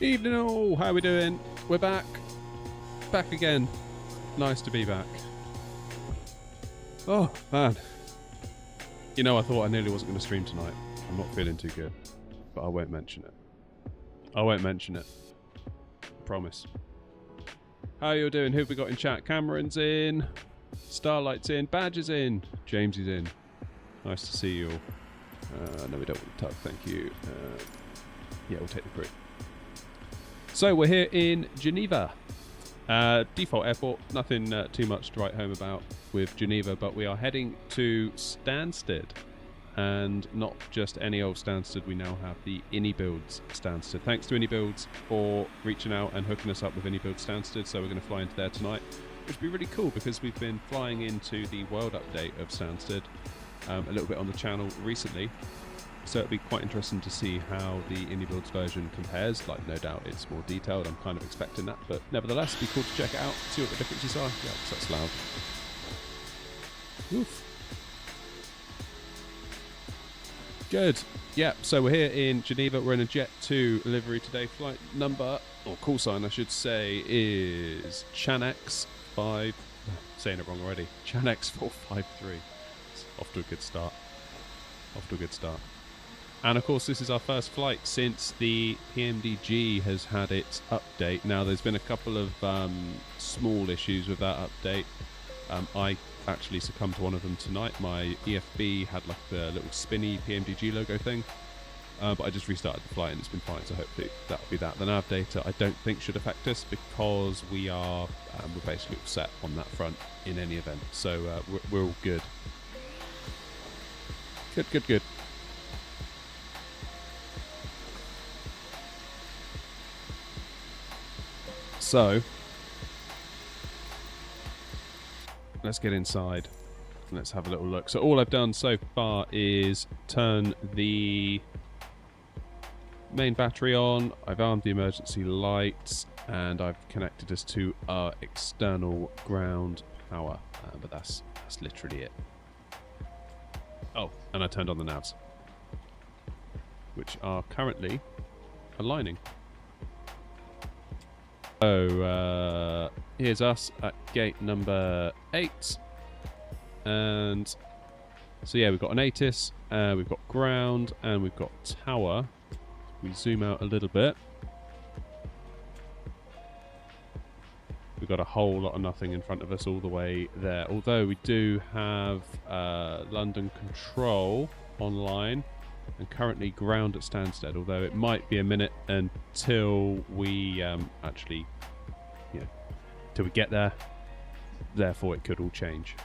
Evening all, how are we doing? We're back. Back again. Nice to be back. Oh, man. You know, I thought I nearly wasn't going to stream tonight. I'm not feeling too good. But I won't mention it. I won't mention it. Promise. How you all doing? Who have we got in chat? Cameron's in. Starlight's in. Badge is in. James is in. Nice to see you all. No, we don't want to tug, thank you. Yeah, we'll take the crew. So we're here in Geneva. Default airport, nothing too much to write home about with Geneva, but we are heading to Stansted. And not just any old Stansted, we now have the InnyBuilds Stansted. Thanks to InnyBuilds for reaching out and hooking us up with InnyBuilds Stansted, so we're going to fly into there tonight, which will be really cool because we've been flying into the world update of Stansted a little bit on the channel recently. So it'll be quite interesting to see how the InnyBuilds version compares. Like, no doubt it's more detailed. I'm kind of expecting that, but nevertheless, it'd be cool to check it out, see what the differences are. Yeah, because that's loud. Oof. Good. Yeah, so we're here in Geneva. We're in a Jet 2 livery today. Flight number, or call sign I should say, is Chanex 5. Saying it wrong already. Chanex 453. It's off to a good start. Off to a good start. And of course, this is our first flight since the PMDG has had its update. Now, there's been a couple of small issues with that update. I actually succumbed to one of them tonight. My EFB had like the little spinny PMDG logo thing, but I just restarted the flight and it's been fine. So hopefully that'll be that. The nav data I don't think should affect us because we're basically all set on that front in any event. So we're all good. Good. So, let's get inside. Let's have a little look. So all I've done so far is turn the main battery on. I've armed the emergency lights, and I've connected us to our external ground power. But that's literally it. Oh, and I turned on the navs, which are currently aligning. So here's us at gate number 8, and so yeah, we've got an ATIS, we've got ground, and we've got tower. We zoom out a little bit. We've got a whole lot of nothing in front of us all the way there. Although we do have London Control online. And currently ground at Stansted, although it might be a minute until we actually, till we get there. Therefore, it could all change.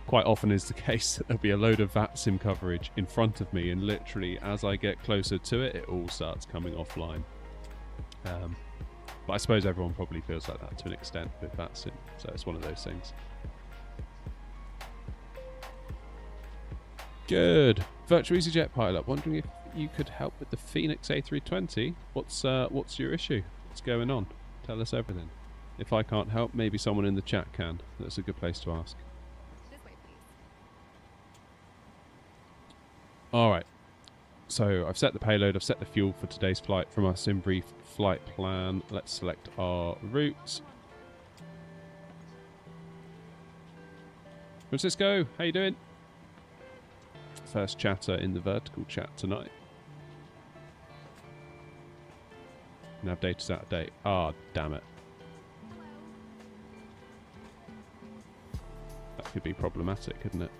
Quite often is the case that there'll be a load of VATSIM coverage in front of me, and literally as I get closer to it, it all starts coming offline. But I suppose everyone probably feels like that to an extent with VATSIM, so it's one of those things. Good. Virtual EasyJet pilot. Wondering if you could help with the Phoenix A320. What's your issue? What's going on? Tell us everything. If I can't help, maybe someone in the chat can. That's a good place to ask. This way, please. All right. So I've set the payload. I've set the fuel for today's flight from our SimBrief flight plan. Let's select our route. Francisco, how you doing? First chatter in the vertical chat tonight. Nav data's out of date. Ah, damn it. That could be problematic, couldn't it?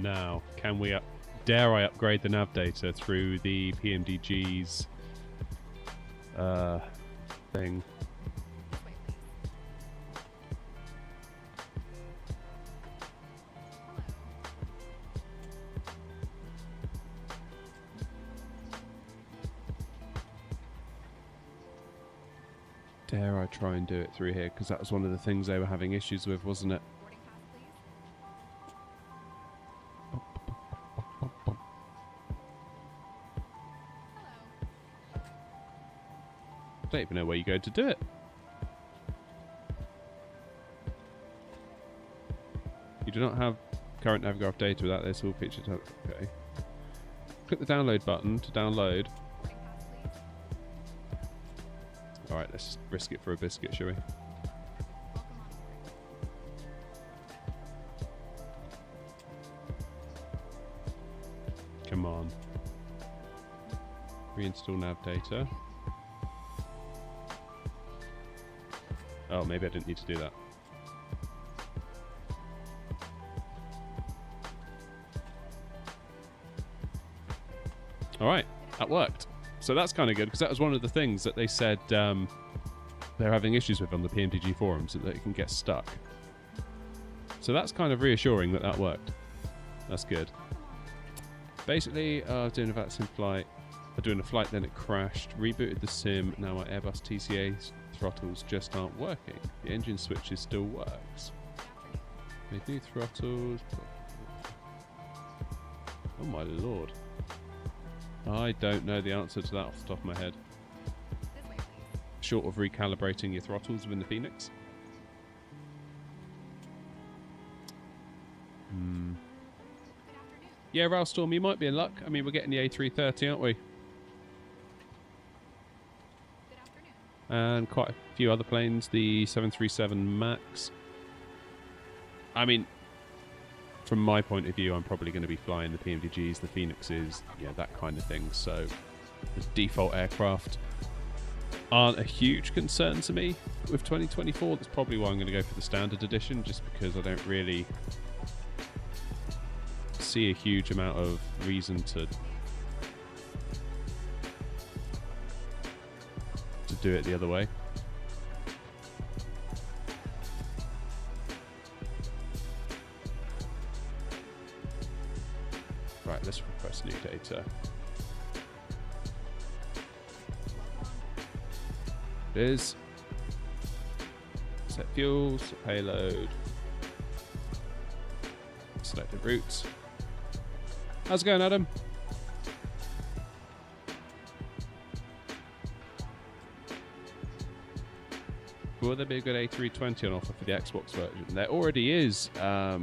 Now, can we dare I upgrade the nav data through the PMDG's thing? Dare I try and do it through here? Because that was one of the things they were having issues with, wasn't it? don't even know where you go to do it. You do not have current Navigraph data without this all picture type. Okay. Click the download button to download. Alright, let's just risk it for a biscuit, shall we? Come on. Reinstall nav data. Oh, maybe I didn't need to do that. Alright, that worked. So that's kind of good, because that was one of the things that they said they're having issues with on the PMDG forums, that it can get stuck. So that's kind of reassuring that that worked. That's good. Basically, I was doing a vaccine flight. Doing a flight, then it crashed. Rebooted the sim. Now my Airbus TCA throttles just aren't working. The engine switches still works. Made new throttles. Oh my lord. I don't know the answer to that off the top of my head. Short of recalibrating your throttles within the Phoenix. Yeah, Railstorm, you might be in luck. I mean, we're getting the A330, aren't we? And quite a few other planes, the 737 MAX. I mean, from my point of view, I'm probably going to be flying the PMDGs, the Phoenixes, yeah, that kind of thing. So the default aircraft aren't a huge concern to me with 2024. That's probably why I'm going to go for the standard edition, just because I don't really see a huge amount of reason to do it the other way. Right, let's request new data. It is. Set fuel, set payload. Selected routes. How's it going, Adam? Will there be a good A320 on offer for the Xbox version? There already is. I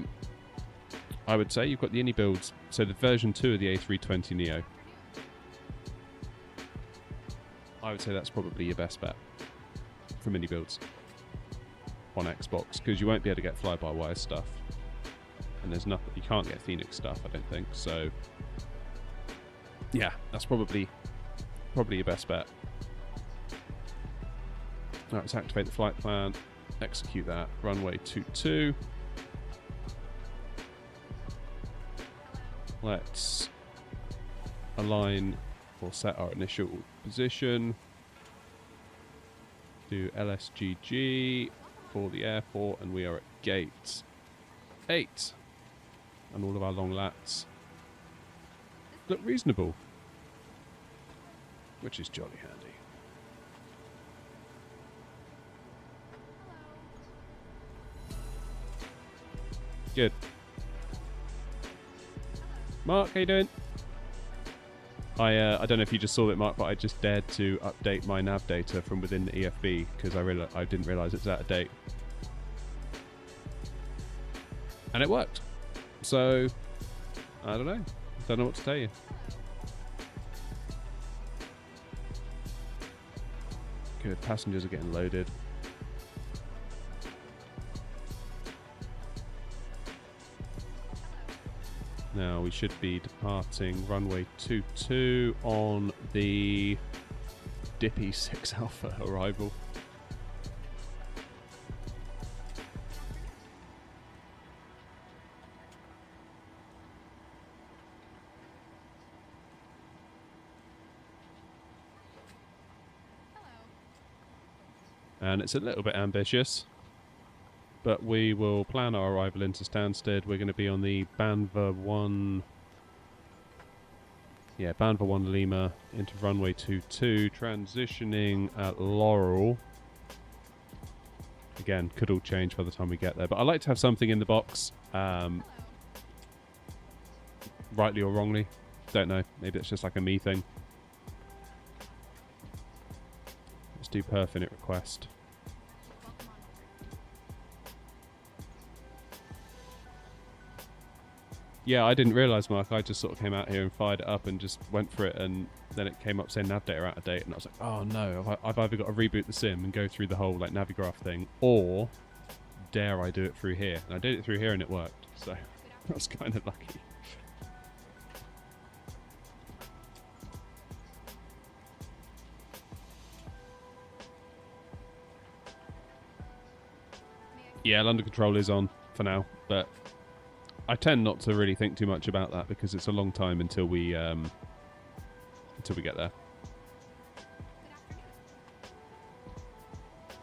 would say you've got the Innie builds. So the version 2 of the A320 Neo. I would say that's probably your best bet for mini builds on Xbox, because you won't be able to get fly-by-wire stuff. And there's nothing, you can't get Phoenix stuff, I don't think. So yeah, that's probably your best bet. Alright, let's activate the flight plan, execute that. Runway 22. Let's align or set our initial position. Do LSGG for the airport, and we are at gate 8. And all of our long lats look reasonable, which is jolly handy. Good. Mark, how you doing? I don't know if you just saw it, Mark, but I just dared to update my nav data from within the EFB because I didn't realise it was out of date. And it worked. So, I don't know. I don't know what to tell you. Good, passengers are getting loaded. Now we should be departing runway 22 on the Dippy 6 Alpha arrival. And it's a little bit ambitious, but we will plan our arrival into Stansted. We're going to be on the Banva 1... Yeah, Banva 1 Lima into runway 22, transitioning at Laurel. Again, could all change by the time we get there, but I like to have something in the box, rightly or wrongly. Don't know, maybe it's just like a me thing. Let's do perf init request. Yeah, I didn't realise, Mark. I just sort of came out here and fired it up and just went for it, and then it came up saying nav data out of date, and I was like, oh no, I've either got to reboot the sim and go through the whole like Navigraph thing, or dare I do it through here? And I did it through here and it worked, so I was kind of lucky. Yeah, London Control is on for now, but I tend not to really think too much about that because it's a long time until we get there.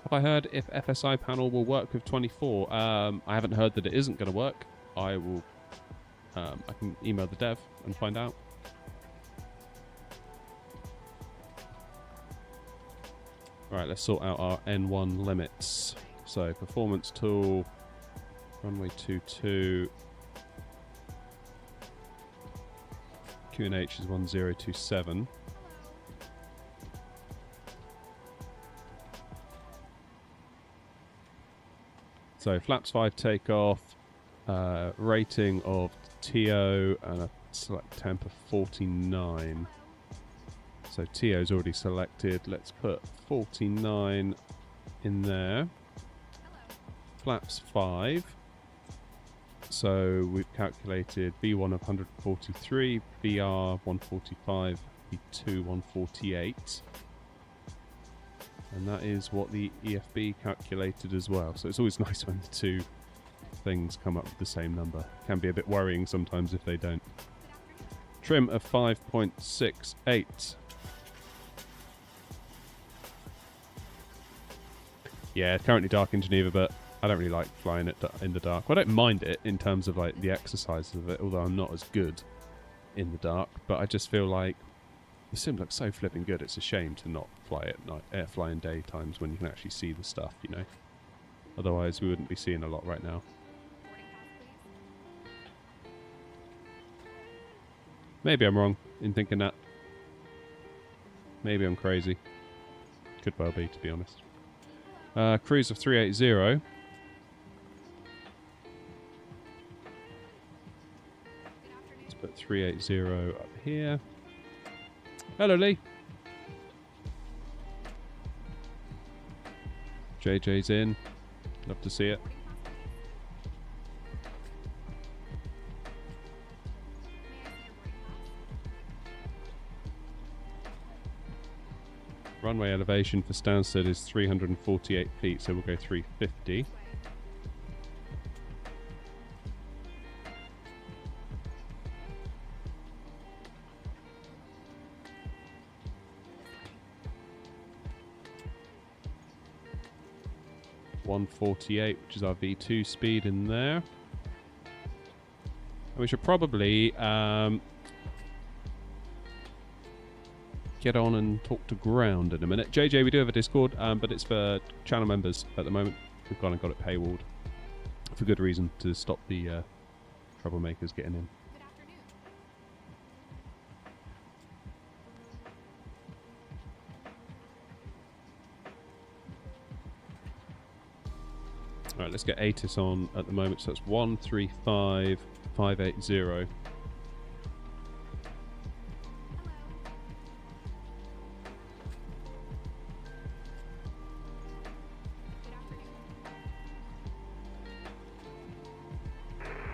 Have I heard if FSI panel will work with 24? I haven't heard that it isn't going to work. I will. I can email the dev and find out. Right, let's sort out our N1 limits. So performance tool, runway 22. QNH is 1027. So flaps 5 takeoff, rating of TO and a select temp of 49. So TO is already selected. Let's put 49 in there. Flaps 5. So we've calculated V1 of 143, VR 145, V2 148. And that is what the EFB calculated as well. So it's always nice when the two things come up with the same number. Can be a bit worrying sometimes if they don't. Trim of 5.68. Yeah, it's currently dark in Geneva, but I don't really like flying it in the dark. Well, I don't mind it in terms of like the exercises of it, although I'm not as good in the dark. But I just feel like the sim looks so flipping good. It's a shame to not fly at night, fly in daytimes when you can actually see the stuff, you know. Otherwise, we wouldn't be seeing a lot right now. Maybe I'm wrong in thinking that. Maybe I'm crazy. Could well be, to be honest. Cruise of 380. Let's put 380 up here. Hello, Lee. JJ's in. Love to see it. Runway elevation for Stansted is 348 feet, so we'll go 350. .148, which is our V2 speed in there. And we should probably get on and talk to ground in a minute. JJ, we do have a Discord, but it's for channel members at the moment. We've gone and got it paywalled for good reason, to stop the troublemakers getting in. Alright, let's get ATIS on at the moment. So it's 135,580.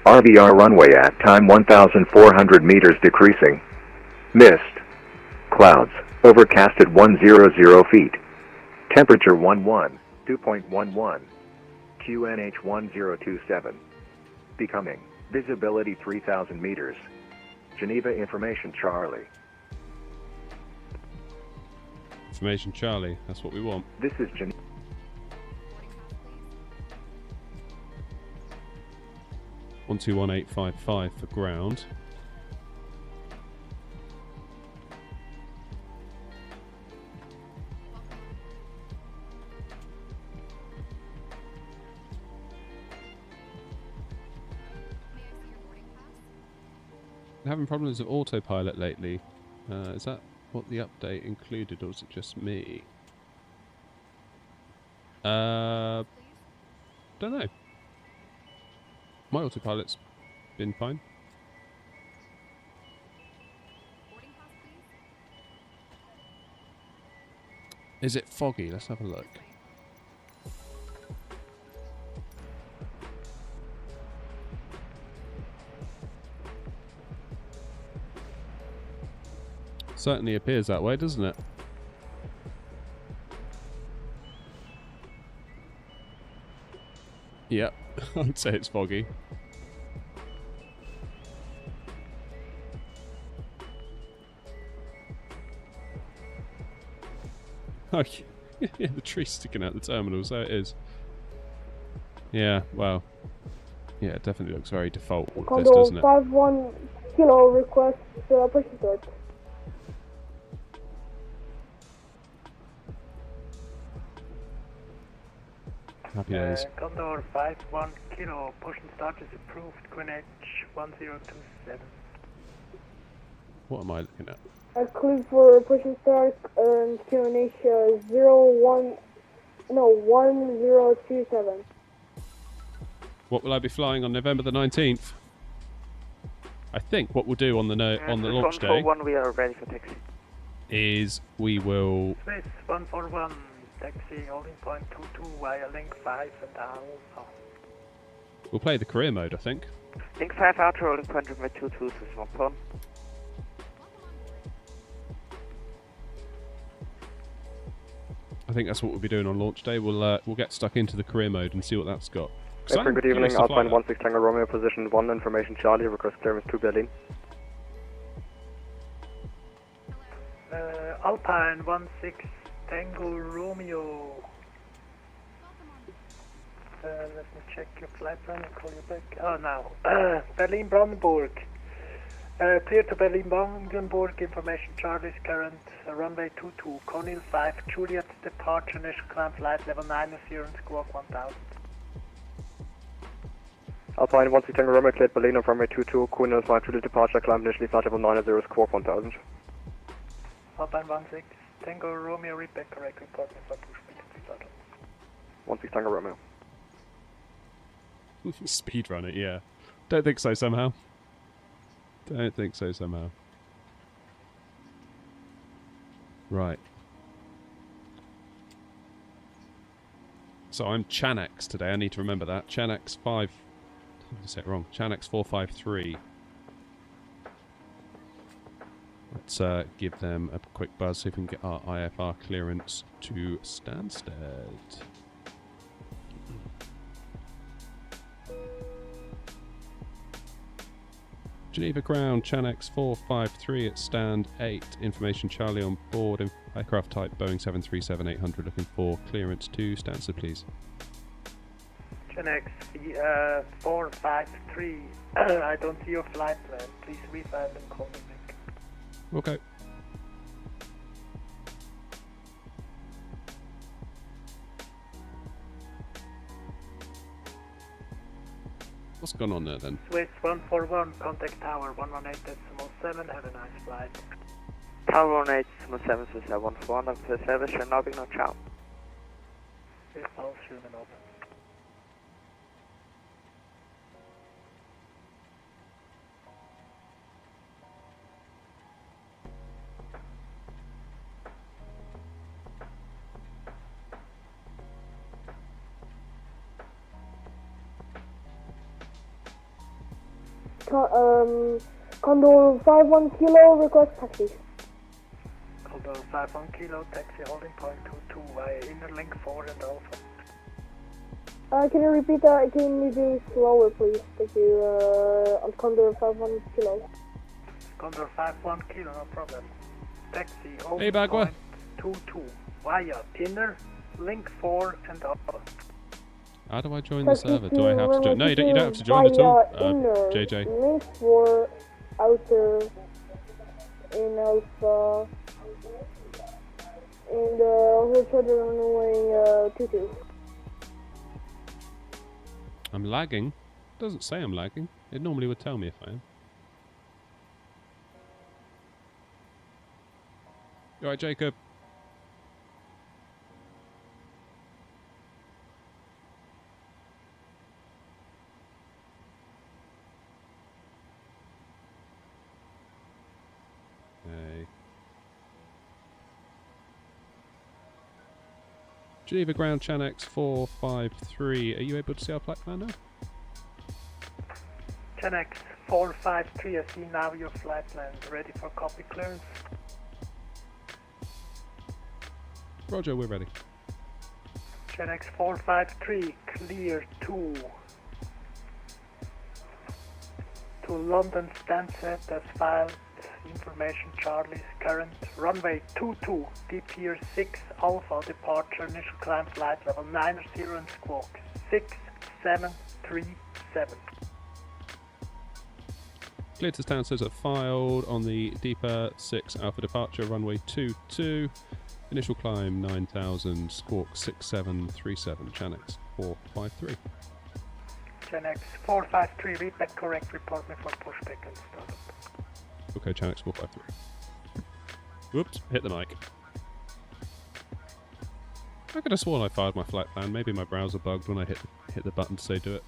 RVR runway at time 1,400 meters decreasing. Mist. Clouds. Overcast at 100 feet. Temperature 2.11. QNH 1027. Becoming. Visibility 3,000 meters. Geneva Information Charlie. Information Charlie, that's what we want. This is Geneva. 121855 for ground. Having problems with autopilot lately. Is that what the update included, or is it just me? Don't know. My autopilot's been fine. Is it foggy? Let's have a look. Certainly appears that way, doesn't it? Yep, I'd say it's foggy. Oh, yeah, the tree's sticking out the terminal, so it is. Yeah, well, yeah, it definitely looks very default, this, doesn't it? 5-1 kilo request push start. Happy days. Condor 5-1 kilo, push and start is approved, Greenwich 1027. What am I looking at? Clear for push and start and QNH 1027. What will I be flying on November the 19th? I think what we'll do on the launch day we are ready for taxi. is we will... Swiss 141, taxi holding point 22 via link 5 and Alpha. We'll play the career mode, I think. Link 5 out, holding point runway 22, Swiss 1 I think that's what we'll be doing on launch day. We'll get stuck into the career mode and see what that's got. Good evening, Alpine 16 Tango Romeo, position 1, information Charlie, request clearance to Berlin. Alpine 16 Tango Romeo. Let me check your flight plan and call you back. Oh, now. Berlin Brandenburg. Clear to Berlin Brandenburg, information Charlie's current runway 22, Conil 5, Juliet departure, initial climb flight level 9 0 and squawk 1000. Alpine 16 Tango Romeo, cleared Berlin of runway 22, Conil 5, Juliet departure, climb initially flight level 9 0, squawk 1000. Alpine 16 Tango Romeo, read back correct, report me for pushback. 16 Tango Romeo. Speedrun it, yeah. Don't think so somehow. Don't think so somehow. Right. So I'm Chanax today. I need to remember that. Chanax 5... I say it wrong. Chanax 453. Let's give them a quick buzz, see if we can get our IFR clearance to Stansted. Geneva ground, Chanax 453 at stand 8. Information Charlie on board. Aircraft type Boeing 737-800 looking for clearance to Stansted, please. Chanax 453. I don't see your flight plan. Please refund and call me back. Okay. What's gone on there then? Swiss 141, contact tower 118.7, have a nice flight. Tower 118.7, Swiss 141, up to service, schönen Abend noch, ciao. Swiss House, schönen Abend. Condor 5-1 kilo, request taxi. Condor 5-1 kilo, taxi holding point 22 via inner link 4 and Alpha. Can you repeat that? Can you do slower, please? Thank you. On Condor 5-1 kilo. Condor 5-1 kilo, no problem. Taxi Hey, holding Bagua. point 22 via inner link 4 and Alpha. How do I join the server? Do I have to join? No, you don't have to join at all, JJ. Link 4, outer, in Alpha, and we'll try to run away 22. I'm lagging. Doesn't say I'm lagging. It normally would tell me if I am. You alright, Jacob? Geneva ground Chanex 453. Are you able to see our flight plan now? Chanex 453, I see now your flight plan. Ready for copy clearance? Roger, we're ready. Chanex 453, clear to London Stansted as filed. Information Charlie's current runway 22, deep here 6 Alpha, departure, initial climb flight level 90 and squawk 6737. Clear to Stansted are filed on the deeper 6 Alpha departure, runway 22. Initial climb 9000, squawk 6737, Chanex 453. Chanex 453, read back correct, report me for pushback and startup. Okay, Chanex 453. Whoops, hit the mic. I could have sworn I fired my flight plan. Maybe my browser bugged when I hit the button to say do it.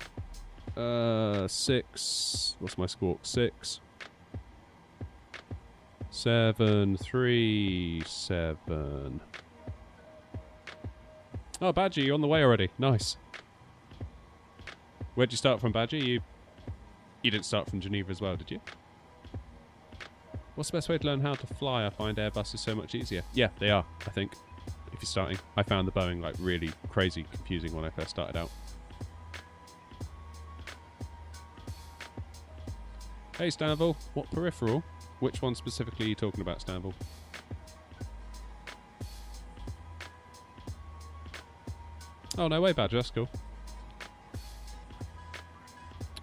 6. What's my squawk? 6. 737. Oh, Badger, you're on the way already. Nice. Where'd you start from, Badger? You didn't start from Geneva as well, did you? What's the best way to learn how to fly? I find Airbus is so much easier. Yeah, they are, I think, if you're starting. I found the Boeing like really crazy confusing when I first started out. Hey, Stanville. What peripheral? Which one specifically are you talking about, Stanville? Oh, no way, Badger. That's cool.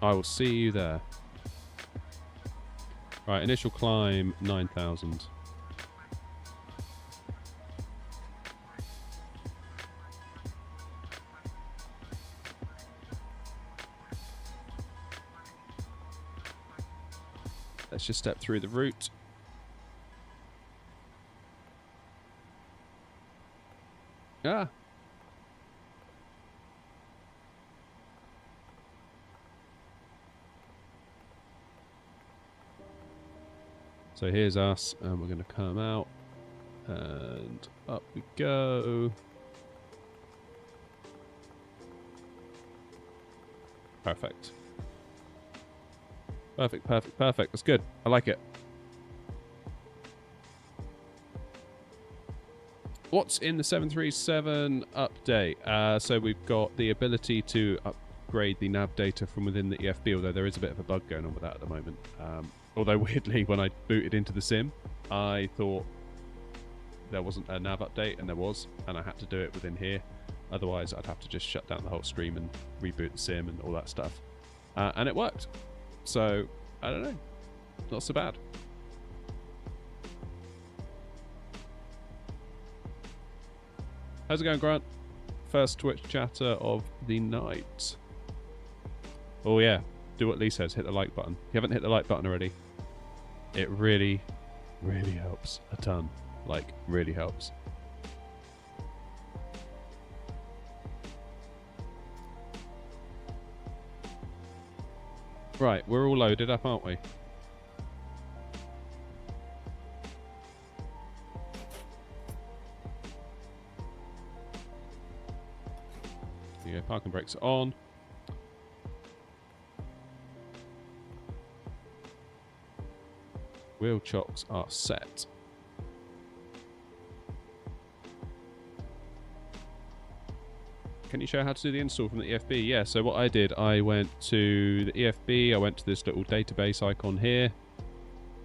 I will see you there. Right, initial climb 9000. Let's just step through the route. Ah! So here's us, and we're going to come out, and up we go. Perfect. Perfect, perfect, perfect. That's good. I like it. What's in the 737 update? So we've got the ability to upgrade the nav data from within the EFB, although there is a bit of a bug going on with that at the moment. Although weirdly, when I booted into the sim, I thought there wasn't a nav update, and there was, and I had to do it within here. Otherwise, I'd have to just shut down the whole stream and reboot the sim and all that stuff. And it worked. So, I don't know. Not so bad. How's it going, Grant? First Twitch chatter of the night. Oh yeah, do what Lee says, hit the like button. If you haven't hit the like button already, it really, really helps a ton. Like, really helps. Right, we're all loaded up, aren't we? There you go, parking brakes are on. Wheel chocks are set. Can you show how to do the install from the EFB? Yeah, so what I did, I went to the EFB, I went to this little database icon here.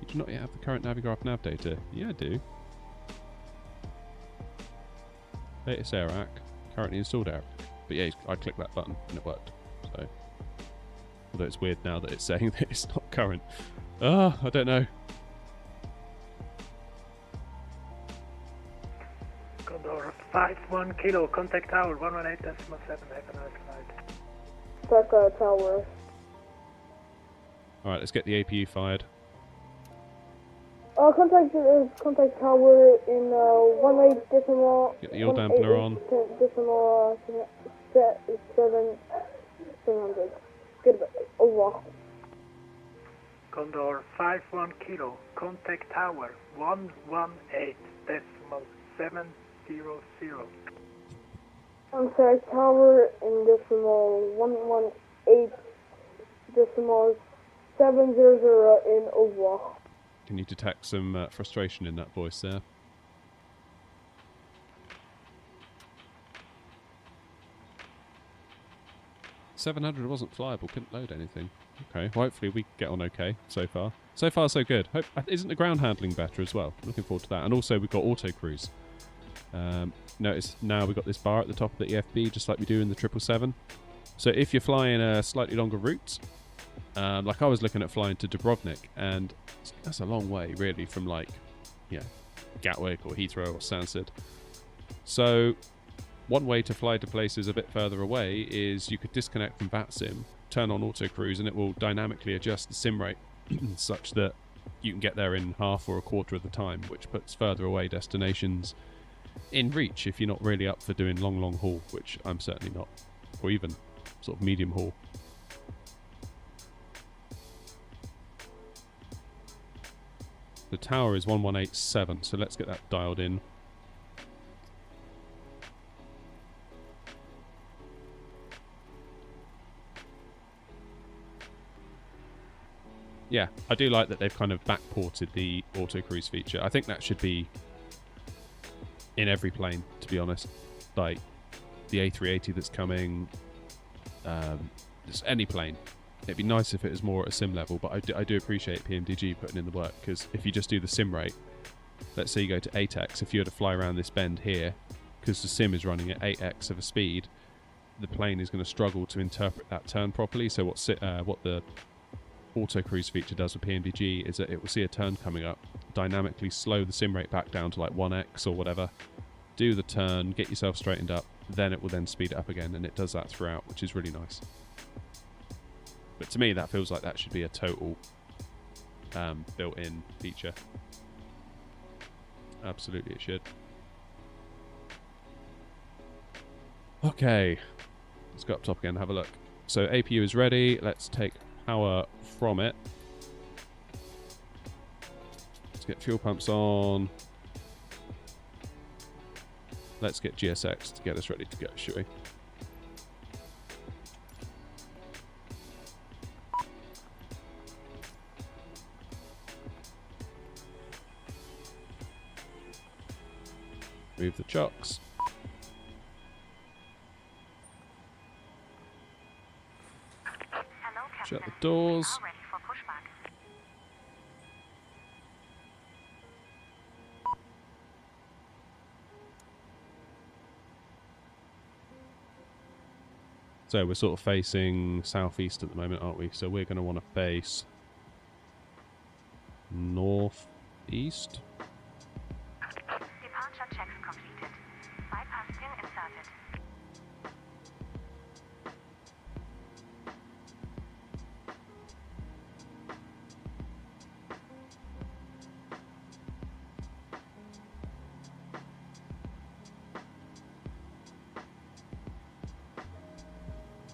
You do not yet have the current Navigraph nav data. Yeah, I do. Latest AirRack, currently installed AirRack. But yeah, I clicked that button and it worked. So, although it's weird now that it's saying that it's not current. I don't know. Condor 51 kilo, contact tower 118.7, have a nice flight. Stuck tower. Alright, let's get the APU fired. Contact tower in 18 decimal. Get the yaw dampener on. Decimal 700. Good. Oh wow. Condor 51 kilo, contact tower 118.700. I'm sorry, tower in decimal 118 decimal 700 in over. Can you detect some frustration in that voice there? $700 wasn't flyable, couldn't load anything. Okay, well, hopefully we get on okay so far. So far, so good. Isn't the ground handling better as well? Looking forward to that. And also, we've got auto cruise. Notice now we've got this bar at the top of the EFB, just like we do in the 777. So if you're flying a slightly longer route, like I was looking at flying to Dubrovnik, and that's a long way, really, from like, Gatwick or Heathrow or Stansted. So one way to fly to places a bit further away is you could disconnect from VATSIM, turn on auto cruise, and it will dynamically adjust the sim rate such that you can get there in half or a quarter of the time, which puts further away destinations in reach if you're not really up for doing long haul, which I'm certainly not, or even sort of medium haul. The tower is 1187, so let's get that dialed in. Yeah, I do like that they've kind of backported the auto cruise feature. I think that should be in every plane, to be honest. Like the A380 that's coming, just any plane. It'd be nice if it was more at a sim level, but I do appreciate PMDG putting in the work, because if you just do the sim rate, let's say you go to 8x, if you were to fly around this bend here, because the sim is running at 8x of a speed, the plane is going to struggle to interpret that turn properly. So what the auto cruise feature does with PMDG is that it will see a turn coming up, dynamically slow the sim rate back down to like 1x or whatever, do the turn, get yourself straightened up, then it will then speed it up again, and it does that throughout, which is really nice. But to me, that feels like that should be a total built-in feature. Absolutely, it should. Okay, let's go up top again and have a look. So APU is ready. Let's take power from it. Let's get fuel pumps on. Let's get GSX to get us ready to go, shall we? Move the chocks. Hello, Captain. Shut the doors. Now ready for pushback. So we're sort of facing southeast at the moment, aren't we? So we're going to want to face northeast. Departure checks completed. Bypass pin inserted.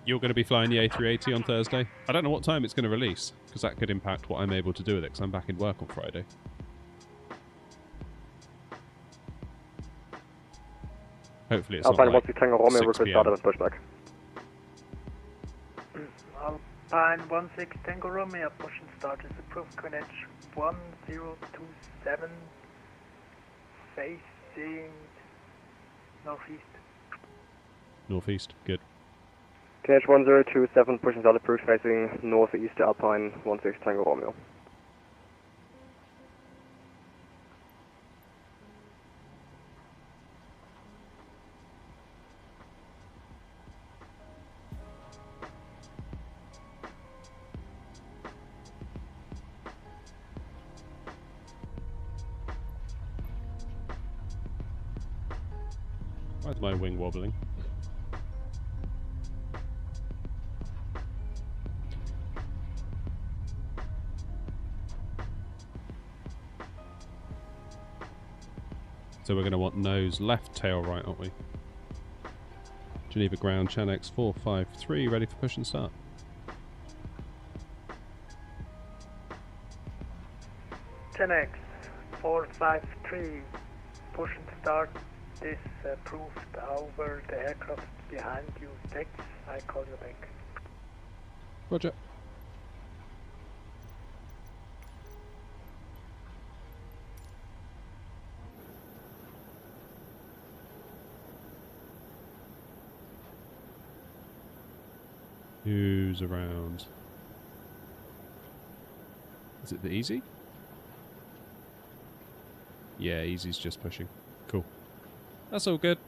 You're going to be flying the A380 on Thursday. I don't know what time it's going to release, because that could impact what I'm able to do with it, because I'm back in work on Friday. Hopefully it's Alpine not like 16 Tango Romeo 6 request PM. started with pushback. Alpine 16 Tango Romeo, push and start is approved. QNH 1027, facing northeast. Northeast, good. QNH 1027, push and start approved facing northeast Alpine 16 Tango Romeo. Why is my wing wobbling? So we're going to want nose left, tail right, aren't we? Geneva ground, Chanex 453, ready for push and start. Chanex 453, push and start this approved over the aircraft behind you. Thanks, I call you back. Roger. Who's around? Is it the Easy? Yeah, Easy's just pushing. Cool. That's all good.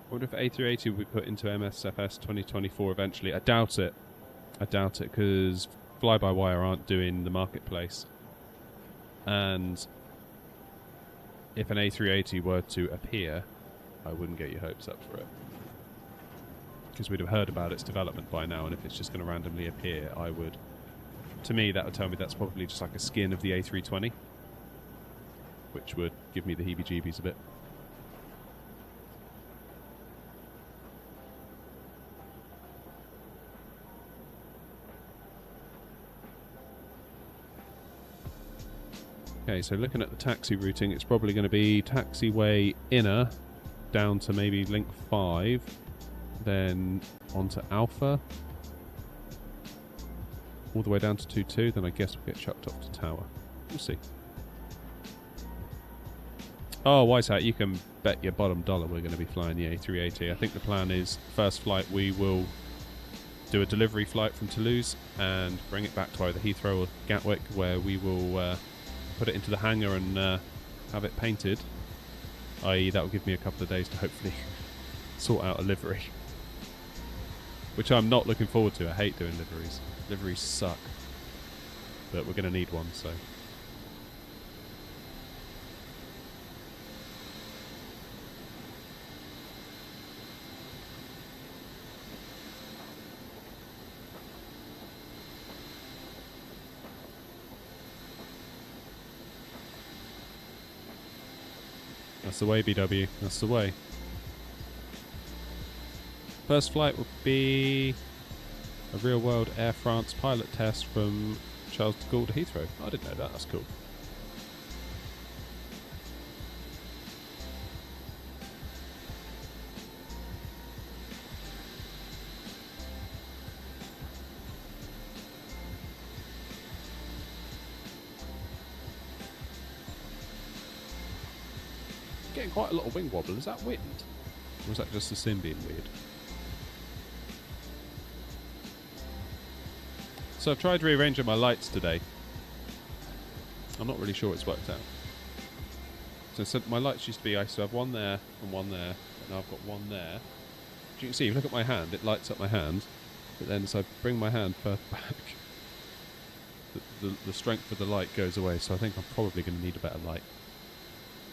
I wonder if A380 will be put into MSFS 2024 eventually. I doubt it. I doubt it, because fly-by-wire aren't doing the marketplace. And if an A380 were to appear, I wouldn't get your hopes up for it. Because we'd have heard about its development by now, and if it's just going to randomly appear, I would... To me, that would tell me that's probably just like a skin of the A320. Which would give me the heebie-jeebies a bit. Okay, so looking at the taxi routing, it's probably going to be taxiway inner down to maybe link 5, then onto Alpha, all the way down to 22, then I guess we'll get chucked off to Tower. We'll see. Oh, Wise Hat, you can bet your bottom dollar we're going to be flying the A380. I think the plan is, first flight we will do a delivery flight from Toulouse and bring it back to either Heathrow or Gatwick, where we will put it into the hangar and have it painted. I.e. that will give me a couple of days to hopefully sort out a livery. Which I'm not looking forward to. I hate doing liveries. Liveries suck. But we're going to need one, so... That's the way, BW. That's the way. First flight will be a real-world Air France pilot test from Charles de Gaulle to Heathrow. I didn't know that. That's cool. Getting quite a lot of wing wobble. Is that wind? Or is that just the sim being weird? So I've tried rearranging my lights today. I'm not really sure it's worked out. So my lights used to be, I used to have one there and one there, and now I've got one there. As you can see, if you look at my hand, it lights up my hand, but then as I bring my hand further back, the strength of the light goes away, so I think I'm probably going to need a better light.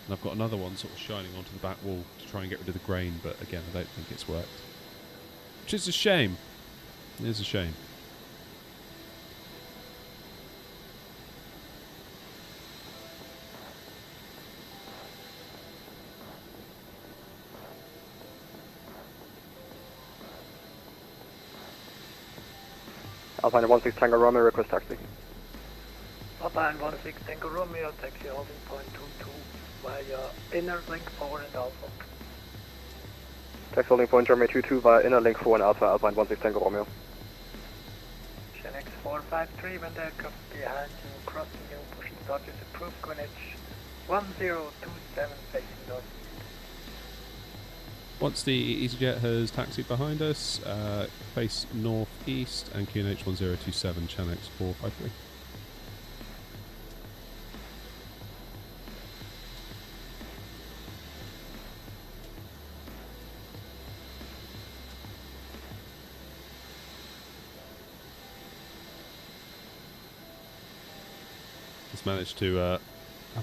And I've got another one sort of shining onto the back wall to try and get rid of the grain, but again, I don't think it's worked. Which is a shame. It is a shame. Alpine 16 Tango Romeo, request taxi. Alpine 16 Tango Romeo, taxi holding point 22 via inner link 4 and Alpha. Taxi holding point Romeo 22 via inner link 4 and Alpha, Alpine 16 Tango Romeo. Genex 453, when the aircraft behind you, crossing you, pushing Dodges, approved Greenwich 1027 facing north. Once the EasyJet has taxied behind us, face northeast and QNH 1027, Chanex 453. Just managed to have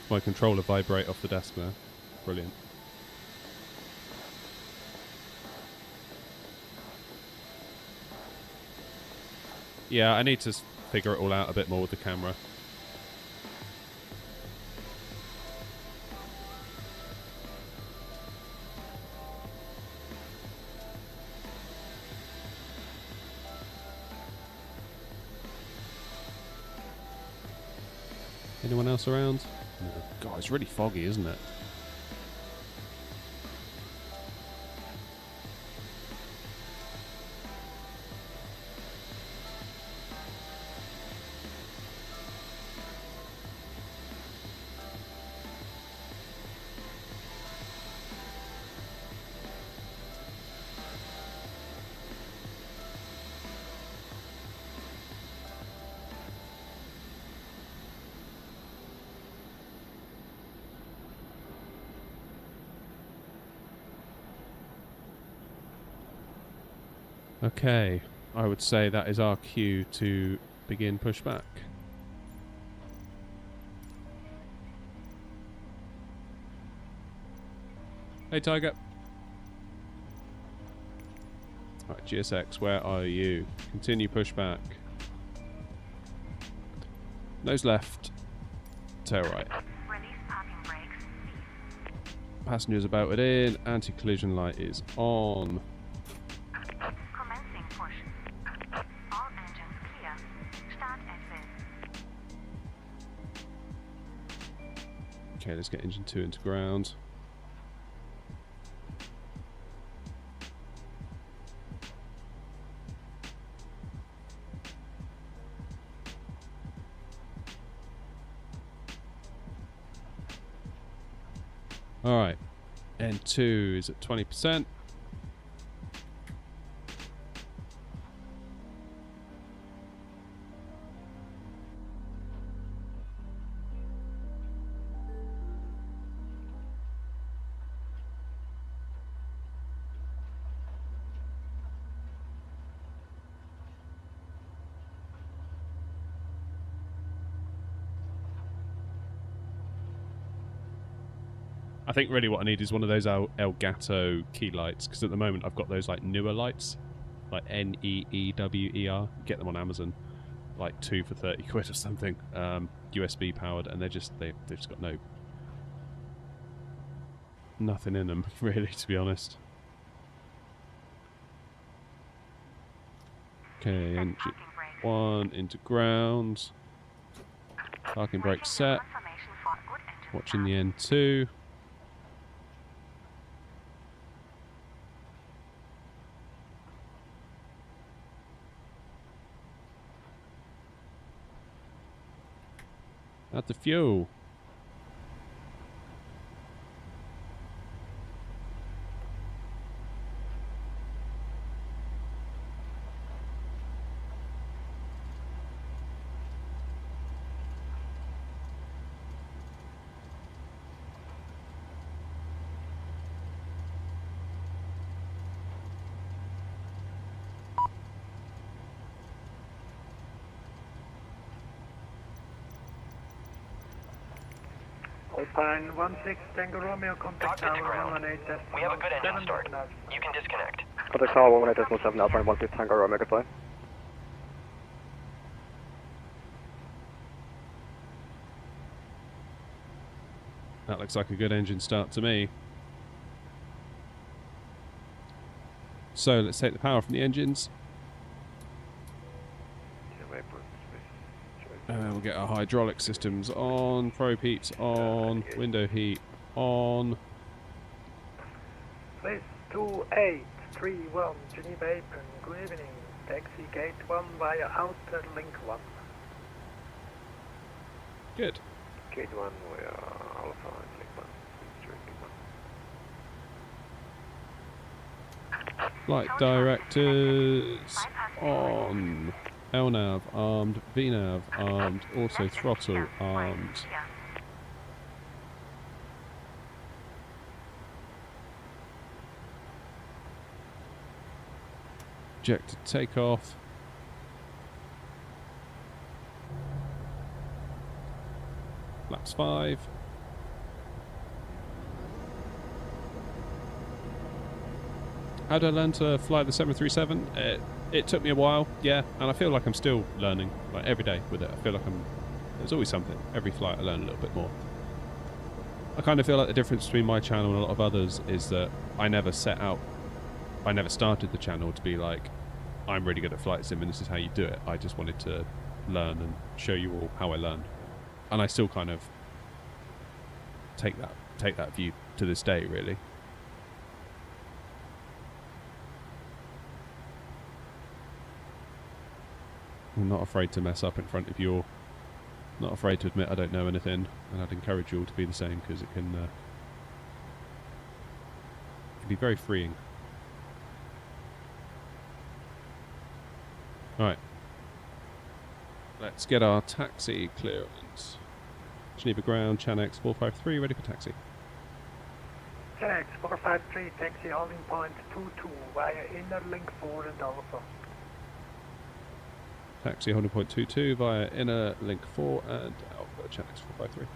my controller vibrate off the desk there. Brilliant. Yeah, I need to figure it all out a bit more with the camera. Anyone else around? No. God, it's really foggy, isn't it? Okay, I would say that is our cue to begin pushback. Hey Tiger. Right, GSX, where are you? Continue pushback. Nose left, tail right. Release parking brakes. Passengers about it in, anti-collision light is on. Commencing push. All engines clear. Start at will. Okay, let's get engine 2 into ground. Alright, N2 is at 20%. I think really what I need is one of those Elgato key lights, because at the moment I've got those like newer lights, like NEEWER. Get them on Amazon, like 2 for 30 quid or something, USB powered, and they've just got nothing in them really, to be honest. Okay, engine 1 into ground. Parking brake set. Confirmation for good engine Watching the N2. Add the fuel. Alpine 16 Tango Romeo, contact Cockpit to tower ground. 18. We have a good engine start. You can disconnect. Contact tower 18.7 Alpine 16 Tango Romeo, goodbye. That looks like a good engine start to me. So let's take the power from the engines. And we'll get our hydraulic systems on, probe heats on, window heat on. Please 2831 Geneva Apron, good evening. Taxi gate 1 via outer link 1. Good. Gate 1 via Alpha link 1. Flight directors on. LNAV armed, VNAV armed, auto throttle armed. Ejected takeoff. Flaps 5. How did I learn to fly the 737? It took me a while, yeah, and I feel like I'm still learning, like every day with it. I feel like there's always something. Every flight I learn a little bit more. I kind of feel like the difference between my channel and a lot of others is that I never started the channel to be like, I'm really good at flight sim and this is how you do it. I just wanted to learn and show you all how I learned. And I still kind of take that view to this day, really. I'm not afraid to mess up in front of you. Not afraid to admit I don't know anything, and I'd encourage you all to be the same, because it can be very freeing. Alright. Let's get our taxi clearance. Geneva ground, Chanex 453, ready for taxi. Chanex 453, taxi holding point 22 via inner link 4 and Alpha. Taxi holding point 22 via inner link 4 and Alpha, Chanex 453.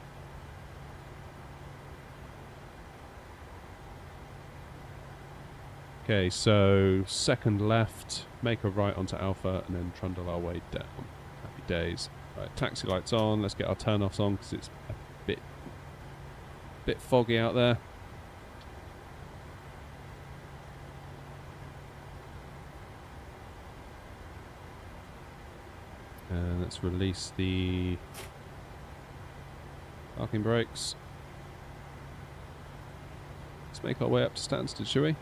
Okay, so second left, make a right onto Alpha, and then trundle our way down. Happy days. Right, taxi lights on. Let's get our turn-offs on because it's a bit foggy out there. And let's release the parking brakes. Let's make our way up to Stansted, shall we?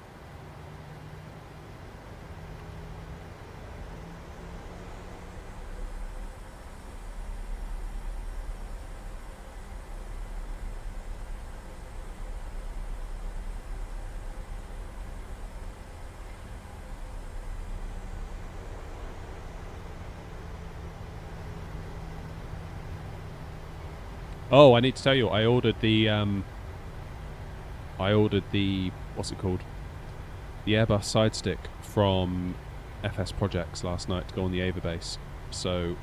Oh, I need to tell you, I ordered the what's it called? The Airbus Sidestick from FS Projects last night to go on the Ava base. So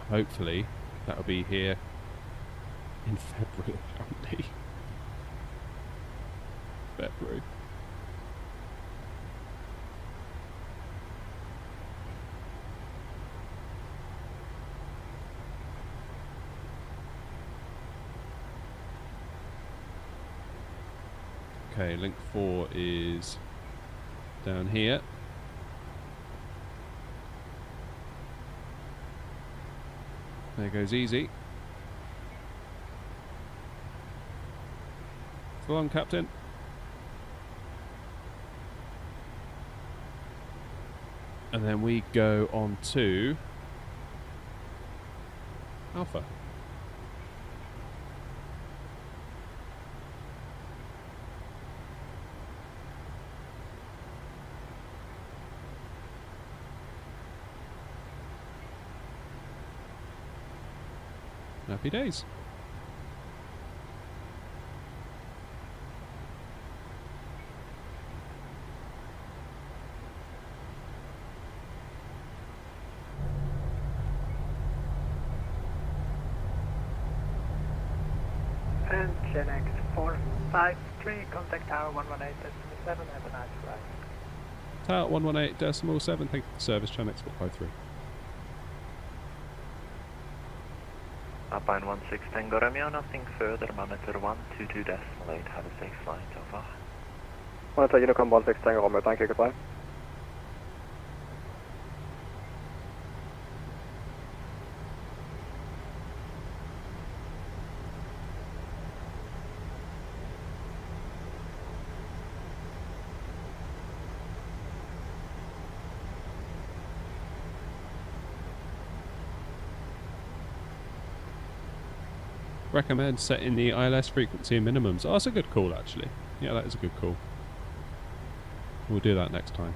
hopefully that'll be here in February, apparently. February. Okay, link 4 is down here. There goes easy. So long, Captain. And then we go on to Alpha. Happy days. And Genex 453, contact tower 118.7, have a nice ride. Tower 118.7, thank you for the service, Chanex 453. Alpine 16 Tango Romeo, nothing further, monitor 122.8, have a safe flight, over. Monitor Unicom 16 Tango Romeo, thank you, goodbye. Recommend setting the ILS frequency and minimums. Oh, that's a good call, actually. Yeah, that is a good call. We'll do that next time.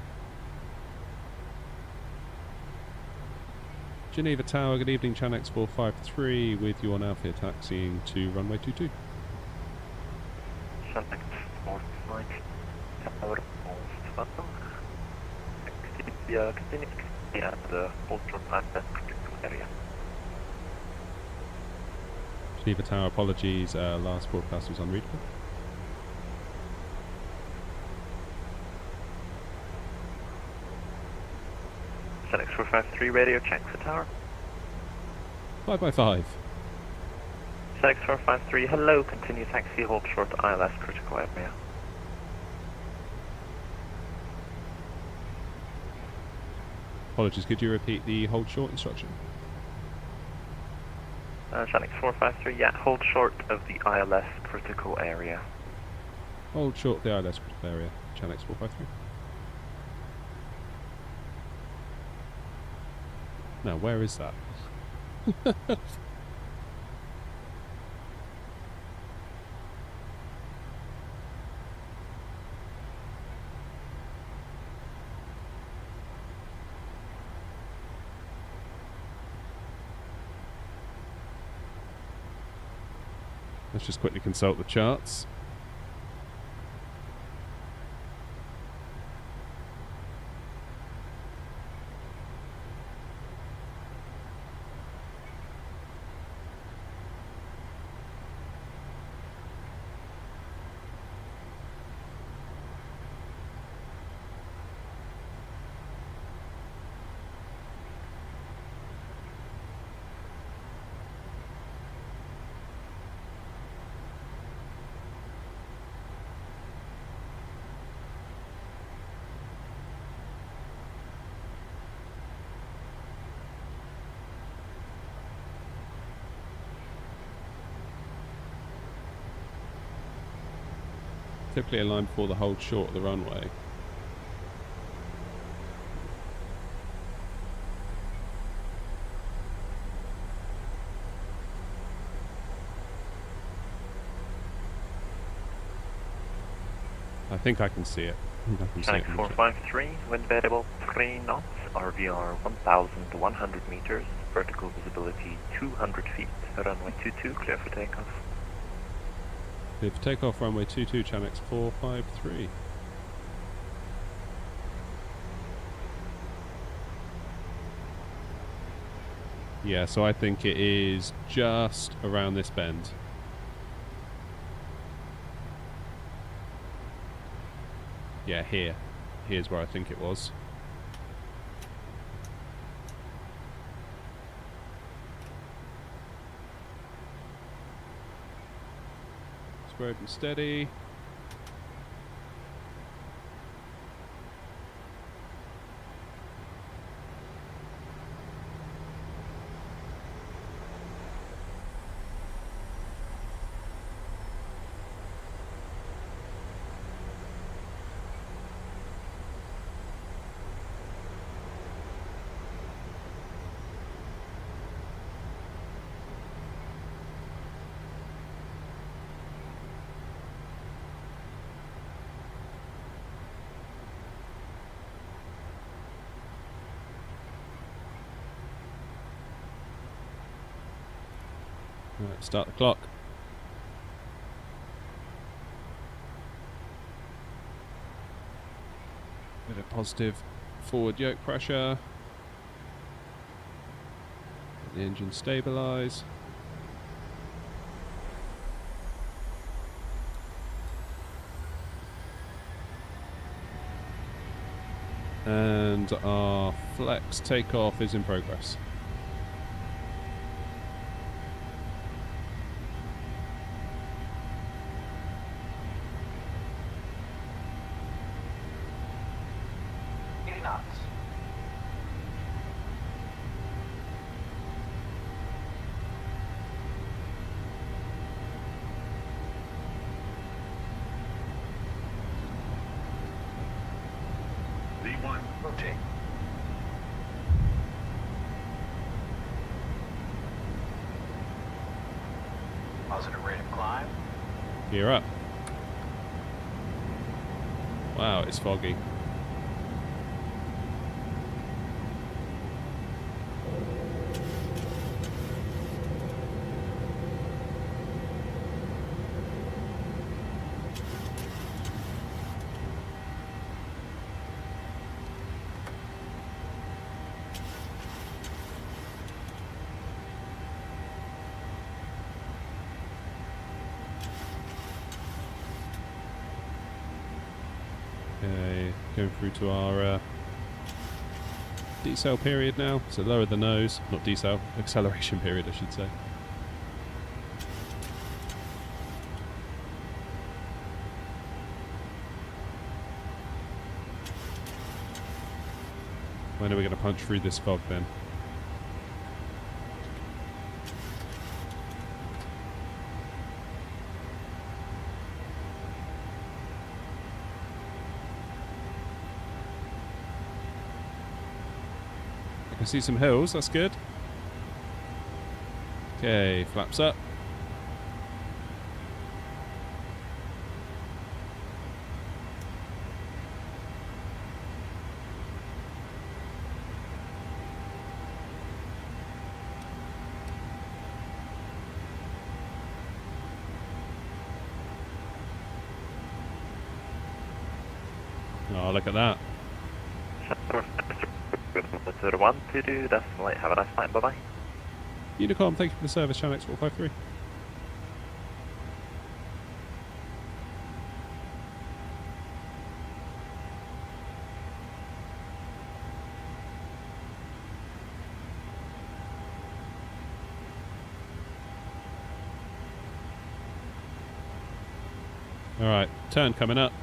Geneva Tower, good evening, Chanex 453, with you on Alpha taxiing to runway 22. Chanex 453, tower almost bottom. Continue at the ultra area. Geneva Tower, apologies, last broadcast was unreadable. Chanex 453, radio check the tower. 5x5. Chanex 453, hello, continue taxi, hold short ILS, critical area. Apologies, could you repeat the hold short instruction? Channel 453, yeah, hold short of the ILS critical area. Hold short of the ILS critical area. Channel 453. Now, where is that? Let's just quickly consult the charts. Typically a line before the hold short of the runway. I think I can see it. Channel 453, wind variable 3 knots, RVR 1,100 meters, vertical visibility 200 feet, runway 22, clear for takeoff. Clear for takeoff, runway 22, Channel 453. Yeah, so I think it is just around this bend. Yeah, here. Here's where I think it was. Square and steady. Right, start the clock. Bit of positive forward yoke pressure. Let the engine stabilise. And our flex takeoff is in progress. Rotate. Positive rate of climb. Gear up. Wow, it's foggy. Okay, going through to our decel period now, so lower the nose, not decel, acceleration period I should say. When are we going to punch through this fog then? I see some hills, that's good. Okay, flaps up. Oh, look at that. Motor 122, definitely. Have a nice night. Bye bye. Unicom, thank you for the service, Channel X453. Alright, turn coming up.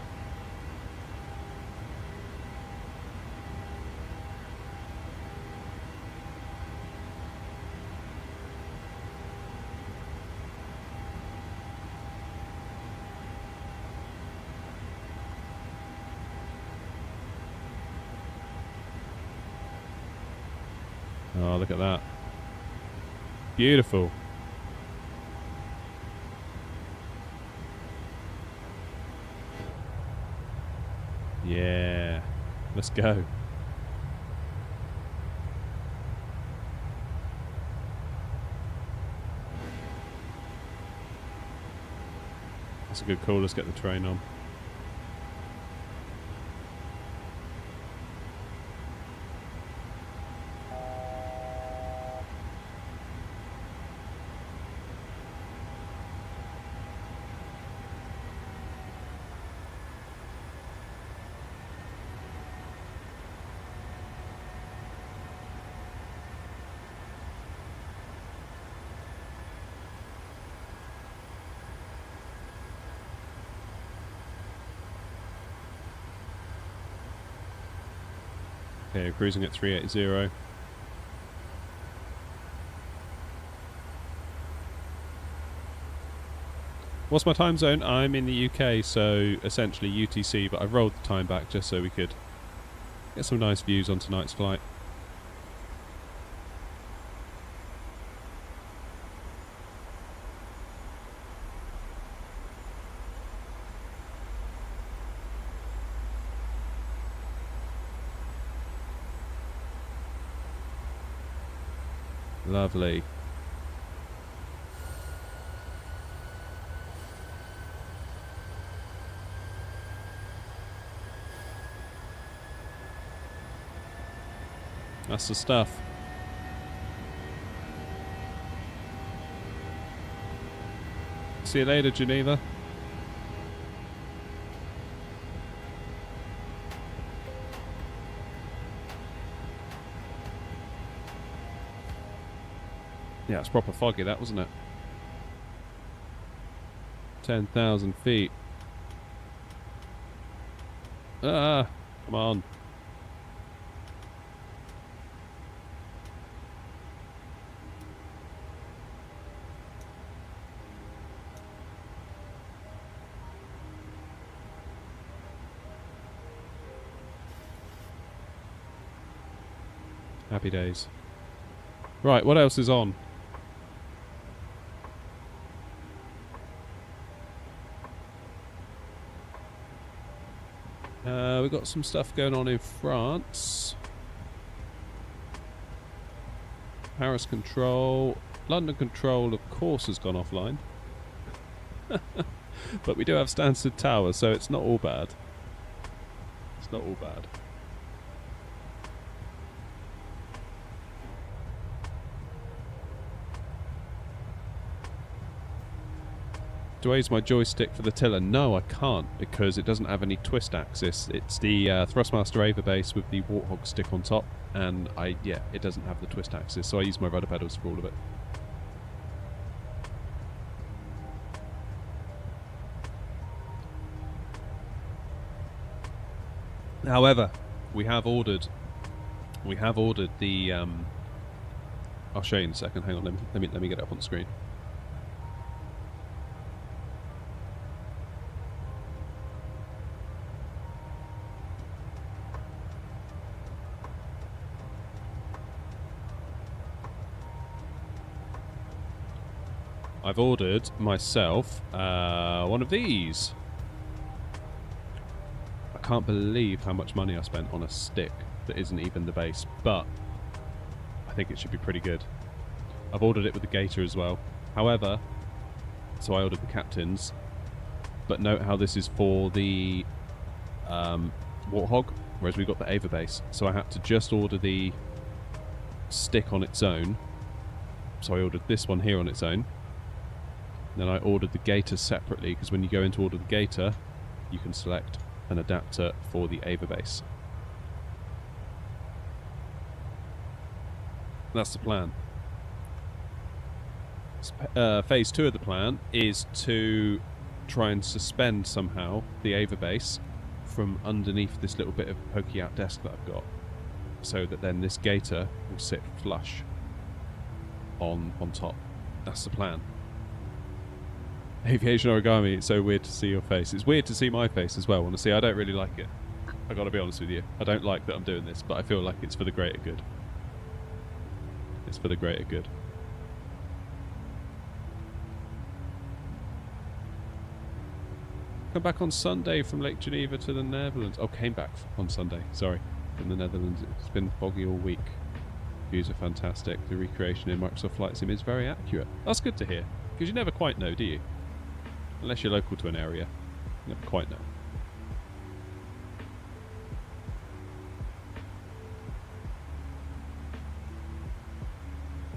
Oh, look at that. Beautiful. Yeah. Let's go. That's a good call. Let's get the train on. Okay, we're cruising at 380. What's my time zone? I'm in the UK, so essentially UTC, but I've rolled the time back just so we could get some nice views on tonight's flight. Lovely. That's the stuff. See you later, Geneva. Yeah, it's proper foggy, that, wasn't it? 10,000 feet. Ah, come on. Happy days. Right, what else is on? We've got some stuff going on in France. Paris control. London control, of course, has gone offline. But we do have Stansted Tower, so it's not all bad. It's not all bad. Do I use my joystick for the tiller? No, I can't, because it doesn't have any twist axis. It's the Thrustmaster Ava base with the Warthog stick on top, and it doesn't have the twist axis, so I use my rudder pedals for all of it. However, we have ordered the I'll show you in a second. Hang on, let me get it up on the screen. I've ordered myself one of these. I can't believe how much money I spent on a stick that isn't even the base, but I think it should be pretty good. I've ordered it with the Gator as well. However, so I ordered the Captain's, but note how this is for the Warthog, whereas we got the Ava base. So I had to just order the stick on its own. So I ordered this one here on its own. Then I ordered the Gator separately, because when you go in to order the Gator, you can select an adapter for the Ava base. That's the plan. Phase 2 of the plan is to try and suspend somehow the Ava base from underneath this little bit of pokey out desk that I've got, so that then this Gator will sit flush on top. That's the plan. Aviation Origami, it's so weird to see your face. It's weird to see my face as well, honestly. I don't really like it. I gotta be honest with you. I don't like that I'm doing this, but I feel like it's for the greater good. It's for the greater good. Come back on Sunday from Lake Geneva to the Netherlands. Oh, came back on Sunday, sorry, from the Netherlands. It's been foggy all week. Views are fantastic. The recreation in Microsoft Flight Sim is very accurate. That's good to hear, because you never quite know, do you? Unless you're local to an area. You never quite know.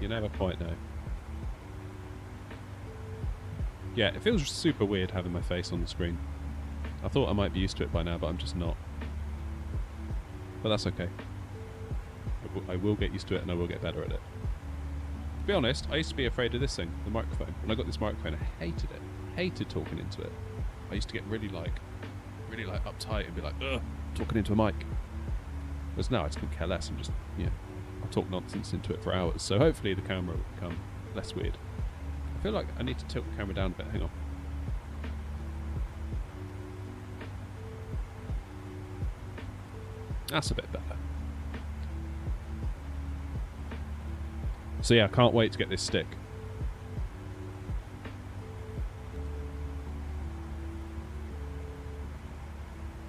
You never quite know. Yeah, it feels super weird having my face on the screen. I thought I might be used to it by now, but I'm just not. But that's okay. I will get used to it, and I will get better at it. To be honest, I used to be afraid of this thing, the microphone. When I got this microphone, I hated it. Hated talking into it. I used to get really uptight and be like, ugh, talking into a mic. Whereas now I just couldn't care less and just, yeah, I'll talk nonsense into it for hours. So hopefully the camera will become less weird. I feel like I need to tilt the camera down a bit. Hang on. That's a bit better. So yeah, I can't wait to get this stick.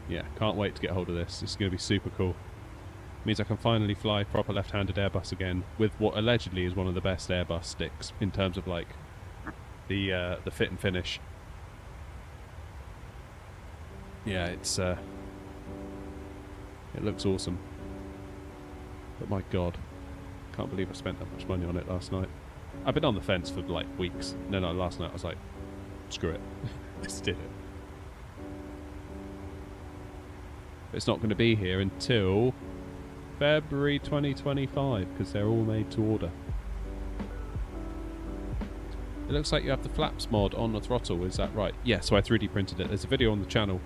Yeah, can't wait to get hold of this. This is going to be super cool. Means I can finally fly proper left-handed Airbus again with what allegedly is one of the best Airbus sticks in terms of like the fit and finish. Yeah, it's it looks awesome. But my god, can't believe I spent that much money on it last night. I've been on the fence for like weeks. No, last night I was like, screw it. Let's do it. But it's not going to be here until February 2025 because they're all made to order. It looks like you have the flaps mod on the throttle, is that right? Yeah, so I 3D printed it. There's a video on the channel,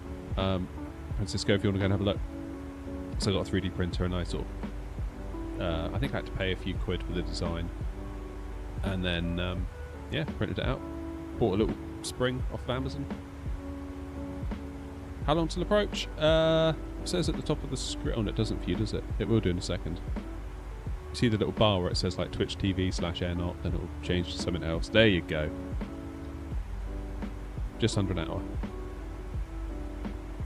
Francisco, if you want to go and have a look. So I got a 3D printer and I sort of, I think I had to pay a few quid for the design. And then, yeah, printed it out. Bought a little spring off of Amazon. How long till approach? It says at the top of the screen. Oh, no, it doesn't for you, does it? It will do in a second. You see the little bar where it says like Twitch TV/AirNOTT, then it will change to something else. There you go. Just under an hour.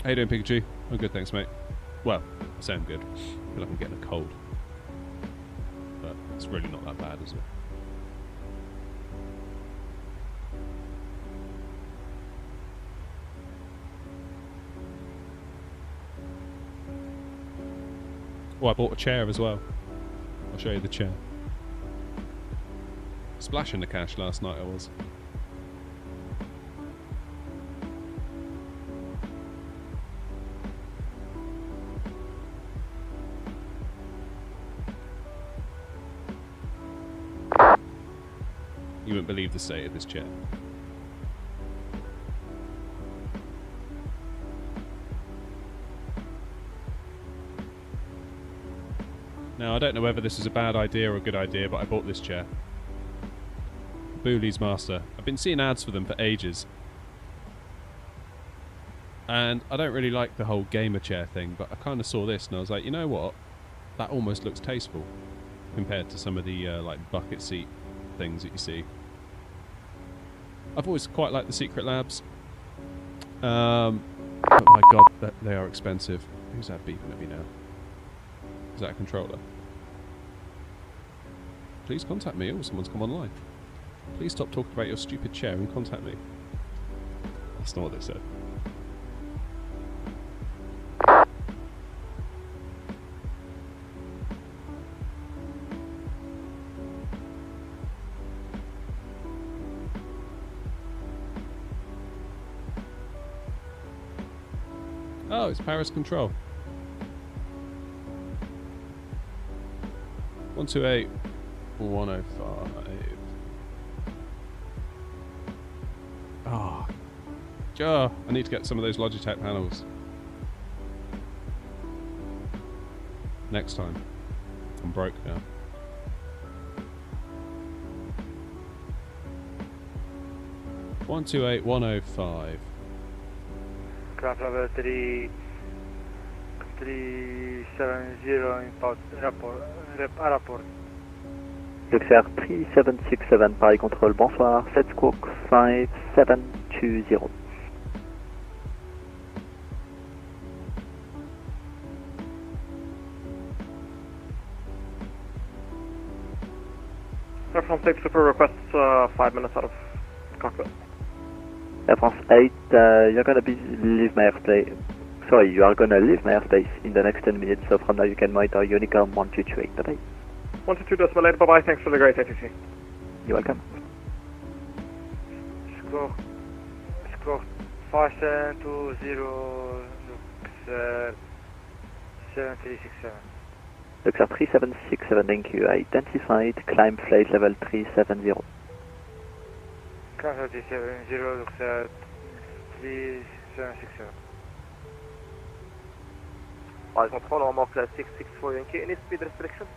How you doing, Pikachu? I'm good, thanks, mate. Well, I say I'm good. I feel like I'm getting a cold. But it's really not that bad, is it? Oh, I bought a chair as well. I'll show you the chair. Splashing the cash last night I was. You wouldn't believe the state of this chair. Now, I don't know whether this is a bad idea or a good idea, but I bought this chair. Booley's Master. I've been seeing ads for them for ages. And I don't really like the whole gamer chair thing, but I kind of saw this and I was like, you know what? That almost looks tasteful compared to some of the like bucket seat things that you see. I've always quite liked the Secret Labs. But my god, they are expensive. Who's that beeping at me now? Is that a controller? Please contact me. Oh, someone's come online. Please stop talking about your stupid chair and contact me. That's not what they said. Oh, it's Paris Control. 128 105. Ah. Oh, I need to get some of those Logitech panels. Next time. I'm broke now. One two eight 105. Craft level 370 impact rapport. Luxair 3767, Paris Control, bonsoir, 7 squawk 5720. Air France 8 Super requests 5 minutes out of cockpit. Air France 8, you're gonna leave my airspace. Sorry, you are gonna leave my airspace in the next 10 minutes, so from now you can monitor Unicom 1228. Bye-bye. 122.8, bye-bye, thanks for the great ATC. You're welcome. Score 5720, Luxair 7367. Luxair 3767, thank you. Identified, climb flight level 370. Climb 3770, Luxair 3767. Paris Control, remarque 664 Yankee, any speed restriction?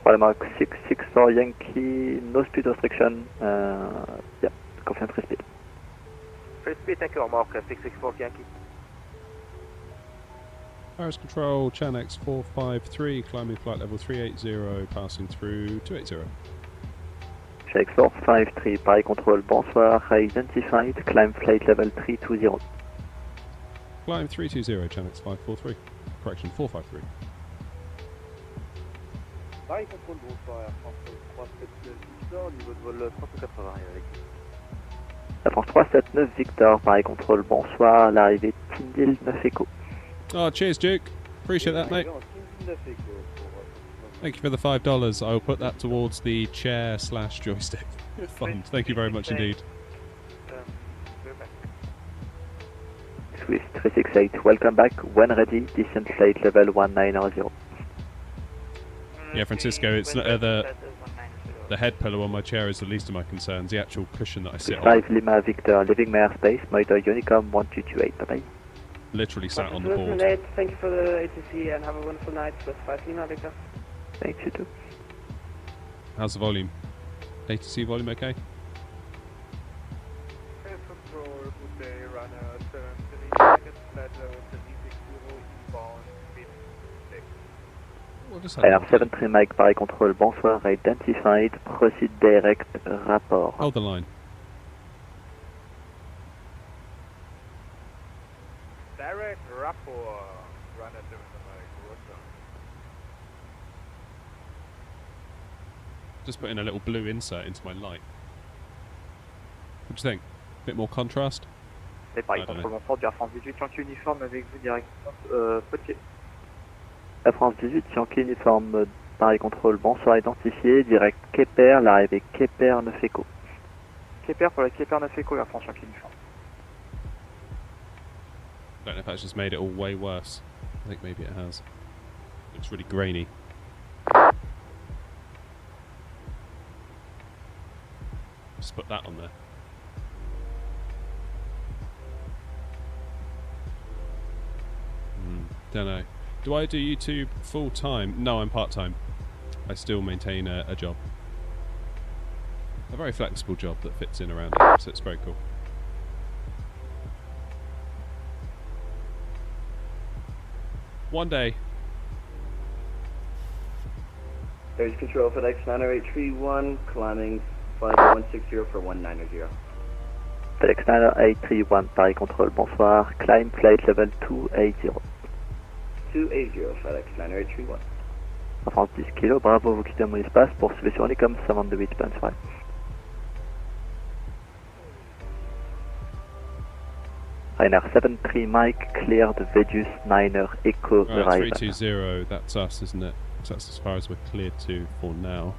Remarque 664 Yankee, no speed restriction, yeah, confirm free speed. Free speed, thank you, remarque 664 Yankee. Paris Control, Chanex 453, climbing flight level 380, passing through 280. Chanex 453, Paris Control, bonsoir, identified, climb flight level 320. Climb 320, Chanex 543. Correction, 453. Paris Control, bonsoir, Air France 379 Victor, niveau de vol 380 avec. Air France 379 Victor, Paris Control, bonsoir, l'arrivée Tyndall 9 Echo. Oh, cheers, Duke. Appreciate that, mate. Thank you for the $5. I will put that towards the chair / joystick fund. Thank you very much indeed. Swiss 368, welcome back. When ready, descent flight level 1900. Yeah, Francisco, it's the head pillow on my chair is the least of my concerns. The actual cushion that I sit on. 5 Lima Victor, leaving my airspace, monitor Unicom 1228. Bye bye. Literally sat on the board. Thank you for the ATC and have a wonderful night with 5 Lima Victor. Thanks, you too. How's the volume? ATC volume okay? Air 73 Mike, Paris Control, bonsoir, identified, proceed direct, rapport. Hold the line. Direct rapport, runner 7 Mike, Just put in a little blue insert into my light. What do you think? Bit more contrast? C'est Paris Control, bonsoir, du Air France 18, Yankee uniforme avec vous directement, Potier. Air France 18, Yankee uniforme, Paris Control, bonsoir, identifié, direct Kepler, l'arrivée Kepler 9 Echo. Kepler pour la Kepler 9 Echo, Air France Yankee uniforme. I don't know if that's just made it all way worse. I think maybe it has. Looks really grainy. Just put that on there. Don't know. Do I do YouTube full time? No, I'm part time. I still maintain a job. A very flexible job that fits in around it, so it's very cool. One day. There's control for X 90831, climbing Flight 160 for 190. FedEx Niner 831, Paris Control, bonsoir. Climb flight level 280. 280, FedEx Niner 831. En France 10 kg, bravo, vous quittez mon espace, poursuivez sur Unicom 128, bonne soirée. Rainer 73 Mike, cleared Vegas Niner Echo Right, arrival. 320, that's us, isn't it? So that's as far as we're cleared to for now.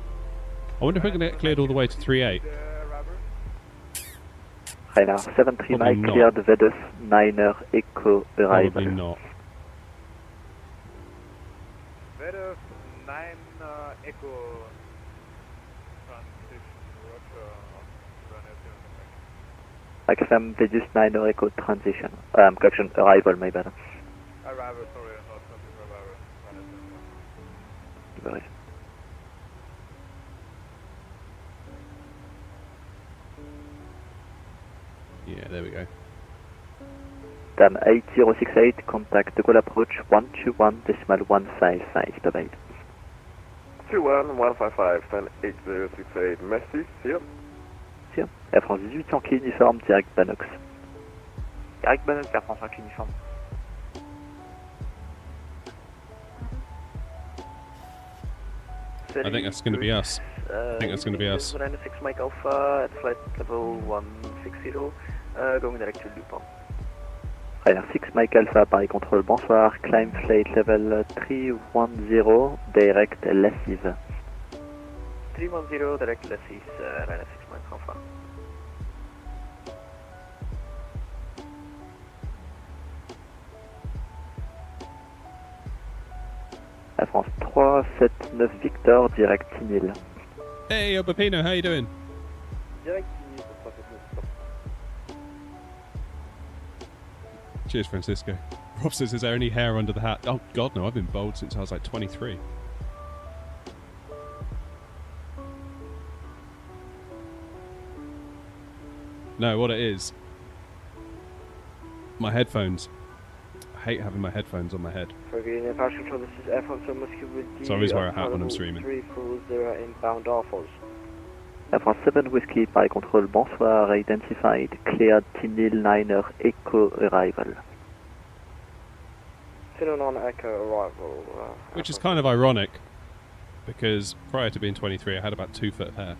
I wonder if we're going to get cleared all the way to 38. Rainer 73 Probably Mike, not. cleared Vegas Niner Echo arrival. Probably not. Vegas 9 Echo transition Mike FM Vegas Niner Echo transition. Correction, arrival, my bad. arrival, sorry, not arrival. Very. Yeah, there we go. Dam 8068, contact call approach 121.155, bye-bye. 21155, 108068, merci, see you. Tiens, Air France 18, Yankee uniforme, direct Banox. Direct Banox, Air France 5 uniforme. I think that's going to be us. I think that's going to be us. 96 Mike Alpha at flight level 160, going direct to Lupin. Ryanair 6 Mike Alpha, Paris Control, bonsoir. Climb flight level 310, direct Lassive. 310, direct Lassive, Ryanair 6 Mike Alpha. Air France 379 Victor, direct Tinil. Hey, Obapino, how you doing? Direct Tinil pour 379. Cheers, Francisco. Rob says, is there any hair under the hat? Oh, God, no, I've been bald since I was like 23. No, what it is, my headphones. I hate having my headphones on my head. For Green Air Control, this is Air France Moscow with So I always wear a hat when I'm streaming. 340 inbound offers. Air France 7 Whiskey, Paris Control, bonsoir, identified, cleared Tinil Niner Echo arrival. Tinil Echo arrival. Which is kind of ironic, because prior to being 23 I had about 2 foot of hair.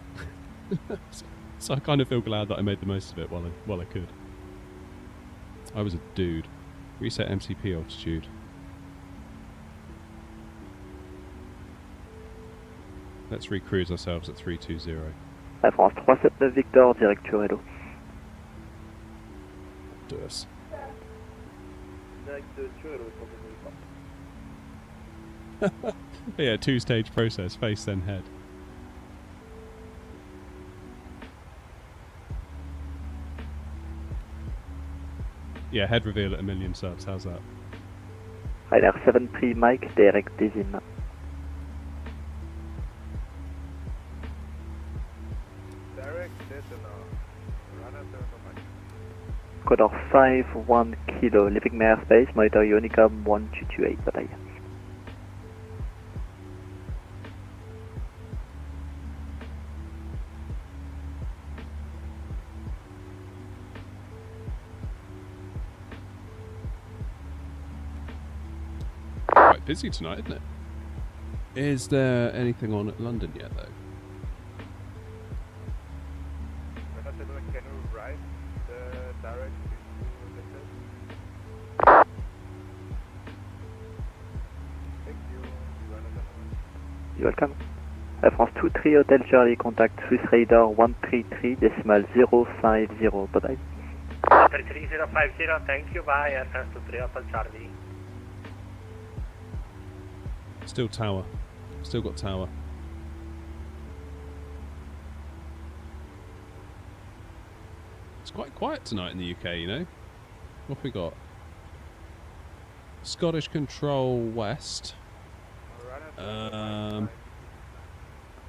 So I kind of feel glad that I made the most of it while I could. I was a dude. Reset MCP altitude. Let's recruise ourselves at 320. Air France 379 Victor, direct Turedo. Do us. Direct Turedo, Yeah, 2-stage process, face then head. Yeah, head reveal at 1 million subs, how's that? Ryanair 73 Mike, direct Désim. Direct Désim. Runner 7 Mike. Codor 5-1 kilo, leaving my airspace, monitor Unicom 1228, bye-bye. Quite busy tonight, isn't it? Is there anything on at London yet, though? Runner 7, can you write the direct into the test? Thank you, Runner 7. You're welcome. Air France 23 Hotel Charlie, contact Swiss Raider 133.050, bye-bye. 33050, thank you, bye, Air France 23 Hotel Charlie. Still tower. Still got tower. It's quite quiet tonight in the UK, you know? What have we got? Scottish Control West.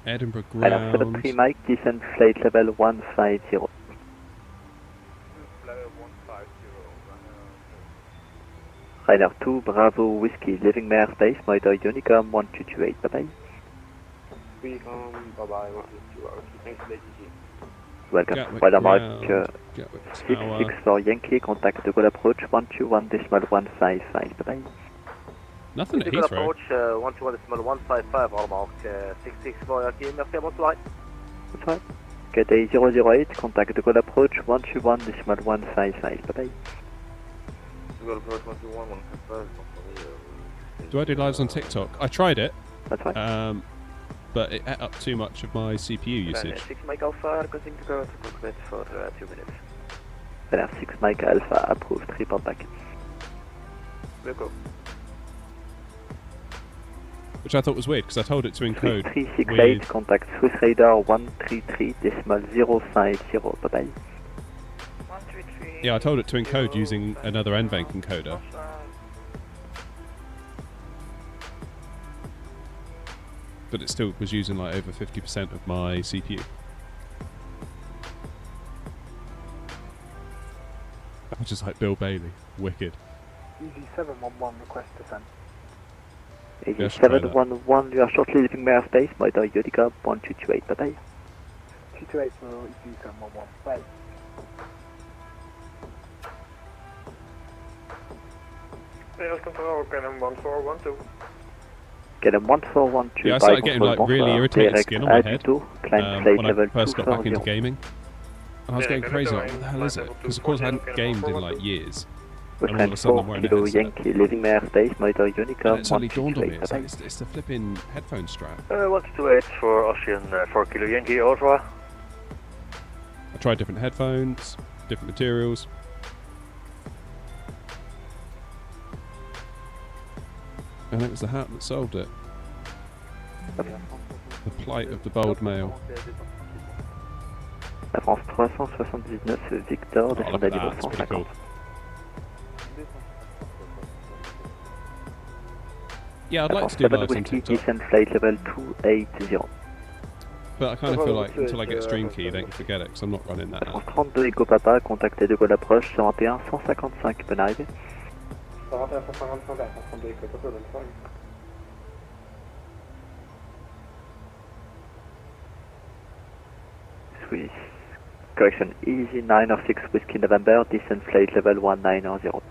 Edinburgh Ryanair 73 Ground. Mike, descend flight level 150. Ryanair 2 Bravo Whiskey, leaving my airspace, monitor Unicom 1228, bye-bye. Bye-bye, 122, okay, thanks, ATG. Welcome. Gatwick Weather Mark ground, Gatwick 66 tower. for Yankee, contact the call approach 121.155, bye-bye. Nothing at Typical Heathrow. approach 121.155, all mark 66 for Yankee, merci, bon flight. That's right. Cathay 008, contact the call approach 121.155, bye-bye. Typical approach 121.155. Do I do lives on TikTok? I tried it, That's right. but it ate up too much of my CPU usage. 6 Mike Alpha, continue to go to Cockpit for 2 minutes. Runner 6 Mike Alpha, approved, report back. We'll go. Which I thought was weird because I told it to encode 3368, with... contact Swiss Radar 133.050, bye-bye. 133. Yeah, I told it to encode using another NVENC encoder. But it still was using like over 50% of my CPU. Which is like Bill Bailey. Wicked. Easy 711, request descent. Yeah, try that. 711, you are shortly leaving my airspace, Motor Utica 1228, bye-bye. 228 for Easy 711, bye. Yes, control, Canon 1412. Get a 1412 Yeah, I by started getting control, like really bonsoir, irritated direct skin on my head altitude, climb flight when I level first got back into 240. gaming. And I was Yeah, getting can I crazy, do like, it? what the hell is it? Because of course I hadn't gamed in like years. And all of Climb a sudden 4 I'm wearing a Kilo headset. Yankee, leaving my airspace, Motor Unica And it suddenly dawned on me, 1228, it's, bye-bye. like, it's the flipping headphone strap. 128 for Ocean 4 Kilo Yankee, au revoir. I tried different headphones, different materials. And it was the hat that solved it. The plight of the bold male. La France 379, Victor, Oh, descend look à at niveau that, it's pretty cool. 150. Yeah, I'd La like France to do 7 lives on Whiskey, TikTok, descend flight level 280. but I kind of feel like until I get Stream Key, they can forget it, because I'm not running that La app. France 32, Eco Papa, contactez de Gaulle approche, 41 155, bonne arrivée. 41 155, 132, écoute, bonne soirée. Swiss. Correction, Easy 906 Whiskey November, descend flight level 1900.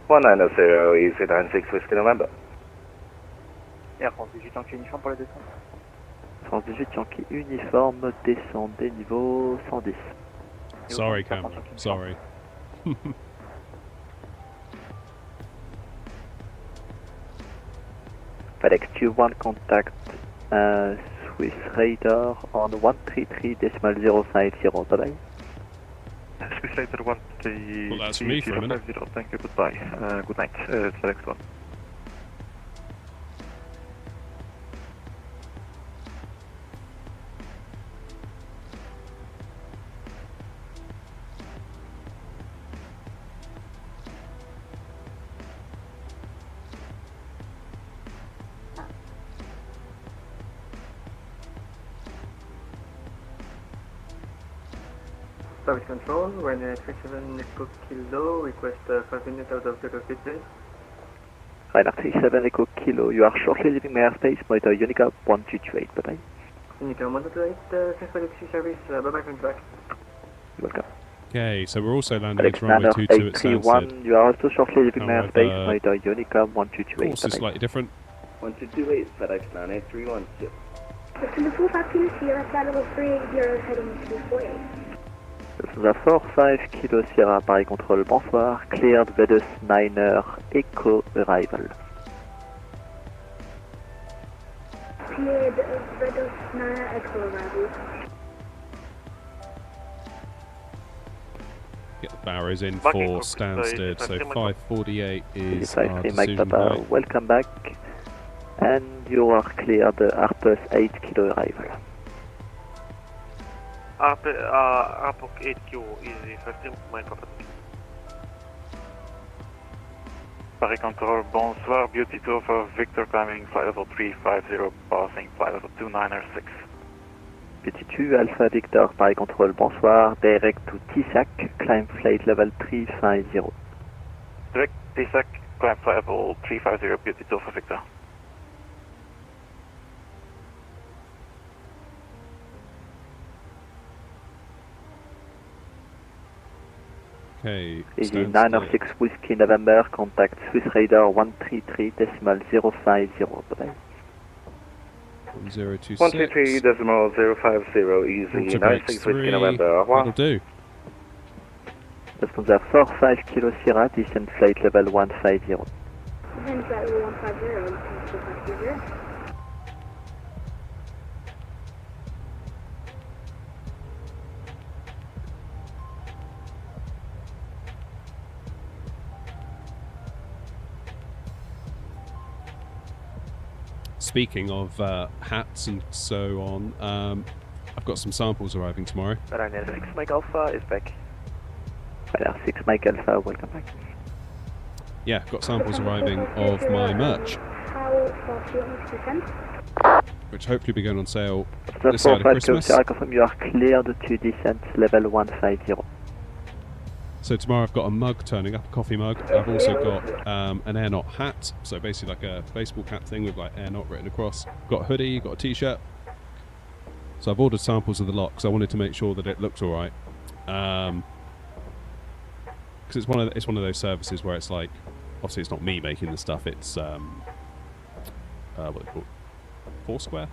190, Easy 96 Whiskey November. Air France 18 Yankee uniforme pour la descente. France 18 Yankee uniforme, descendez niveau 110. Sorry, Cam. Sorry. FedEx Q1 contact Swiss Radar on 133.050, bye-bye. Swiss Radar 133. Well, that's me for a minute. Thank you, goodbye. Good night. It's the next one. Service control, runway 37 Echo Kilo, request 5 minutes out of the cockpit, please. Ryder 37 Echo Kilo, you are shortly leaving my airspace, Motor Unica 1228, bye-bye. Unica 1228, thanks for the service, bye-bye, come back. You're welcome. Okay, so we're also landing at Alexander runway 22 at Stansted. 831, you are also shortly leaving my However, airspace, Motor Unica 1228, Course is bye-bye. slightly different. 1228, FedEx 9831. It's in the 452 Sierra, flight level 380, heading to 48. This is a 45 Kilo Sierra, Paris Control, bonsoir, cleared V2 Niner, Echo arrival. Cleared Vedos 9 Echo arrival. Get the barrows in Back for in Stansted, so 548 is our 53 Mike decision Papa, point. welcome back. And you are cleared Airbus 8 Kilo arrival. Airbus 8Q, easy 15, Mike Papa. Paris Control, bonsoir, beauty tour for Victor climbing flight level 350, passing flight level 296. Petit 2, Alpha Victor, Paris Control, bonsoir, direct to TSAC, climb flight level 350. Direct TSAC, climb flight level 350, beauty tour for Victor. Okay. Easy stand 906 Whiskey November, contact Swiss Raider 133.050, bye. 1026. 123.050, easy Auto brakes 96 Whiskey 3. November. Au revoir. That'll do. Lufthansa 45 Kilo Sierra, descent flight level 150. Hence that 150. Speaking of hats and so on, I've got some samples arriving tomorrow. Ryanair 6 Mike Alpha is back. Ryanair 6 Mike Alpha, welcome back. Yeah, got samples arriving of my merch, How fast do you want me to descend? which hopefully will be going on sale The this side of 45 Kilo Christmas. Sierra, confirm you are cleared to descent level 150. So tomorrow I've got a mug turning up, a coffee mug. I've also got an AirNOTT hat, so basically like a baseball cap thing with like AirNOTT written across. Got a hoodie, got a t-shirt. So I've ordered samples of the lot because I wanted to make sure that it looks all right. Because it's one of those services where it's like, obviously it's not me making the stuff. It's what are they called? Foursquare,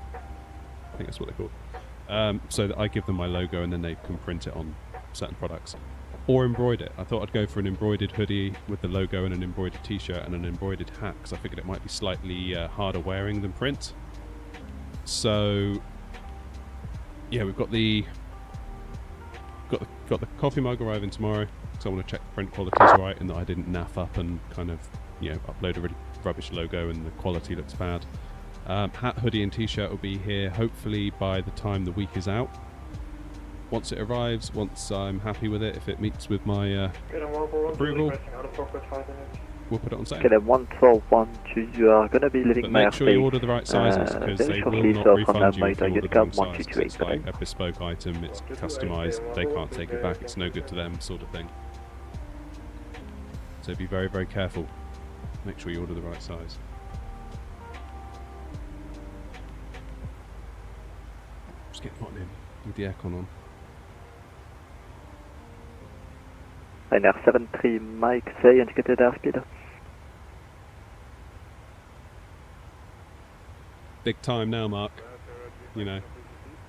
I think that's what they're called. So that I give them my logo and then they can print it on certain products. Or embroider it. I thought I'd go for an embroidered hoodie with the logo and an embroidered t-shirt and an embroidered hat because I figured it might be slightly harder wearing than print. So yeah, we've got the coffee mug arriving tomorrow because I want to check the print quality's right and that I didn't naff up and kind of, you know, upload a really rubbish logo and the quality looks bad. Hat, hoodie and t-shirt will be here hopefully by the time the week is out. Once it arrives, once I'm happy with it, if it meets with my approval, we'll put it on sale. Okay, 1412, you are going to be leaving But my make sure you order the right sizes because they will not refund you if you order the wrong size. It's like a bespoke item, it's customised, they can't take it back, it's no good to them sort of thing. So be very, very careful. Make sure you order the right size. Just get hot in with the aircon on. Ryanair 73 Mike, say indicated airspeed. Big time now, Mark. You know,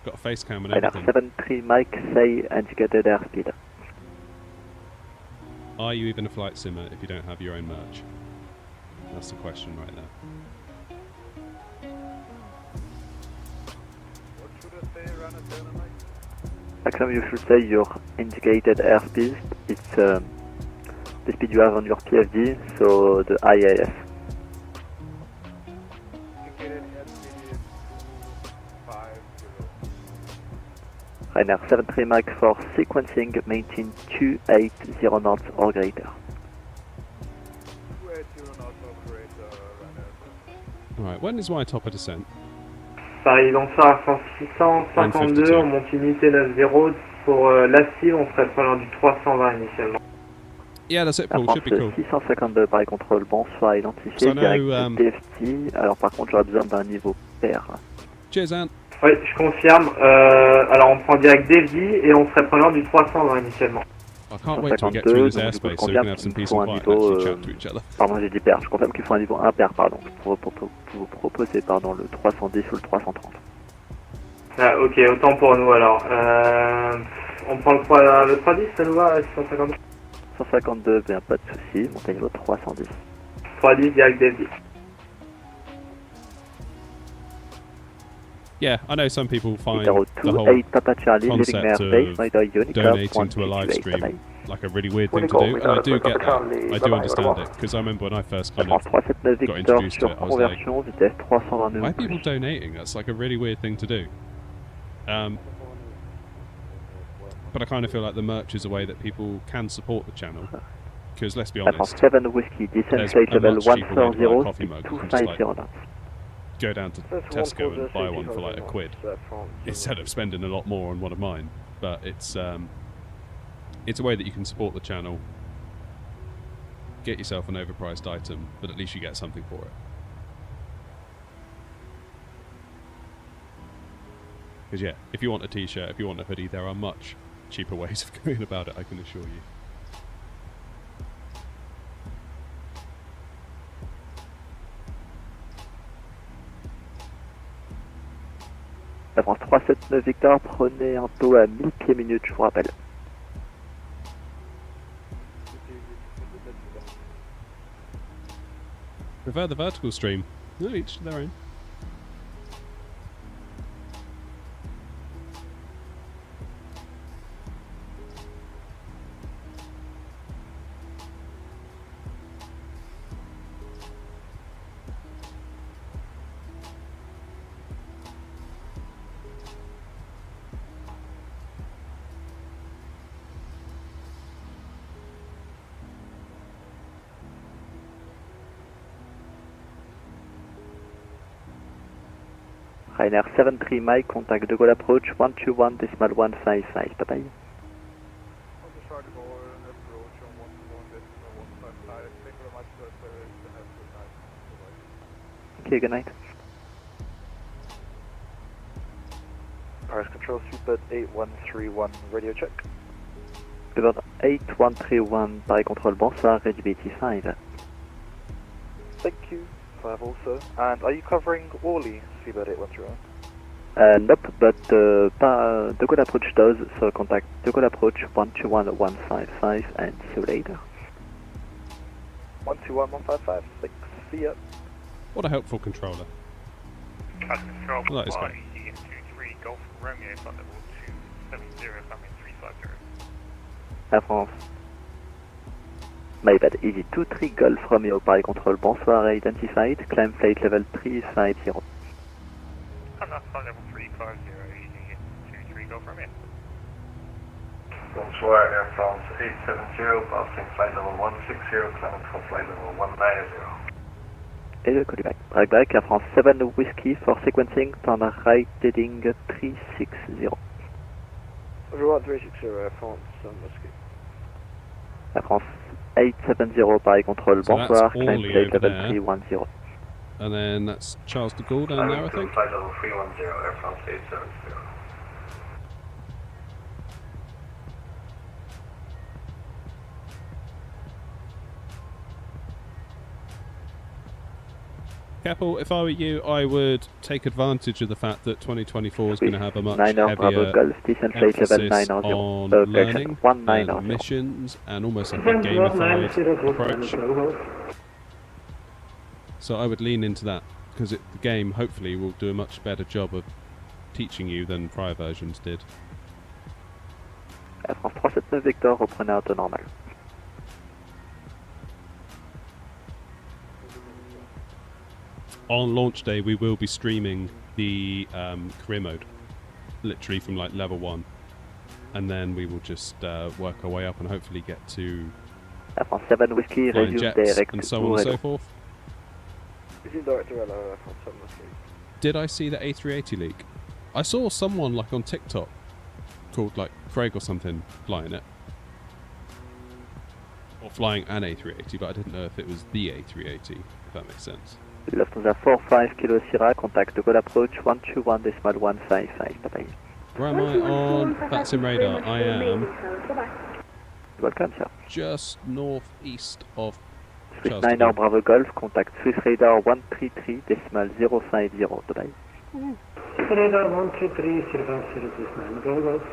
got a face cam and Ryanair everything. 73 Mike, say indicated airspeed. Are you even a flight simmer if you don't have your own merch? That's the question right there. Maximum, you should say your indicated airspeed. It's the speed you have on your PFD, so the IAS. Ryanair 73 Mach for sequencing, maintain 280 knots or greater. Alright, when is my top of descent? Paris, donc ça, 652, on monte unité 90. Pour la cible, on serait pas loin du 320 initialement. Yeah, that's it, Paul. Should be cool. 652 par contrôle, bonsoir, identifié, direct TFT. Alors par contre, j'aurais besoin d'un niveau pair. Cheers, Ant. Oui, je confirme. Alors on prend direct DFD et on serait pas loin du 320 initialement. I can't wait till we get through this airspace so we can have some peace and quiet and actually chat to each other. Pardon, j'ai dit pair. Je confirme qu'il faut un niveau impair, pardon. Pour vous proposer, pardon, le 310 ou le 330. Ah, ok, autant pour nous alors. On prend le 310, ça nous va, 652 152, bien pas de soucis, montée niveau 310. 310 direct DFD. Yeah, I know some people find the whole concept of donating to a live stream like a really weird thing to do, and I do get that. I do understand it, because I remember when I first kind of got introduced to it, I was like, why are people donating? That's like a really weird thing to do. But I kind of feel like the merch is a way that people can support the channel. Because let's be honest, there's a much cheaper way to buy a coffee mug. You can just like go down to Tesco and buy one for like £1 instead of spending a lot more on one of mine. But it's a way that you can support the channel, get yourself an overpriced item, but at least you get something for it. Because yeah, if you want a t-shirt, if you want a hoodie, there are much cheaper ways of going about it, I can assure you. La France 379 Victor, prenez un taux à 1000 pieds minutes, je vous rappelle. Prefer the vertical stream. No, each to their own. Ryanair 73 Mike, contact de Gaulle approach 121.155, bye bye. Okay, good night. Paris Control, Sweetbird 8131, radio check. Sweetbird 8131, Paris Control, bonsoir, Red BT5. Thank you. 5 also. And are you covering Orly, Sweetbird 8131? Nope, but de Gaulle approach does, so contact de Gaulle approach 121.155 and see you later. 121.155, thanks. See ya. What a helpful controller. Control, I like this guy. EN23, Golf Romeo, flight level 270, coming 350. Air France. My bad, easy 23 Golf Romeo, Paris Control, bonsoir, identified, climb flight level 350. I'm not flight level 350, easy 23 Golf Romeo. Bonsoir, Air France 870, passing flight level 160, climbing for flight level 190. Et le call back. Drag back, Air France 7 Whiskey for sequencing, turn right heading 360. Roger 360, Air France, Whiskey. Air France 870, Paris Control, So bonsoir, that's climb Orly flight over level there. 310. And then that's Charles de Gaulle down there, I think. Flight level 310, Air France 870. Keppel, if I were you, I would take advantage of the fact that 2024 is going to have a much 9 Bravo heavier Golf, descent flight level emphasis 900. on Location learning 190. and missions and almost like a gamified approach. So I would lean into that because the game hopefully will do a much better job of teaching you than prior versions did. Air France 379 Victor, reprenez un taux normal. On launch day, we will be streaming the career mode, literally from like level 1, and then we will just work our way up and hopefully get to Air France 7 Whiskey, flying resume jets direct and so to on and so Renault. forth. This is Director Air France 7 Whiskey. Did I see the A380 leak? I saw someone like on TikTok called like Craig or something flying it, or flying an A380, but I didn't know if it was the A380. If that makes sense. Lufthansa 45 Kilo Sierra, contact de Gaulle approach 121.155, bye-bye. Where am I on VATSIM radar? I am Welcome, sir. just northeast of Swiss Charles de 9 Gaulle. Bravo Golf, contact Swiss Radar 133.050, bye-bye. Radar 133, Sierra 069, Bravo Golf.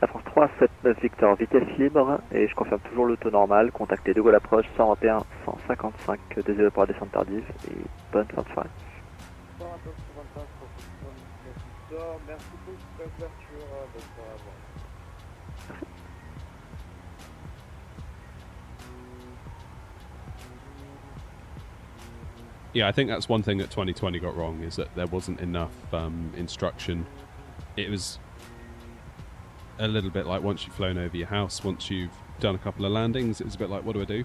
La France 379 Victor, vitesse libre, et je confirme toujours le taux normal, contactez de Gaulle approche 121 155, désolé pour la descente tardive, et bonne fin de soirée. Merci beaucoup pour la couverture, bonne soirée à vous. Yeah, I think that's one thing that 2020 got wrong, is that there wasn't enough instruction. It was a little bit like once you've flown over your house, once you've done a couple of landings, it's a bit like, what do I do?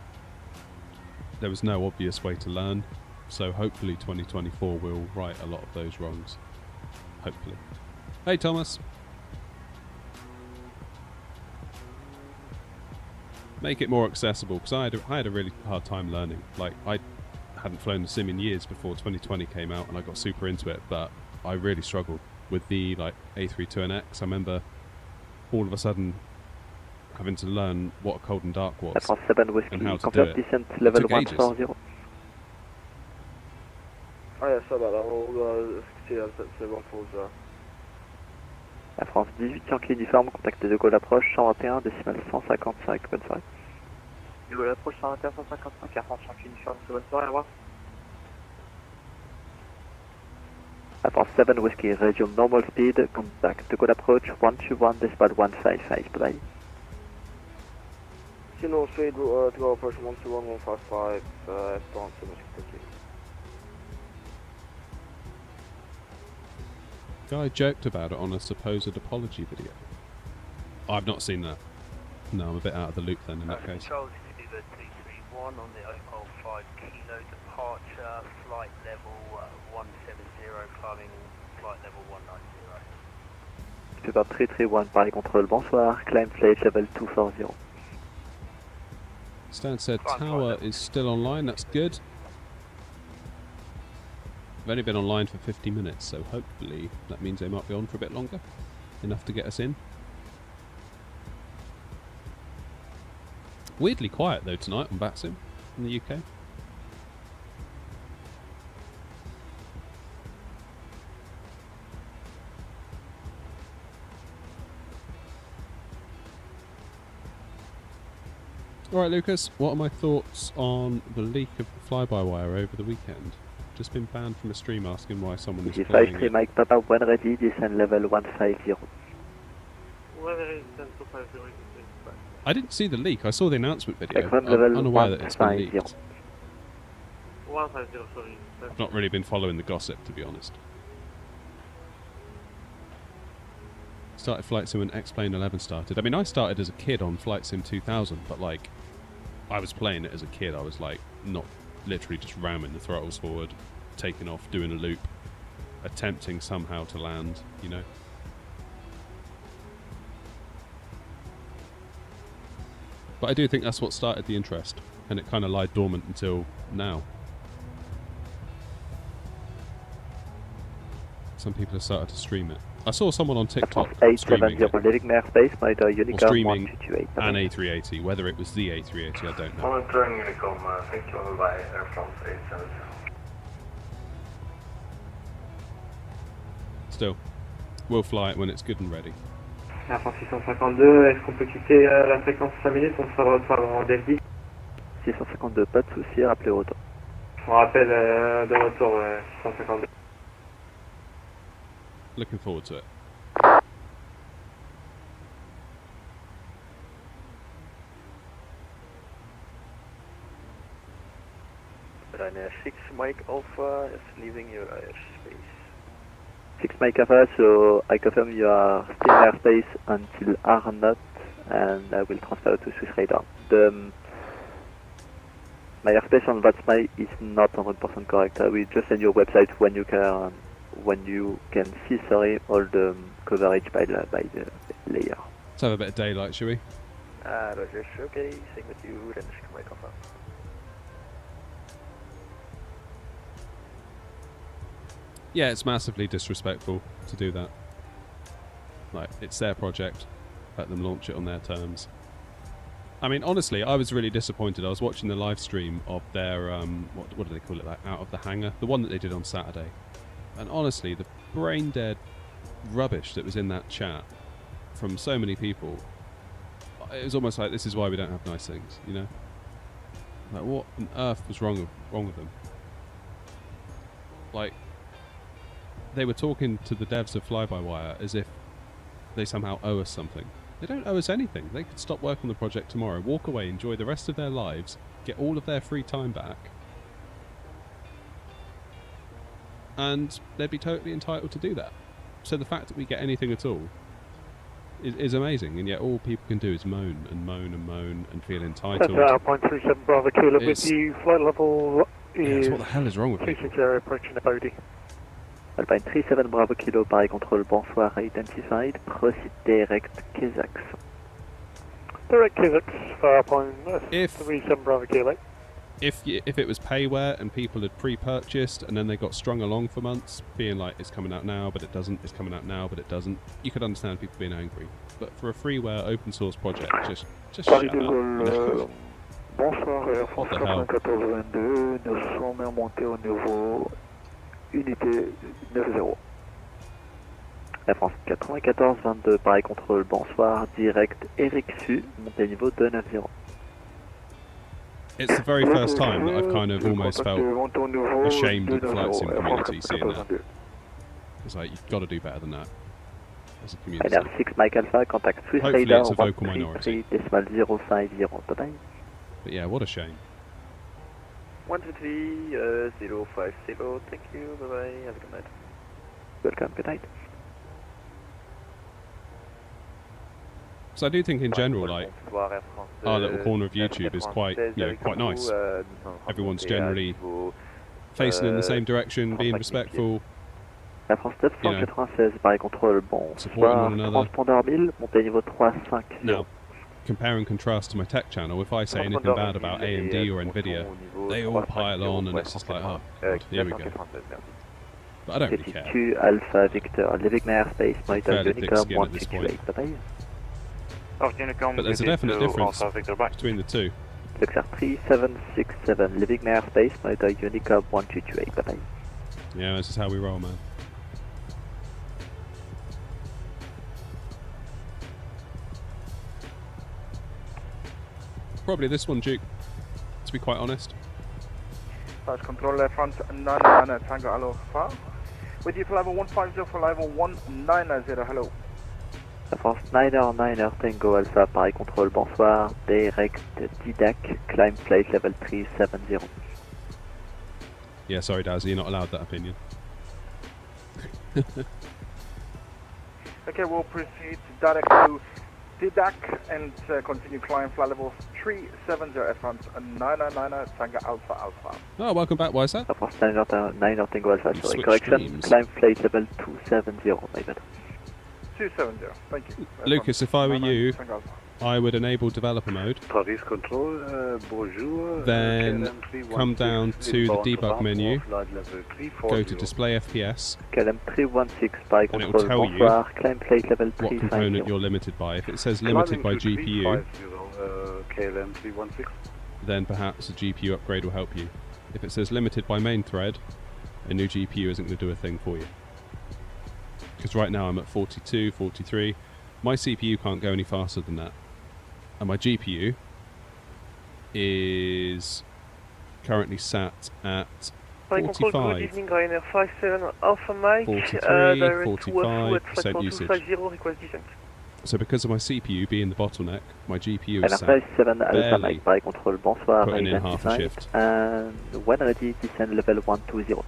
There was no obvious way to learn, so hopefully 2024 will right a lot of those wrongs. Hopefully. Hey Thomas! Make it more accessible, because I had a really hard time learning. Like, I hadn't flown the sim in years before 2020 came out, and I got super into it, but I really struggled with the like A32NX. I remember all of a sudden having to learn what a cold and dark was La France 7 Whiskey, and how to do confirm it. descent It level took ages. 140. ça va, là, c'est bon pour ça. La France 18, Yankee uniforme, contact de Gaulle approche 121, décimal 155, bonne soirée. De Gaulle approche 121, 155, Air France Yankee uniforme, bonne soirée, au revoir. La France 7, Whiskey, resume normal speed, contact de Gaulle approach 121, décimal 155, bye bye. Signal speed to go approach 121, 155, Esperance, thank you. Guy joked about it on a supposed apology video. I've not seen that. No, I'm a bit out of the loop then in that case. Controls to do the 231 on the Opal 5 kilo departure, flight level 170, climbing flight level 190. Super 331, Paris control, bonsoir, climb flight level 240. Stansted Tower is still online, that's good. I've only been online for 50 minutes, so hopefully that means they might be on for a bit longer. Enough to get us in. Weirdly quiet though tonight on Batsim in the UK. Alright Lucas, what are my thoughts on the leak of the fly-by-wire over the weekend? Just been banned from a stream asking why someone is playing it. Mike Papa, when ready, descend level 150. I didn't see the leak, I saw the announcement video. I'm I'm unaware that it's been leaked. 150, sorry. I've not really been following the gossip, to be honest. Started Flight Sim when X-Plane 11 started. I mean, I started as a kid on Flight Sim 2000, but like, I was playing it as a kid. I was like, not literally just ramming the throttles forward, taking off, doing a loop, attempting somehow to land, you know. But I do think that's what started the interest, and it kind of lied dormant until now. Some people have started to stream it. I saw someone on TikTok streaming it, or streaming an A380. Whether it was the A380, I don't know. Monitoring Unicom, thank you by Air France 870. Still, we'll fly it when it's good and ready. Air France 652, est-ce qu'on peut quitter la fréquence 5 minutes? On sera de retour avant Delhi. 652, pas de soucis, rappelez au retour. On rappelle de retour 652. Looking forward to it. Ryanair 6 Mike Alpha is leaving your airspace. 6 Mike Alpha, so I confirm you are still in airspace until AirNOTT, and I will transfer to Swiss Radar. My airspace on Vatsmai is not 100% correct. I will just send you a website when you can see, sorry, all the coverage by the layer. Let's have a bit of daylight, shall we? Roger, okay, same with you, then Mike Alpha. Yeah, it's massively disrespectful to do that. Like, it's their project. Let them launch it on their terms. I mean, honestly, I was really disappointed. I was watching the live stream of their, what do they call it, like, out of the hangar? The one that they did on Saturday. And honestly, the brain-dead rubbish that was in that chat from so many people, it was almost like, this is why we don't have nice things, you know? Like, what on earth was wrong with them? Like, they were talking to the devs of Fly-by-Wire as if they somehow owe us something. They don't owe us anything. They could stop work on the project tomorrow, walk away, enjoy the rest of their lives, get all of their free time back, and they'd be totally entitled to do that. So the fact that we get anything at all is amazing, and yet all people can do is moan and moan and moan and feel entitled. Point 37 Bravo Kilo with you. Flight level is what the hell is wrong with people? 360 approaching the Bodie. Alpine 37 Bravo Kilo, Paris control, bonsoir, identified, proceed direct Kazakhs. Direct Kazakhs, point 37 Bravo Kilo. If it was payware and people had pre-purchased and then they got strung along for months, being like, it's coming out now but it doesn't, it's coming out now but it doesn't, you could understand people being angry. But for a freeware open source project, just shut up. Bonsoir, Air France 9422, nous sommes remontés au niveau unité 9-0. Air France 94-22, pareil contrôle, bonsoir, direct Eric Su, montée niveau 290. It's the very first time that I've kind of almost felt ashamed of the flight sim community seeing that. It's like, you've got to do better than that as a community. Radar 6 Mike Alpha, contact Swiss Hopefully Radar it's a vocal minority. 133.050, bye-bye. But yeah, what a shame. 123.050, thank you, bye-bye, have a good night. Welcome, good night. So I do think in general, like, our little corner of YouTube is quite, quite nice. Everyone's generally facing in the same direction, being respectful, Air France 996, pareil contrôle, supporting one bonsoir, another. transpondeur 1000, montée niveau 350. Now, compare and contrast to my tech channel, if I say anything bad about AMD or Nvidia, they all pile on and it's just like, oh, God, here we go. But I don't really care. Q Alpha Victor, Living Airspace, Monitor Fairly thick Unicom skin at this point. 128, bye-bye. But there's a definite difference between the two. Luxor 3767, Living Airspace, Monitor Unicom 1228, bye-bye. Yeah, this is how we roll, man. Probably this one, Duke, to be quite honest. Flight control Air France 99 Tango Alpha. With you for level 150 for level 190, hello. Air France 9er Tango Alpha, pareil contrôle, bonsoir, direct Didac, climb flight level 370. Yeah, sorry, Daz, you're not allowed that opinion. Okay, we'll proceed direct to Didac and continue climb flight level 370 Air France 999 Tango Alpha Alpha. Oh, welcome back, why is that? Air France 9er Tango Alpha, sorry, Switch correction, streams. climb flight level 270, my bad. 270, thank you. Lucas, if I were you, Tango Alpha. I would enable developer mode, Paris Control, bonjour. then come down to the debug menu, go to display FPS, KLM 316, pareil and it will contrôle, tell you bonsoir, climb flight level what 350. component you're limited by. If it says limited by GPU, KLM 316. then perhaps a GPU upgrade will help you. If it says limited by main thread, a new GPU isn't going to do a thing for you. Because right now I'm at 42, 43. My CPU can't go any faster than that. And my GPU is currently sat at 45. Good evening, Ryanair 57 Alpha Mike. 43, direct 45% usage. 250, request descent. So because of my CPU being the bottleneck, my GPU is Air sat 57 Alpha barely Mike, pareil contrôle, bonsoir, putting in half a 95, shift. and when ready, descend level 120.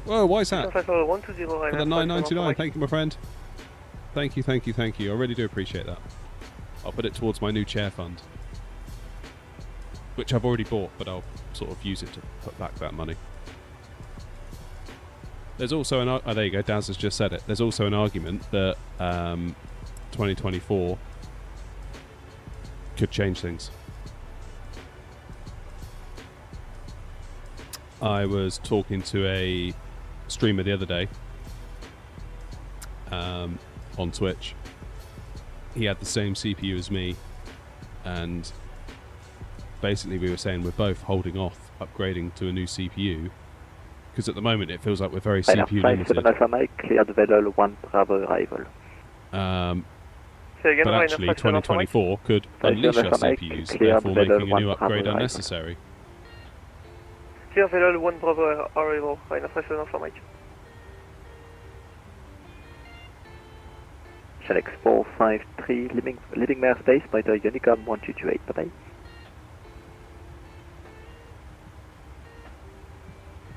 Whoa, why is that? For 120, the 9.99, thank you, my friend. Thank you, thank you, thank you. I really do appreciate that. I'll put it towards my new chair fund, which I've already bought, but I'll sort of use it to put back that money. There's also an... Oh, there you go, Daz has just said it. There's also an argument that 2024 could change things. I was talking to a streamer the other day on Twitch. He had the same CPU as me, and basically we were saying we're both holding off upgrading to a new CPU because at the moment it feels like we're very CPU limited. But actually 2024 could unleash our CPUs, therefore making a new upgrade unnecessary. Clear Velar 1 Bravo arrival, Ryanair 57 Alpha Mike. X 453, living airspace, monitor Unicom 1228, bye-bye.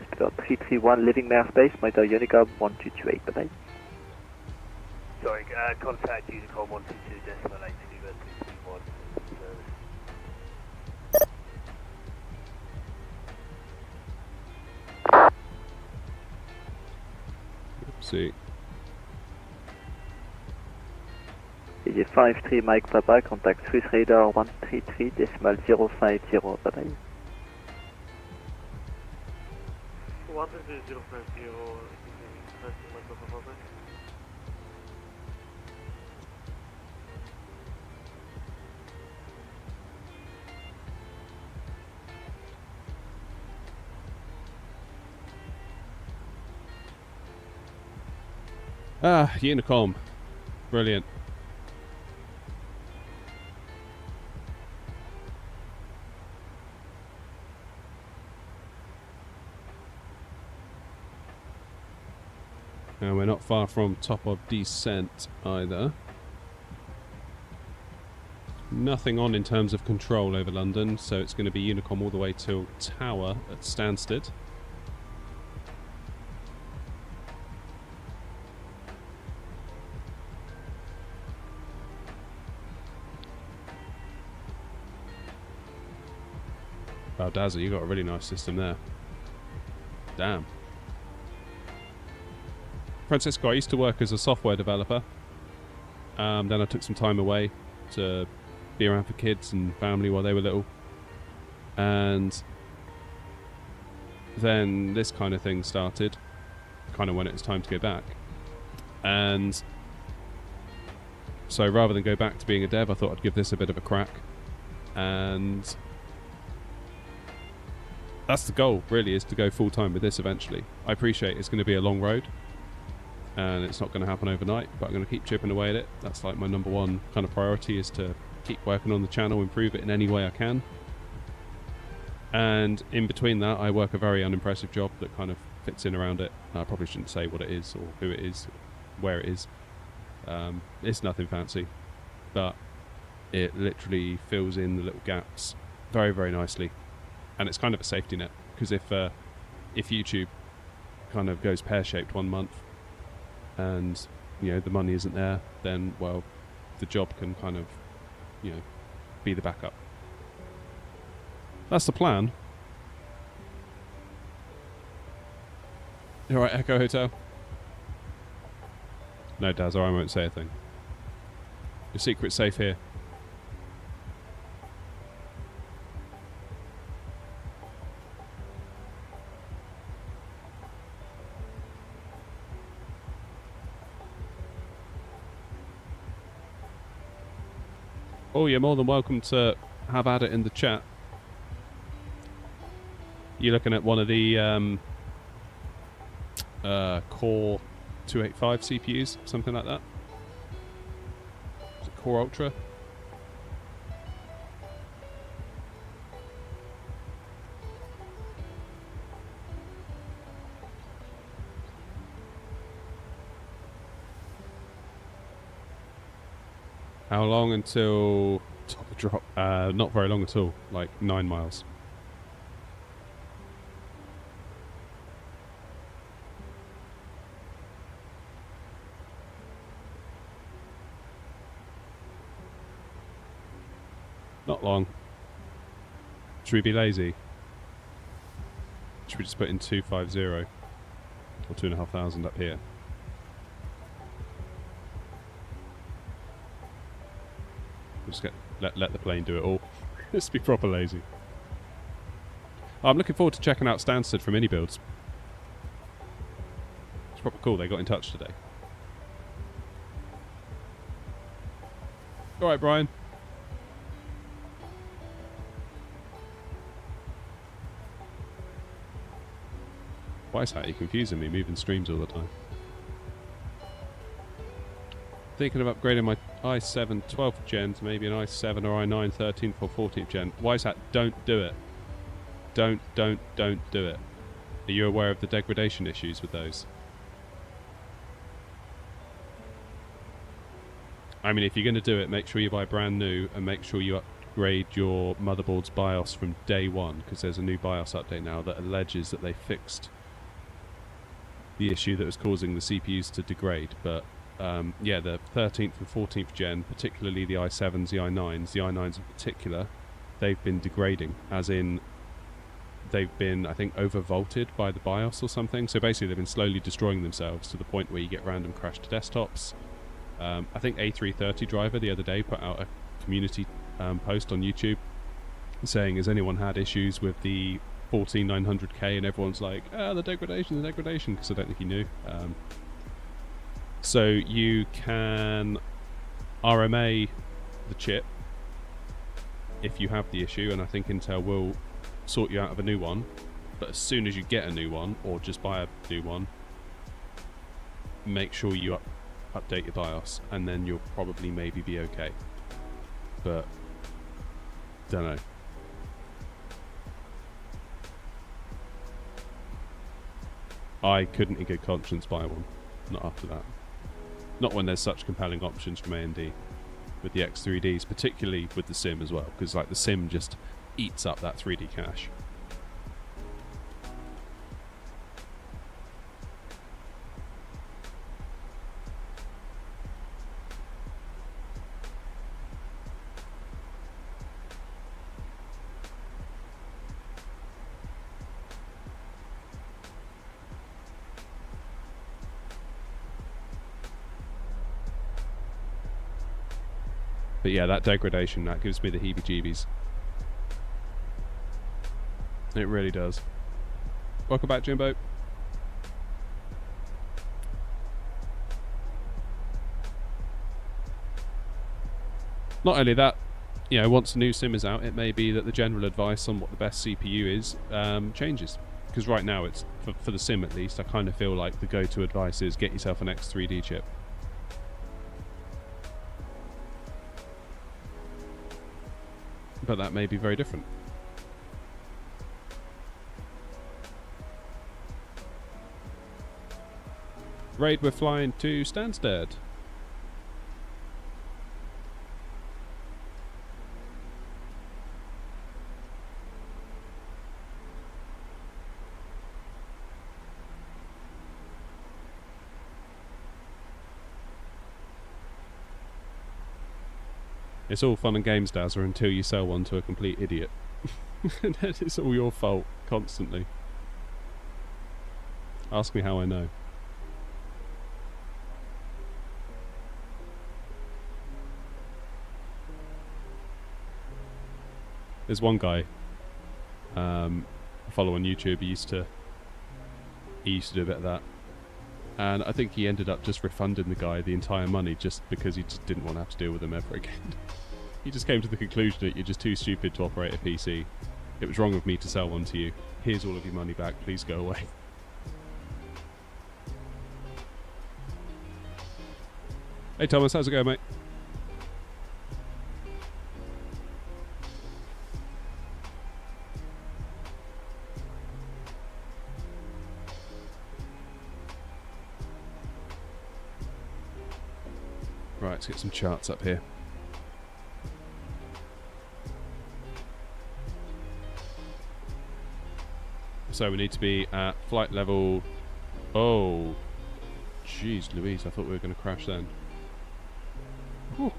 Speaker 331, living airspace, monitor Unicom 1228, bye-bye. Sorry, contact Unicom 122.82, 221 See. J'ai 53 Mike Papa, contact Swiss Radar 133.050, bye-bye. 133.050, Ah, Unicom. Brilliant. And we're not far from top of descent either. Nothing on in terms of control over London, so it's going to be Unicom all the way till Tower at Stansted. Oh, Dazzle, you got a really nice system there. Damn. Francisco, I used to work as a software developer. Then I took some time away to be around for kids and family while they were little. And then this kind of thing started, kind of when it was time to go back. And so rather than go back to being a dev, I thought I'd give this a bit of a crack. And that's the goal, really, is to go full-time with this eventually. I appreciate it's going to be a long road, and it's not going to happen overnight, but I'm going to keep chipping away at it. That's like my number one kind of priority, is to keep working on the channel, improve it in any way I can. And in between that, I work a very unimpressive job that kind of fits in around it. I probably shouldn't say what it is or who it is, where it is. It's nothing fancy, but it literally fills in the little gaps very, very nicely. And it's kind of a safety net, because if YouTube kind of goes pear-shaped one month and, you know, the money isn't there, then, well, the job can kind of, you know, be the backup. That's the plan. Alright, Echo Hotel? No, Daz, or I won't say a thing. Your secret's safe here. Oh, you're more than welcome to have at it in the chat. You're looking at one of the Core 285 CPUs, something like that. Is it Core Ultra? How long until top of drop? Not very long at all, like 9 miles. Not long. Should we be lazy? Should we just put in 250 or 2,500 up here? Just let the plane do it all. Let's be proper lazy. I'm looking forward to checking out Stansted from Mini Builds. It's proper cool, they got in touch today. Alright, Brian. Why is that? You're confusing me, moving streams all the time. Thinking of upgrading my i7 12th gen to maybe an i7 or i9 13th or 14th gen. Why is that? Don't do it. Don't do it. Are you aware of the degradation issues with those? I mean, if you're going to do it, make sure you buy brand new and make sure you upgrade your motherboard's BIOS from day one, because there's a new BIOS update now that alleges that they fixed the issue that was causing the CPUs to degrade. But yeah, the 13th and 14th gen, particularly the i7s, the i9s in particular, they've been degrading, as in they've been, I think, overvolted by the BIOS or something. So basically they've been slowly destroying themselves to the point where you get random crashed desktops. I think A330 Driver the other day put out a community post on YouTube saying, has anyone had issues with the 14900K? And everyone's like, the degradation, because I don't think he knew. So you can RMA the chip if you have the issue, and I think Intel will sort you out of a new one. But as soon as you get a new one, or just buy a new one, make sure you update your BIOS, and then you'll probably maybe be okay. But don't know. I couldn't in good conscience buy one. Not after that. Not when there's such compelling options from AMD with the X3Ds, particularly with the sim as well, because like the sim just eats up that 3D cache. But yeah, that degradation, that gives me the heebie-jeebies. It really does. Welcome back, Jimbo. Not only that, you know, once a new sim is out, it may be that the general advice on what the best CPU is changes. Because right now, it's for the sim at least, I kind of feel like the go-to advice is get yourself an X3D chip. But that may be very different. Raid, we're flying to Stansted. It's all fun and games, Dazza, until you sell one to a complete idiot. And then it's all your fault, constantly. Ask me how I know. There's one guy I follow on YouTube. He used to do a bit of that, and I think he ended up just refunding the guy the entire money just because he just didn't want to have to deal with him ever again. He just came to the conclusion that you're just too stupid to operate a PC. It was wrong of me to sell one to you. Here's all of your money back. Please go away. Hey Thomas, how's it going, mate? Right, let's get some charts up here. So we need to be at flight level... Oh, jeez Louise, I thought we were going to crash then. Whew.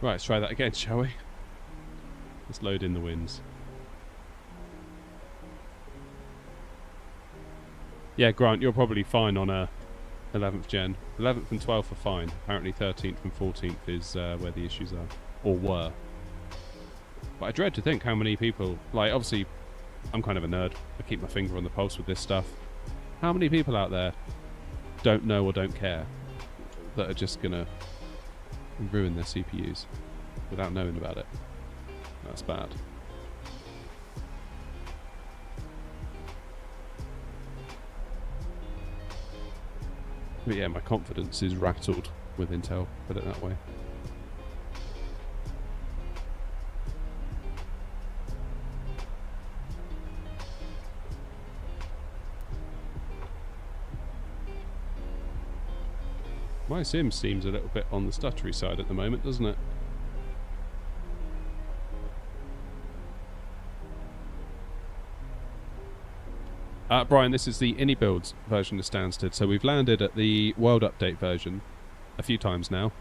Right, let's try that again, shall we? Let's load in the winds. Yeah, Grant, you're probably fine on a 11th gen. 11th and 12th are fine. Apparently 13th and 14th is where the issues are. Or were. But I dread to think how many people... Like, obviously, I'm kind of a nerd. I keep my finger on the pulse with this stuff. How many people out there don't know or don't care that are just going to ruin their CPUs without knowing about it? That's bad. But yeah, my confidence is rattled with Intel, put it that way. My sim seems a little bit on the stuttery side at the moment, doesn't it? Brian, this is the InnyBuilds version of Stansted. So we've landed at the World Update version a few times now.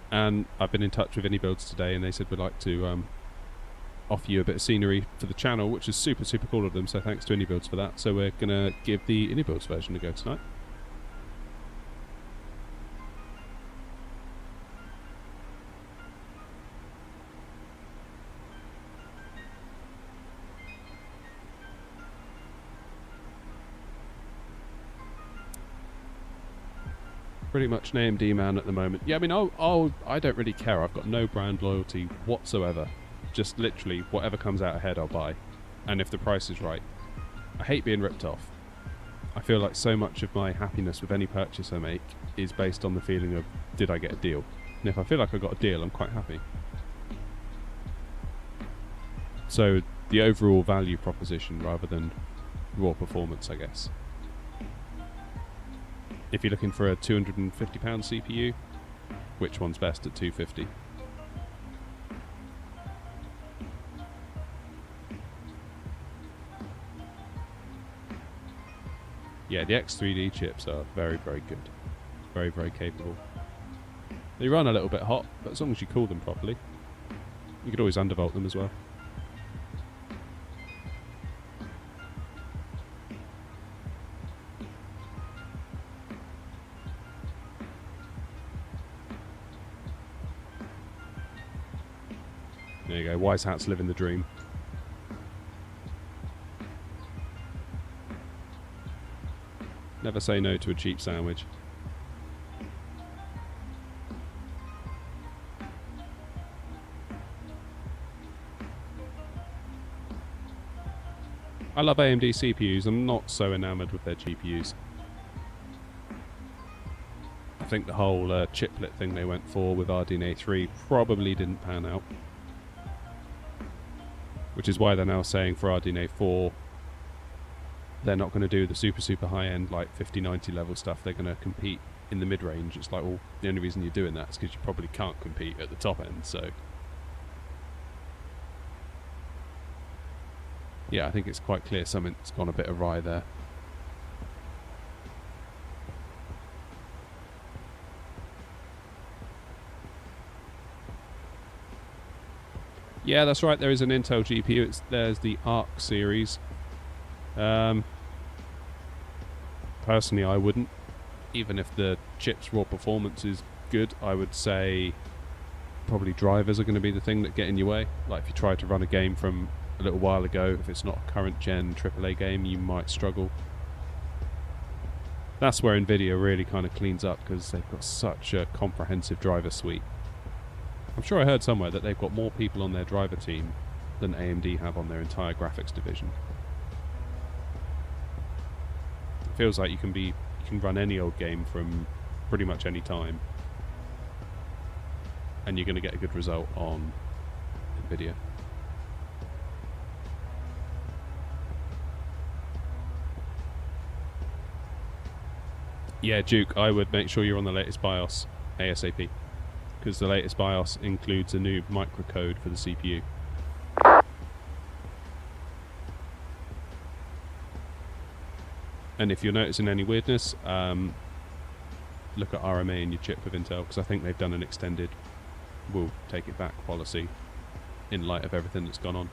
And I've been in touch with InnyBuilds today, and they said we'd like to offer you a bit of scenery for the channel, which is super, super cool of them. So thanks to InnyBuilds for that. So we're going to give the InnyBuilds version a go tonight. Pretty much an AMD man at the moment. Yeah, I mean, I don't really care. I've got no brand loyalty whatsoever. Just literally whatever comes out ahead, I'll buy. and if the price is right. I hate being ripped off. I feel like so much of my happiness with any purchase I make is based on the feeling of, did I get a deal? And if I feel like I got a deal, I'm quite happy. So the overall value proposition rather than raw performance, I guess. If you're looking for a £250 CPU, which one's best at 250? Yeah, the X3D chips are very, very good. Very, very capable. They run a little bit hot, but as long as you cool them properly, you could always undervolt them as well. There you go, Wise Hats living the dream. Never say no to a cheap sandwich. I love AMD CPUs, I'm not so enamoured with their GPUs. I think the whole chiplet thing they went for with RDNA 3 probably didn't pan out. Which is why they're now saying for RDNA 4 they're not going to do the super high-end like 5090 level stuff. They're going to compete in the mid-range. It's like, well, the only reason you're doing that is because you probably can't compete at the top end. So yeah, I think it's quite clear something's gone a bit awry there. Yeah, that's right, there is an Intel GPU. There's the Arc series. Personally, I wouldn't. Even if the chip's raw performance is good, I would say probably drivers are going to be the thing that get in your way. Like if you try to run a game from a little while ago, if it's not a current gen AAA game, you might struggle. That's where Nvidia really kind of cleans up, because they've got such a comprehensive driver suite. I'm sure I heard somewhere that they've got more people on their driver team than AMD have on their entire graphics division. It feels like you can run any old game from pretty much any time, and you're going to get a good result on Nvidia. Yeah, Duke, I would make sure you're on the latest BIOS ASAP, because the latest BIOS includes a new microcode for the CPU. And if you're noticing any weirdness, look at RMA in your chip with Intel, because I think they've done an extended we'll take it back policy in light of everything that's gone on.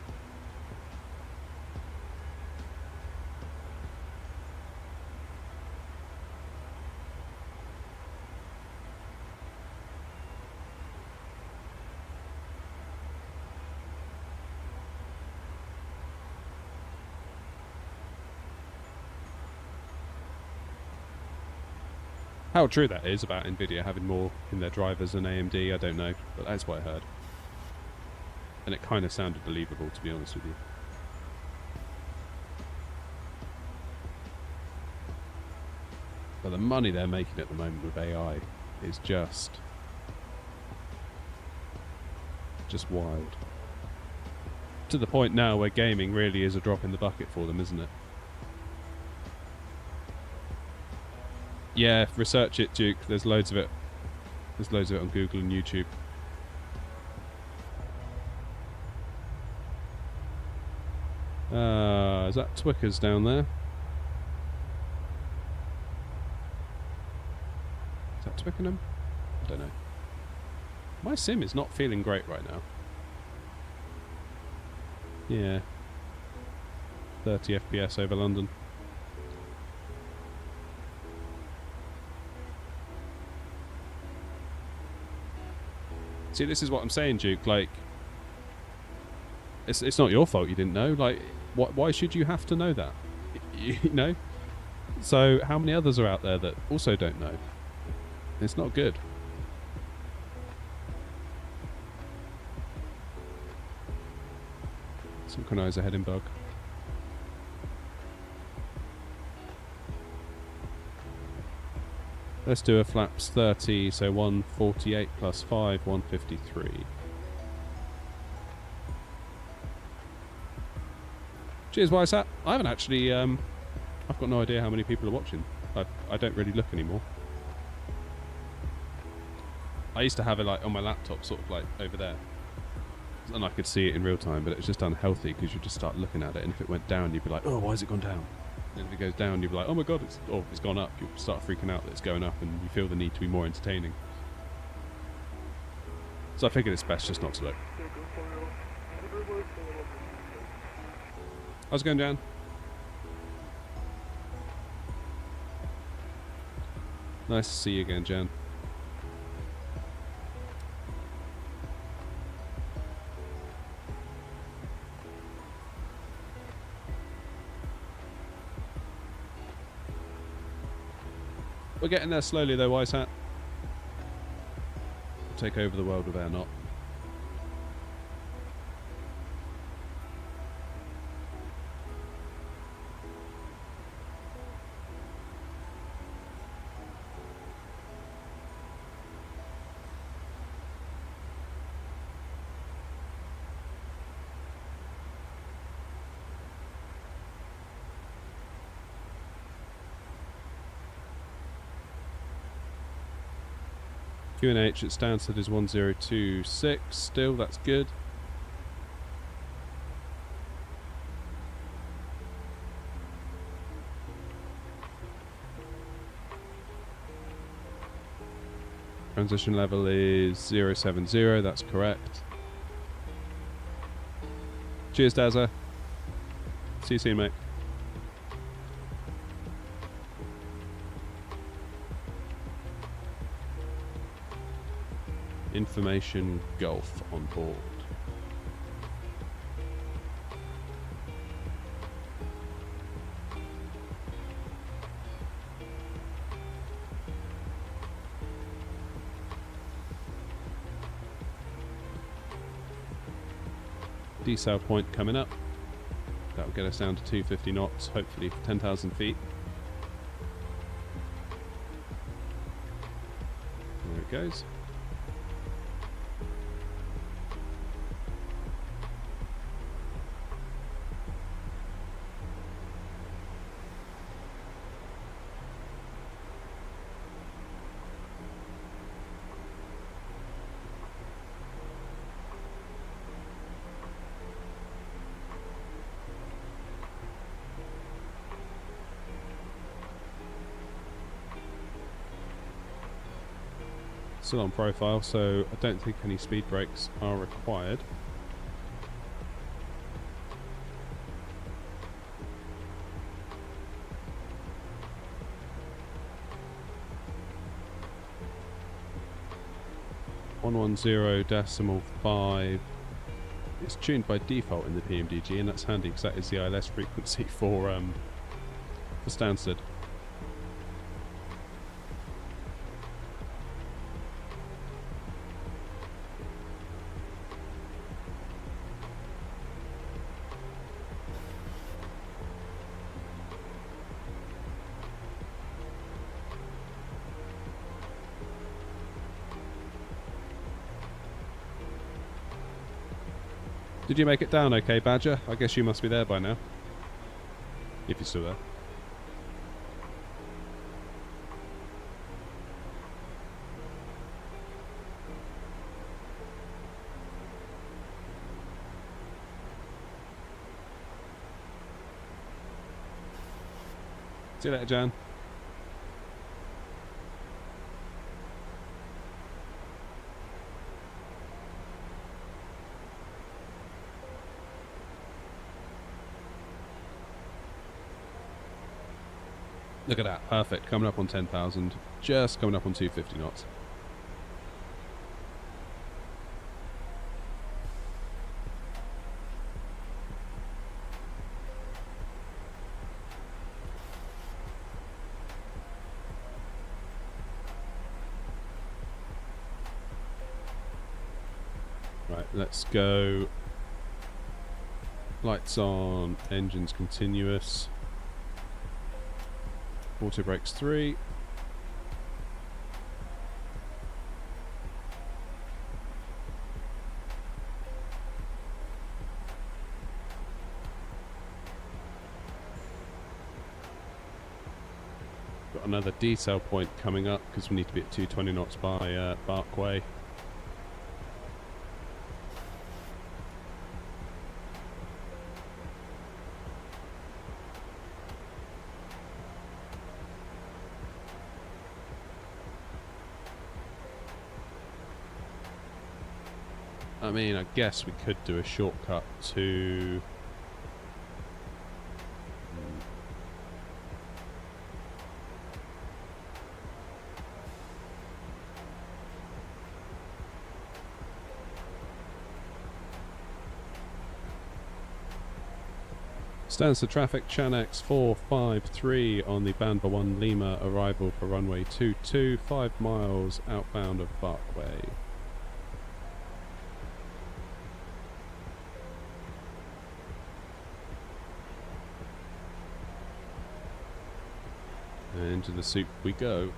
How true that is about Nvidia having more in their drivers than AMD, I don't know, but that's what I heard. And it kind of sounded believable, to be honest with you. But the money they're making at the moment with AI is just wild. To the point now where gaming really is a drop in the bucket for them, isn't it? Yeah, research it, Duke. There's loads of it. There's loads of it on Google and YouTube. Is that Twickers down there? Is that Twickenham? I don't know. My sim is not feeling great right now. Yeah. 30 FPS over London. See, this is what I'm saying, Duke. Like, it's not your fault you didn't know. Like, why should you have to know that? You know? So, how many others are out there that also don't know? It's not good. Synchronizer heading bug. Let's do a flaps 30, so 148 plus 5, 153. Cheers, Wisehat. I haven't actually, I've got no idea how many people are watching. I don't really look anymore. I used to have it like on my laptop, sort of like over there. And I could see it in real time, but it was just unhealthy because you just start looking at it, and if it went down, you'd be like, oh, why has it gone down? And if it goes down, you'd be like, oh my god, it's gone up. You'll start freaking out that it's going up, and you feel the need to be more entertaining. So I figured it's best just not to look. How's it going, Jan? Nice to see you again, Jan. We're getting there slowly though, Wisehat. We'll take over the world with AirNOTT. QNH at Stansted is 1026 still, that's good. Transition level is 070, that's correct. Cheers, Dazza. See you soon, mate. Information Golf on board. Decel point coming up. That will get us down to 250 knots, hopefully for 10,000 feet. There it goes. Still on profile, so I don't think any speed brakes are required. .110.5. It's tuned by default in the PMDG, and that's handy because that is the ILS frequency for Stansted. Did you make it down okay, Badger? I guess you must be there by now. If you're still there. See you later, Jan. Look at that, perfect. Coming up on 10,000, just coming up on 250 knots. Right, let's go. Lights on, engines continuous. Auto brakes 3. Got another detail point coming up because we need to be at 220 knots by Barkway. I mean, I guess we could do a shortcut to... Stands to traffic, Chanex 453 on the Banba 1 Lima, arrival for runway 22, 5 miles outbound of Barkway. And into the soup we go.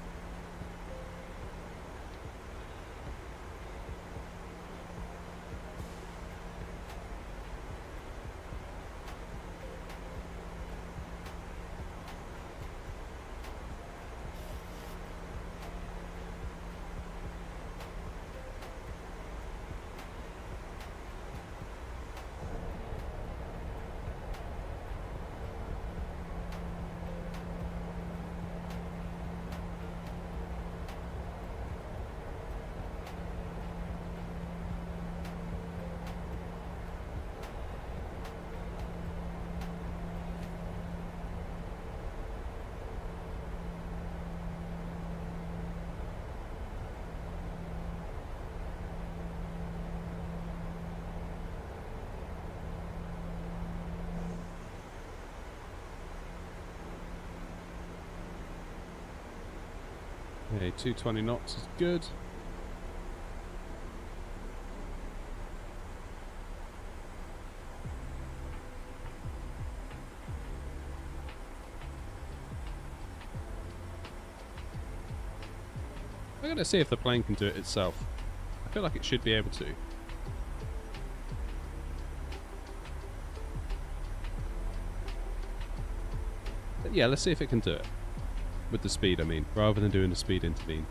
Okay, 220 knots is good. I'm gonna see if the plane can do it itself. I feel like it should be able to. But yeah, let's see if it can do it. With the speed, I mean, rather than doing the speed intervene.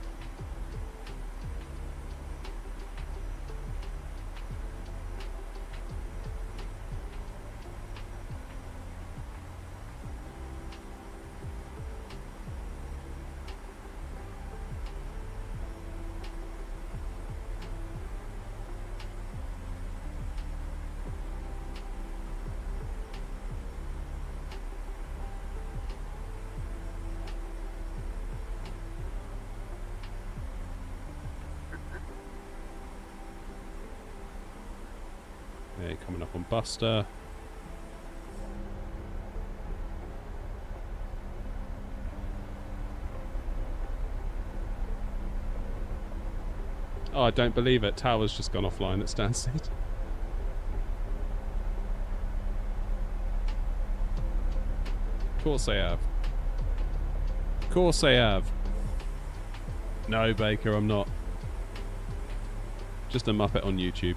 Okay, coming up on Buster. Oh, I don't believe it. Tower's just gone offline at Stansted. Of course they have. Of course they have. No, Baker, I'm not. Just a Muppet on YouTube.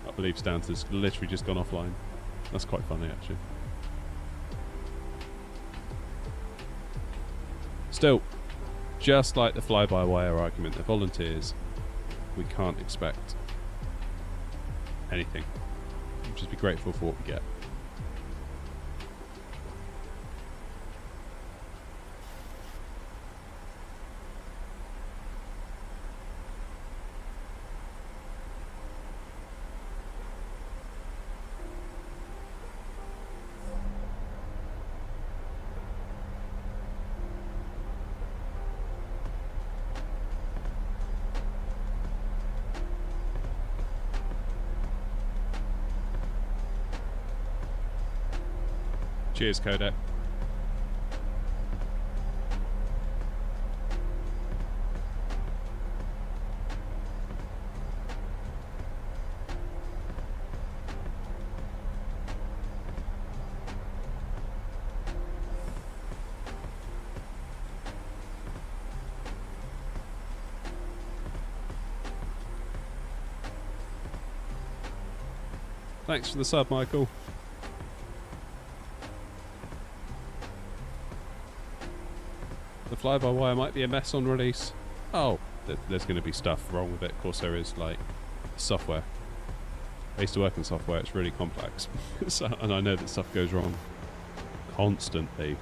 I believe Stanton's literally just gone offline. That's quite funny, actually. Still, just like the fly-by-wire argument, they're volunteers. We can't expect anything. We'll just be grateful for what we get. Cheers, Kodak. Thanks for the sub, Michael. The fly-by-wire might be a mess on release. Oh, there's going to be stuff wrong with it. Of course there is, like, software. I used to work in software, it's really complex. So, and I know that stuff goes wrong constantly.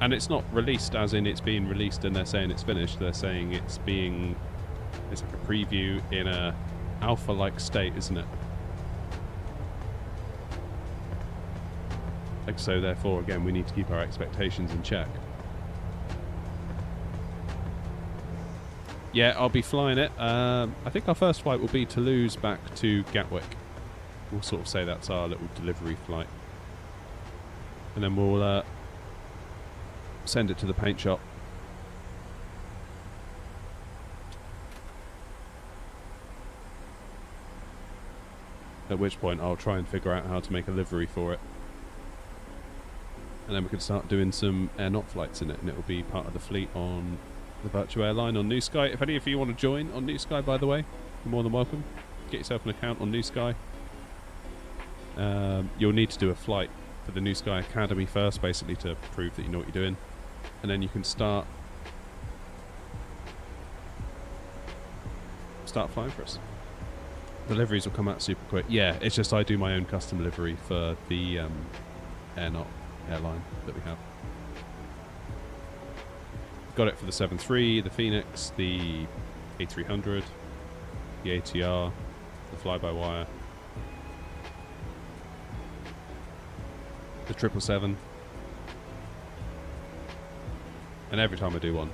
And it's not released as in it's being released and they're saying it's finished. They're saying it's like a preview in a alpha-like state, isn't it? Like, so therefore, again, we need to keep our expectations in check. Yeah, I'll be flying it. I think our first flight will be Toulouse back to Gatwick. We'll sort of say that's our little delivery flight. And then we'll send it to the paint shop. At which point I'll try and figure out how to make a livery for it. And then we can start doing some AirNOTT flights in it, and it will be part of the fleet on the virtual airline on New Sky. If any of you want to join on New Sky, by the way, you're more than welcome. Get yourself an account on New Sky. You'll need to do a flight for the New Sky Academy first, basically to prove that you know what you're doing. And then you can start flying for us. Deliveries will come out super quick. Yeah, it's just I do my own custom livery for the AirNOTT airline that we have. Got it for the 7.3, the Phoenix, the A300, the ATR, the fly-by-wire, the 777. And every time I do one,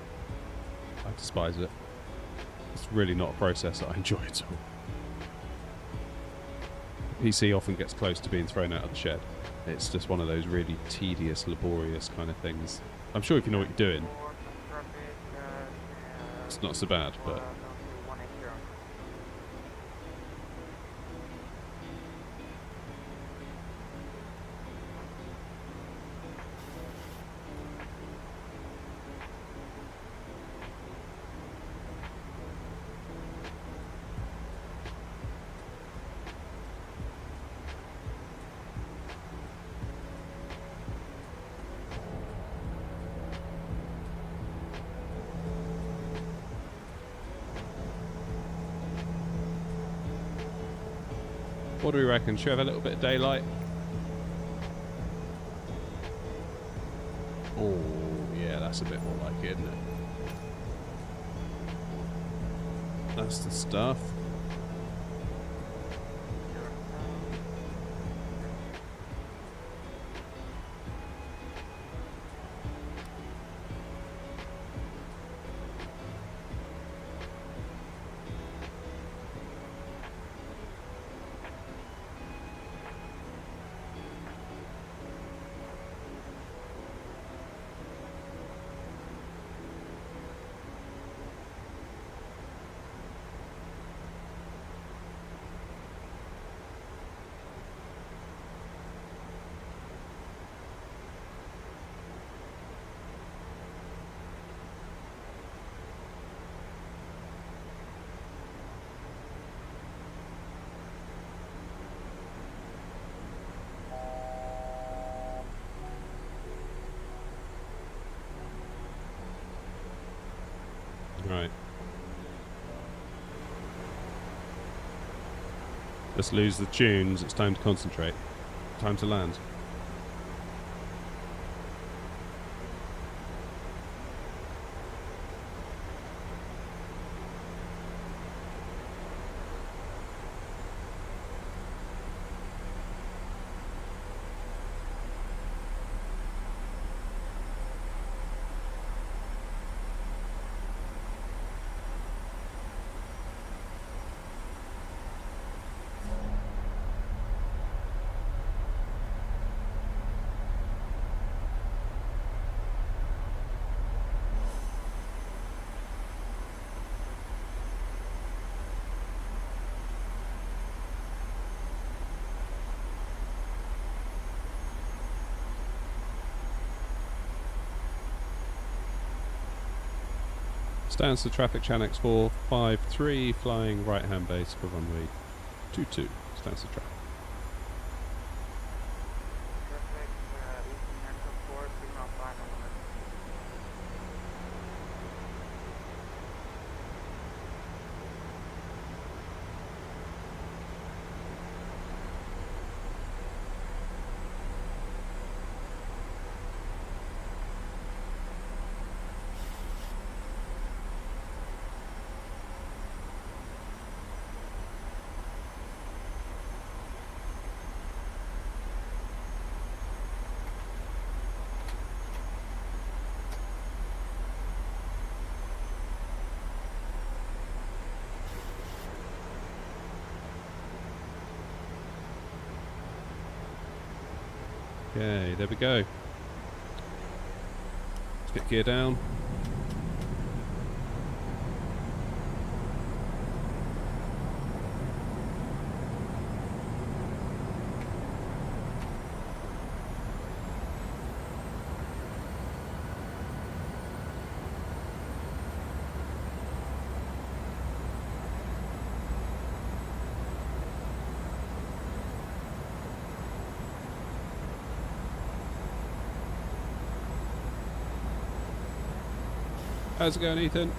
I despise it. It's really not a process that I enjoy at all. The PC often gets close to being thrown out of the shed. It's just one of those really tedious, laborious kind of things. I'm sure if you know what you're doing, it's not so bad, but... What do we reckon? Should we have a little bit of daylight? Oh, yeah, that's a bit more like it, isn't it? That's the stuff. Right. Let's lose the tunes. It's time to concentrate. Time to land. Stands to traffic, Channel X453, flying right hand base for runway 22. Stands to traffic. Okay, there we go. Let's get gear down. How's it going, Ethan?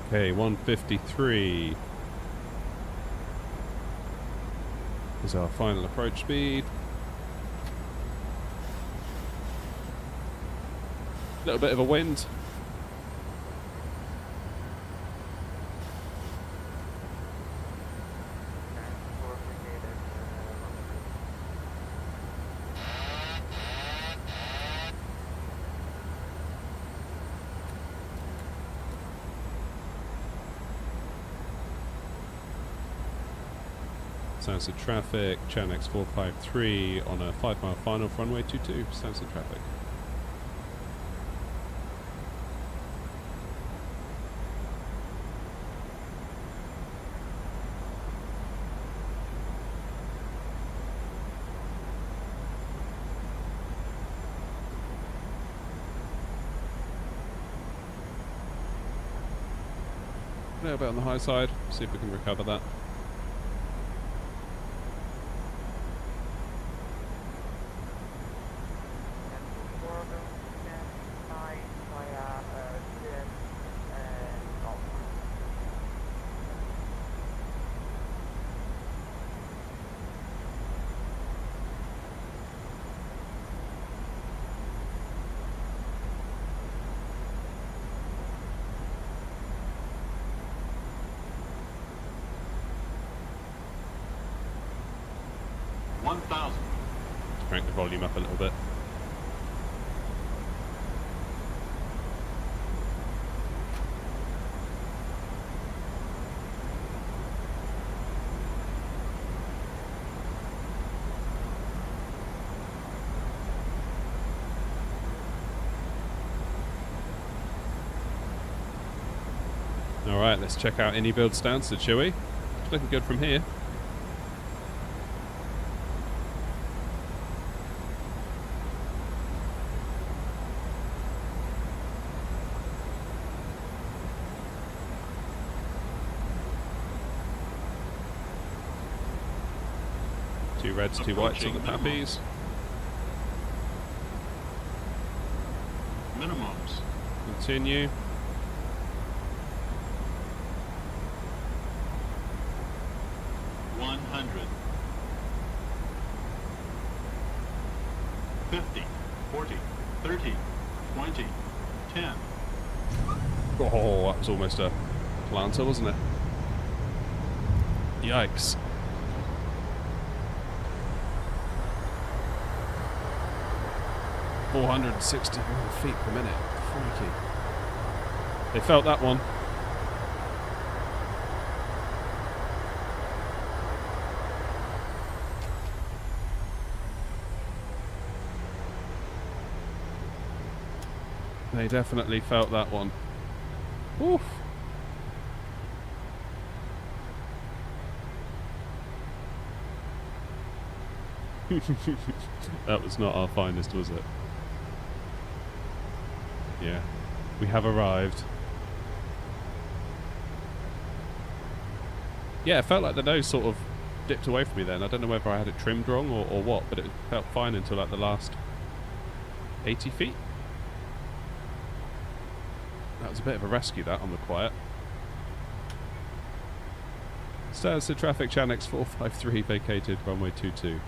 Okay, 153 is our final approach speed. Little bit of a wind. Sounds of traffic, Channel X453 on a 5-mile final for runway 22. Sounds of traffic. A little bit on the high side, see if we can recover that. Crank the volume up a little bit. Alright, let's check out any build stance, shall we? It's looking good from here. Two reds, two whites on the pappies. Minimums. Continue. $100. 50, 40, 30, 20, 10. Oh, that was almost a planter, wasn't it? Yikes. $461 feet per minute. Freaky. They felt that one. They definitely felt that one. Oof. That was not our finest, was it? Yeah. We have arrived. Yeah, it felt like the nose sort of dipped away from me then. I don't know whether I had it trimmed wrong or what, but it felt fine until like the last 80 feet. That was a bit of a rescue, that, on the quiet. Stands to traffic, Chanex 453, vacated, runway 22.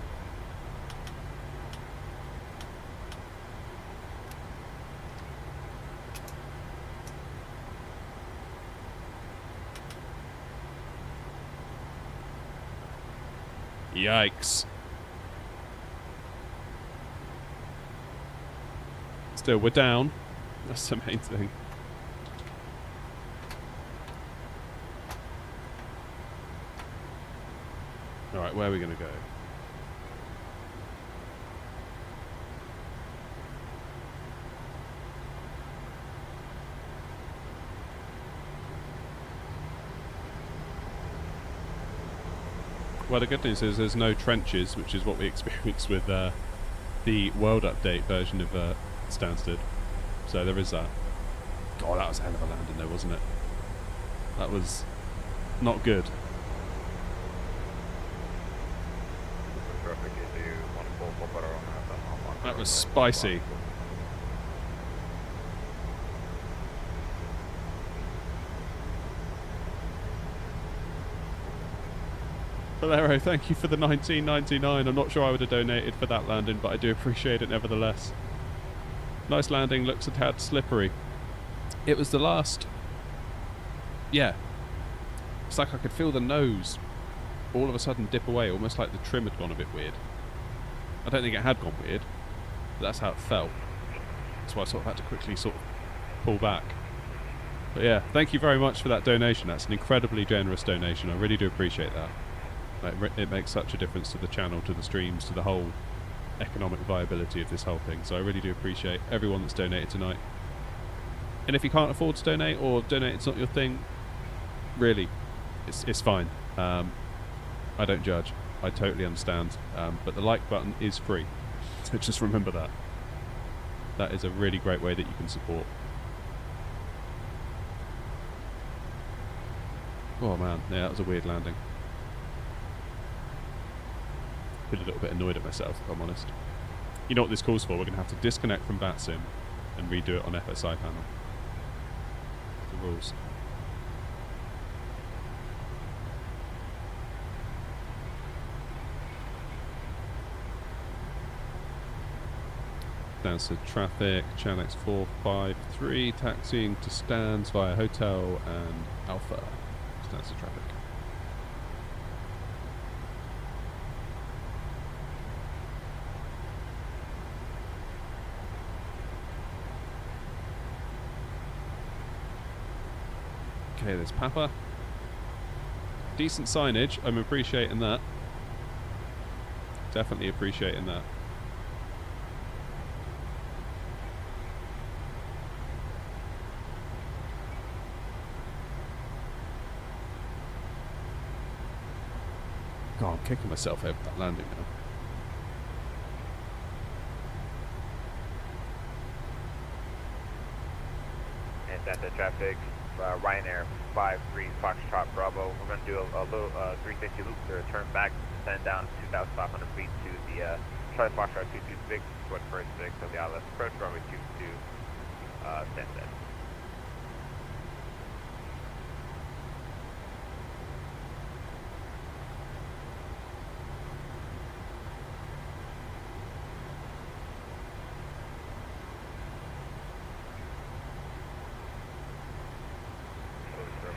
Yikes. Still, we're down. That's the main thing. Alright, where are we going to go? Well, the good news is there's no trenches, which is what we experienced with the World Update version of Stansted. So there is that. God, that was a hell of a landing though, wasn't it? That was not good. That was spicy. Valero, thank you for the 19.99. I'm not sure I would have donated for that landing, but I do appreciate it nevertheless. Nice landing, looks a tad slippery. It was the last... Yeah. It's like I could feel the nose all of a sudden dip away, almost like the trim had gone a bit weird. I don't think it had gone weird, but that's how it felt. That's why I sort of had to quickly sort of pull back. But yeah, thank you very much for that donation. That's an incredibly generous donation. I really do appreciate that. It makes such a difference to the channel, to the streams, to the whole economic viability of this whole thing. So I really do appreciate everyone that's donated tonight. And if you can't afford to donate, or donate it's not your thing, really, it's fine. I don't judge. I totally understand. But the like button is free. So just remember that. That is a really great way that you can support. Oh man, yeah, that was a weird landing. Been a little bit annoyed at myself, if I'm honest. You know what this calls for? We're going to have to disconnect from BatSim and redo it on FSI panel. The rules. Stands to traffic, Chanex 453, taxiing to stands via hotel and Alpha. Stands to traffic. Okay, there's Papa. Decent signage, I'm appreciating that. Definitely appreciating that. God, I'm kicking myself over that landing now. And center traffic, Ryanair 53 Foxtrot Bravo. We're going to do a little 360 loop to return back, descend down 2,500 feet to the Charlie Foxtrot 226, squad first 6 of the ILS approach, runway 22, Sunset.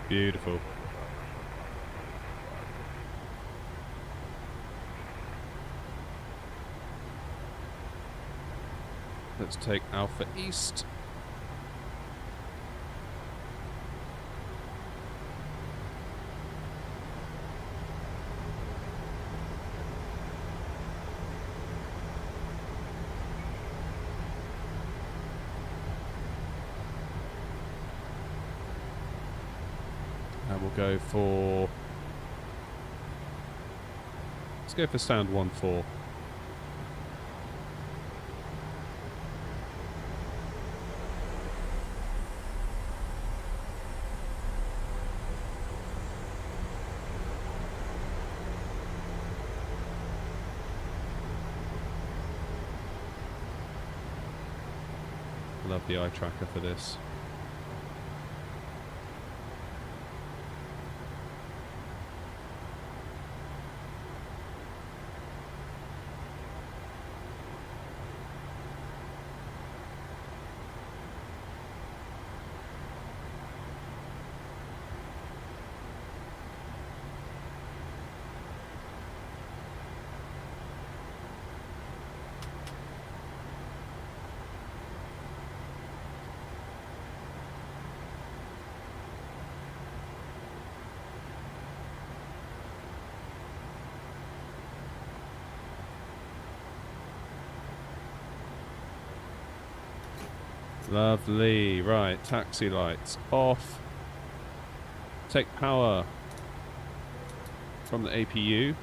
Beautiful. Let's take Alpha East. And we'll go for... Let's go for sound 1-4. Love the eye tracker for this. Lovely. Right, taxi lights off. Take power from the APU.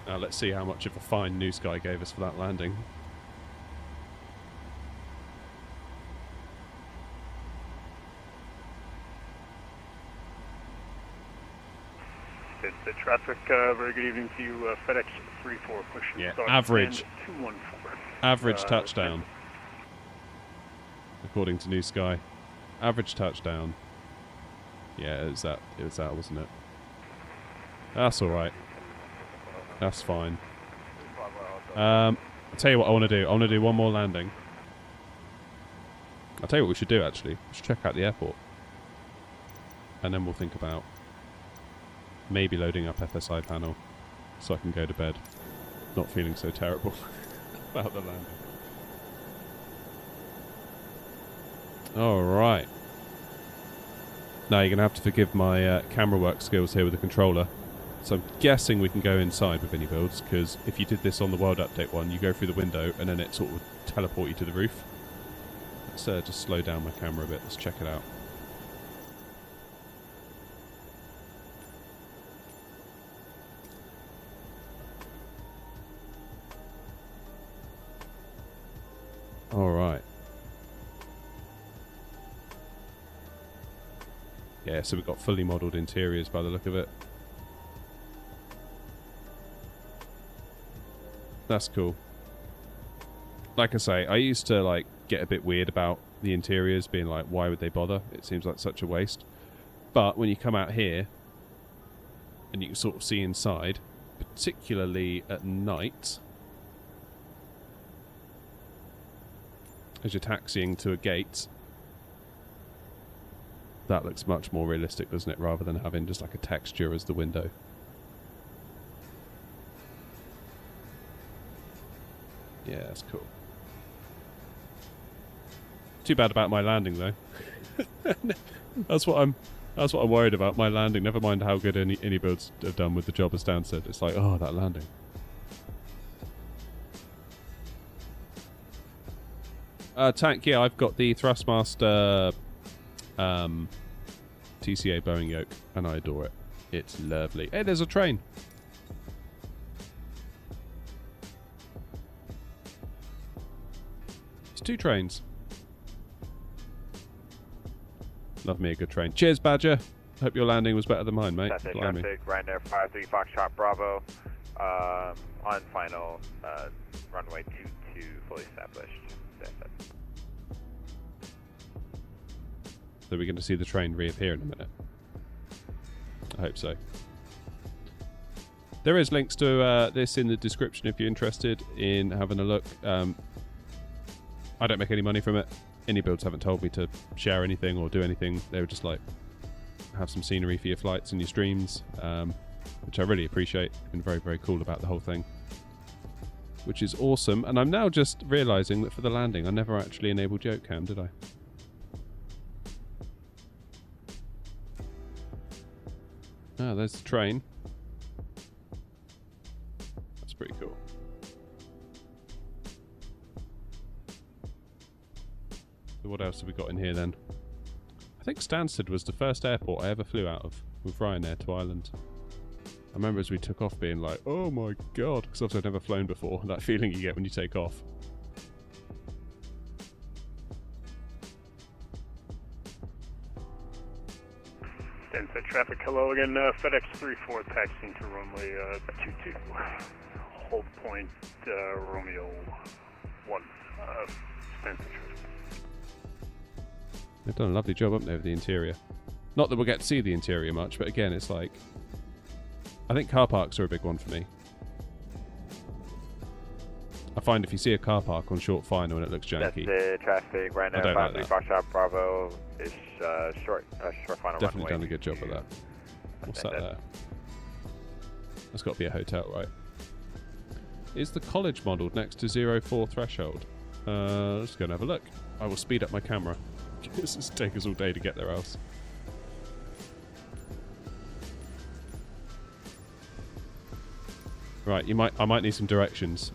Now let's see how much of a fine New Sky gave us for that landing. It's the traffic. Very good evening to you. FedEx 34 pushing. Yeah, start average. 214. Average touchdown. According to New Sky. Average touchdown. Yeah, it was that, wasn't it? That's alright. That's fine. I'll tell you what I want to do. I want to do one more landing. I'll tell you what we should do, actually. We should check out the airport. And then we'll think about maybe loading up FSI panel so I can go to bed. Not feeling so terrible about the landing. Alright. Now you're going to have to forgive my camera work skills here with the controller. So I'm guessing we can go inside with any builds, because if you did this on the World Update one, you go through the window and then it sort of teleport you to the roof. Let's just slow down my camera a bit. Let's check it out. Alright. Yeah, so we've got fully modelled interiors by the look of it. That's cool. Like I say, I used to like get a bit weird about the interiors, being like, why would they bother? It seems like such a waste. But when you come out here and you can sort of see inside, particularly at night, as you're taxiing to a gate, that looks much more realistic, doesn't it? Rather than having just like a texture as the window. Yeah, that's cool. Too bad about my landing though. That's what I'm worried about, my landing. Never mind how good any builds have done with the job, as Dan said. It's like, oh, that landing. Tank, yeah, I've got the Thrustmaster TCA Boeing yoke, and I adore it. It's lovely. Hey, there's a train. It's 2 trains. Love me a good train. Cheers, Badger. Hope your landing was better than mine, mate. That's it, Blimey. traffic, Ryanair 53 Foxtrot Bravo, on final, runway 22 fully established. That's it. So we're going to see the train reappear in a minute. I hope so. There is links to this in the description if you're interested in having a look. I don't make any money from it. Any builds haven't told me to share anything or do anything. They were just like, have some scenery for your flights and your streams, which I really appreciate. Been very, very cool about the whole thing, which is awesome. And I'm now just realising that for the landing, I never actually enabled yoke cam, did I? Ah, there's the train. That's pretty cool. So what else else have we got in here then? I think Stansted was the first airport I ever flew out of with Ryanair to Ireland. I remember as we took off being like, oh my god, because obviously I've never flown before, that feeling you get when you take off. Stansted traffic, hello again, FedEx 34 taxiing to runway 22. Hold point Romeo 1, Stansted traffic. They've done a lovely job, haven't they, with the interior? Not that we'll get to see the interior much, but again, it's like... I think car parks are a big one for me. I find if you see a car park on short final and it looks janky... That's traffic, right now, 53 Foxtrot Bravo is short final Definitely runway. done a good job of that. What's that there? That's got to be a hotel, right? Is the college modelled next to 04 threshold? Let's go and have a look. I will speed up my camera. This will take us all day to get there else. Right, I might need some directions.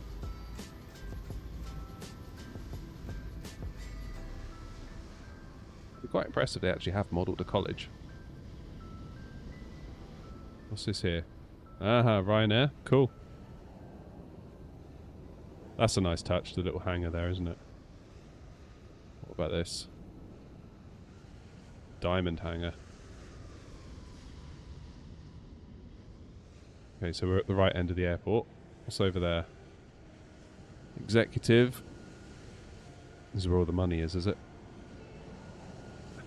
It's quite impressive they actually have modelled a college. What's this here? Aha, Ryanair. Cool. That's a nice touch, the little hangar there, isn't it? What about this? Diamond hangar. Okay, so we're at the right end of the airport. What's over there? Executive. This is where all the money is it?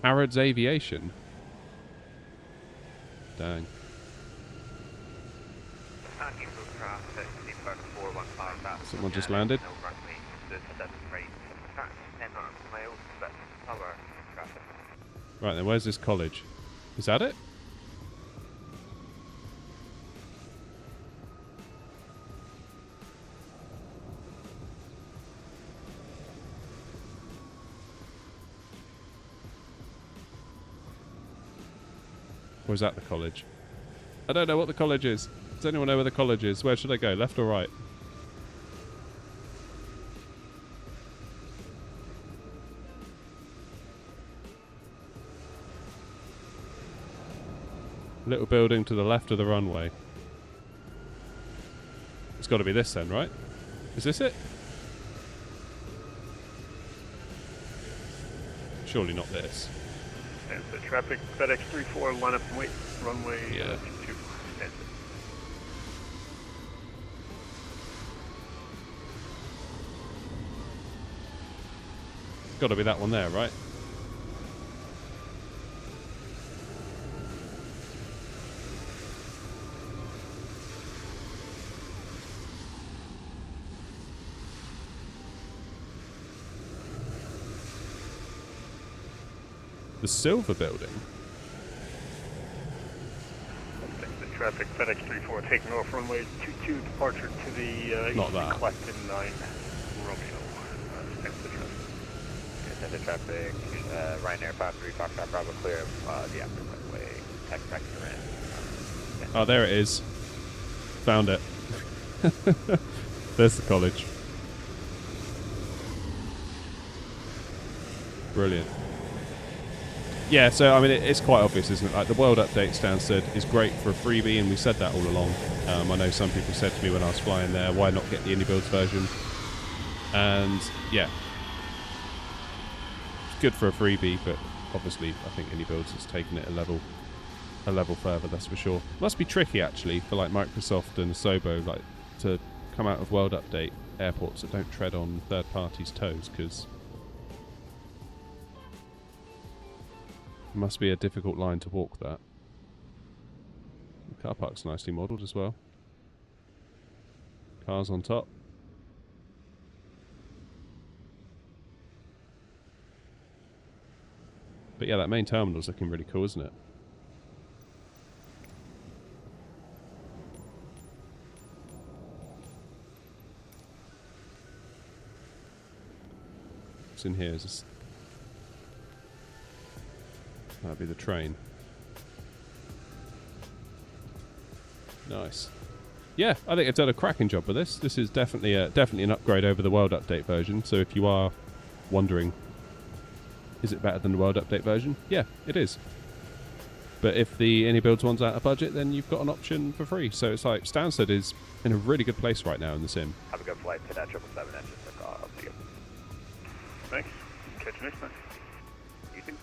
Harrods Aviation. Dang. Someone just landed. Right then, where's this college? Is that it? Or is that the college? I don't know what the college is. Does anyone know where the college is? Where should I go? Left or right? Little building to the left of the runway. It's got to be this then, right? Is this it? Surely not this. And the traffic, FedEx 34, line up and wait, runway 22. Got to be that one there, right? The silver building? The traffic, FedEx 34, taking off runway 22, departure to the Not that. Clacton 9, Romeo. Stansted traffic. Stansted traffic, Ryanair 53 Foxtrot Bravo clear of the after runway, taxi to Oh, there it is. Found it. There's the college. Brilliant. Yeah, so I mean, it's quite obvious, isn't it? Like the World Update Stansted is great for a freebie, and we said that all along. I know some people said to me when I was flying there, why not get the Indie Builds version? And yeah, it's good for a freebie, but obviously I think Indie Builds has taken it a level further. That's for sure. Must be tricky actually for like Microsoft and Asobo like to come out of World Update airports that don't tread on third parties' toes, because must be a difficult line to walk that. The car park's nicely modelled as well. Cars on top. But yeah, that main terminal's looking really cool, isn't it? What's in here? Is this... That'd be the train. Nice. Yeah, I think I've done a cracking job with this. This is definitely an upgrade over the World Update version. So if you are wondering Is it better than the World Update version? Yeah, it is. But if the Any Builds one's out of budget, then you've got an option for free. So it's like Stansted is in a really good place right now in the sim. Have a good flight to that 777 engine. I'll see you. Thanks. Catch you next time. You too.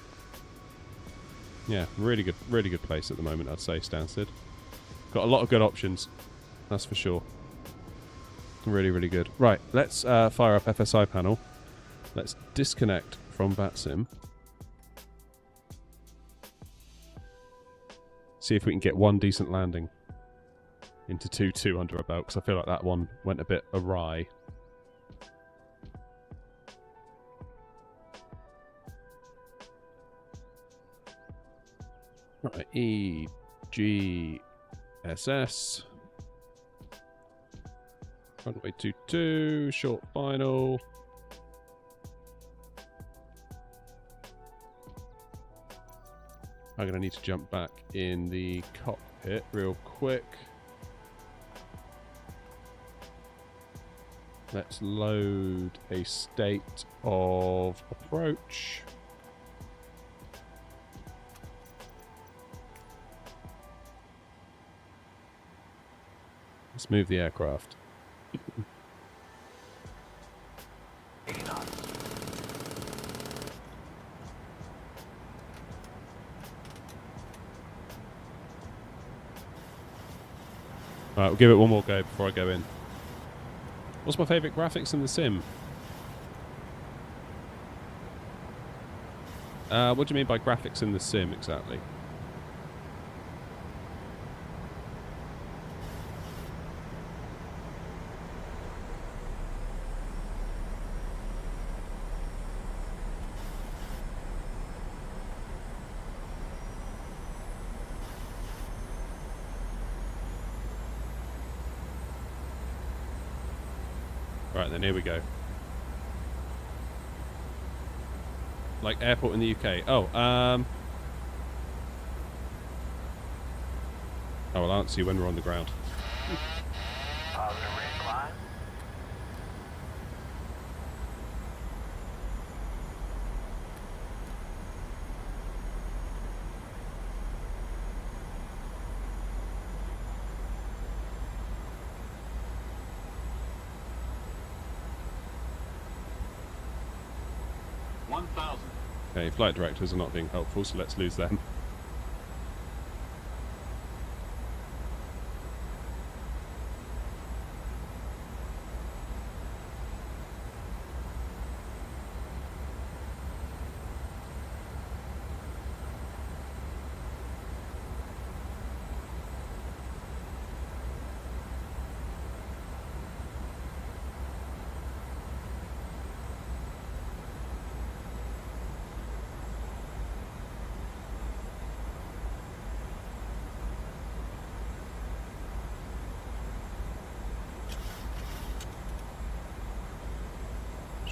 Yeah, really good place at the moment, I'd say, Stansted. Got a lot of good options, that's for sure. Really good. Right, let's fire up FSI panel. Let's disconnect from VATSIM. See if we can get one decent landing into 2-2 under our belt, because I feel like that one went a bit awry. Right, EGSS. Runway 22, short final. I'm going to need to jump back in the cockpit real quick. Let's load a state of approach. Let's move the aircraft. Alright, we'll give it one more go before I go in. What's my favourite graphics in the sim? What do you mean by graphics in the sim exactly? Right then, here we go. Like airport in the UK. Oh, oh, well, I'll answer you when we're on the ground. Positive rate climb. Okay, flight directors are not being helpful, so let's lose them.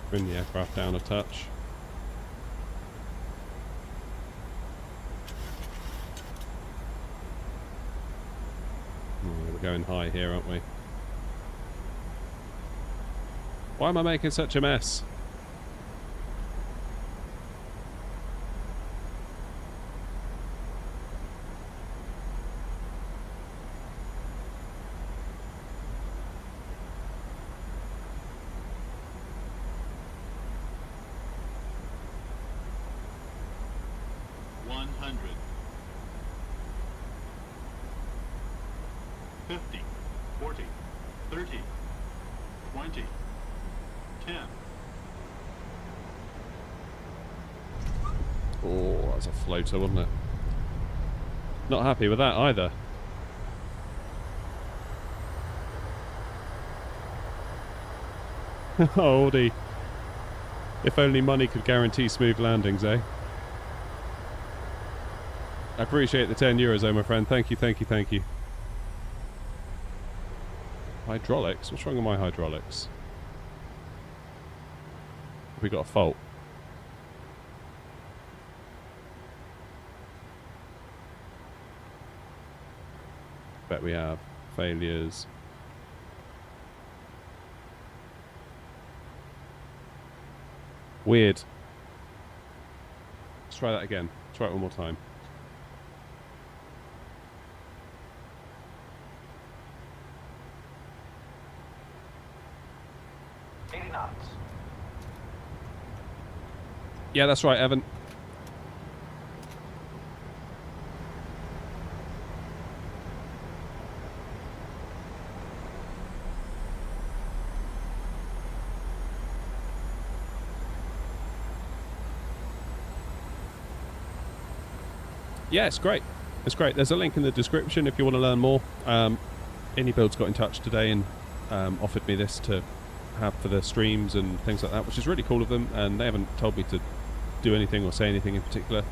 Bring the aircraft down a touch. Oh, we're going high here, aren't we? Why am I making such a mess? Floater, wasn't it? Not happy with that either. Oh, Audi. If only money could guarantee smooth landings, eh? I appreciate the 10 euros, oh my friend. Thank you, thank you, thank you. Hydraulics? What's wrong with my hydraulics? Have we got a fault? Bet we have failures. Weird. try that again. Try it one more time. Knots. Yeah, that's right, Evan. Yeah, it's great. It's great. There's a link in the description if you want to learn more. AnyBuilds got in touch today and offered me this to have for the streams and things like that, which is really cool of them, and they haven't told me to do anything or say anything in particular.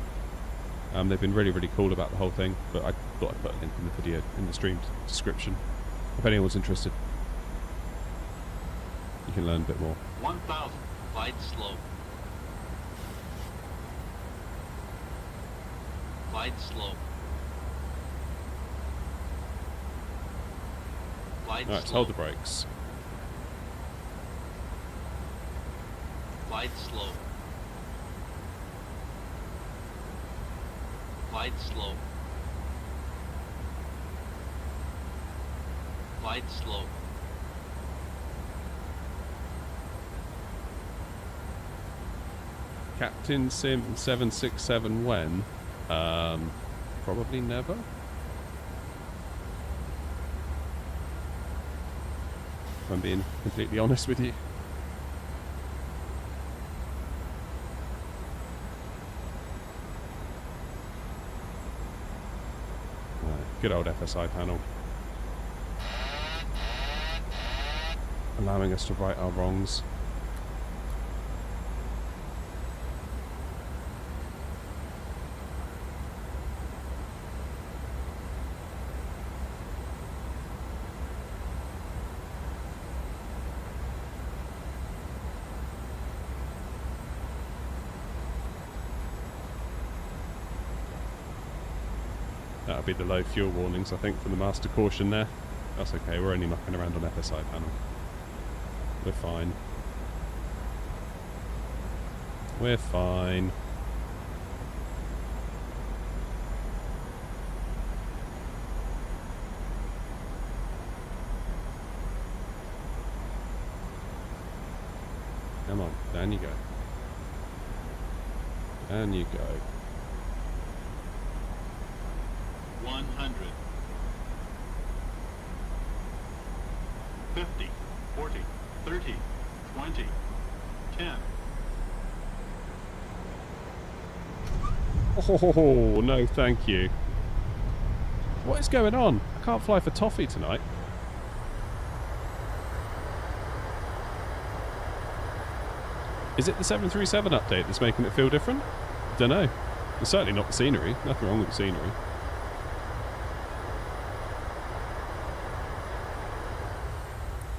They've been really, really cool about the whole thing, but I thought I'd put a link in the video in the stream description if anyone's interested. You can learn a bit more. 1,000. Glide slow. Glide slow. Glide Alright, slow. hold the brakes. Glide slow. Glide slow. Glide slow. Captain Sim 767 when? Probably never. If I'm being completely honest with you. Good old FSI panel. Allowing us to right our wrongs. That'll be the low fuel warnings, I think, from the master caution there. That's okay, we're only knocking around on FSI panel. We're fine. We're fine. Come on, down you go. Down you go. 100. 50, 40, 30, 20, 10. Oh, no thank you. What is going on? I can't fly for toffee tonight. Is it the 737 update that's making it feel different? Don't know. It's certainly not the scenery. Nothing wrong with the scenery.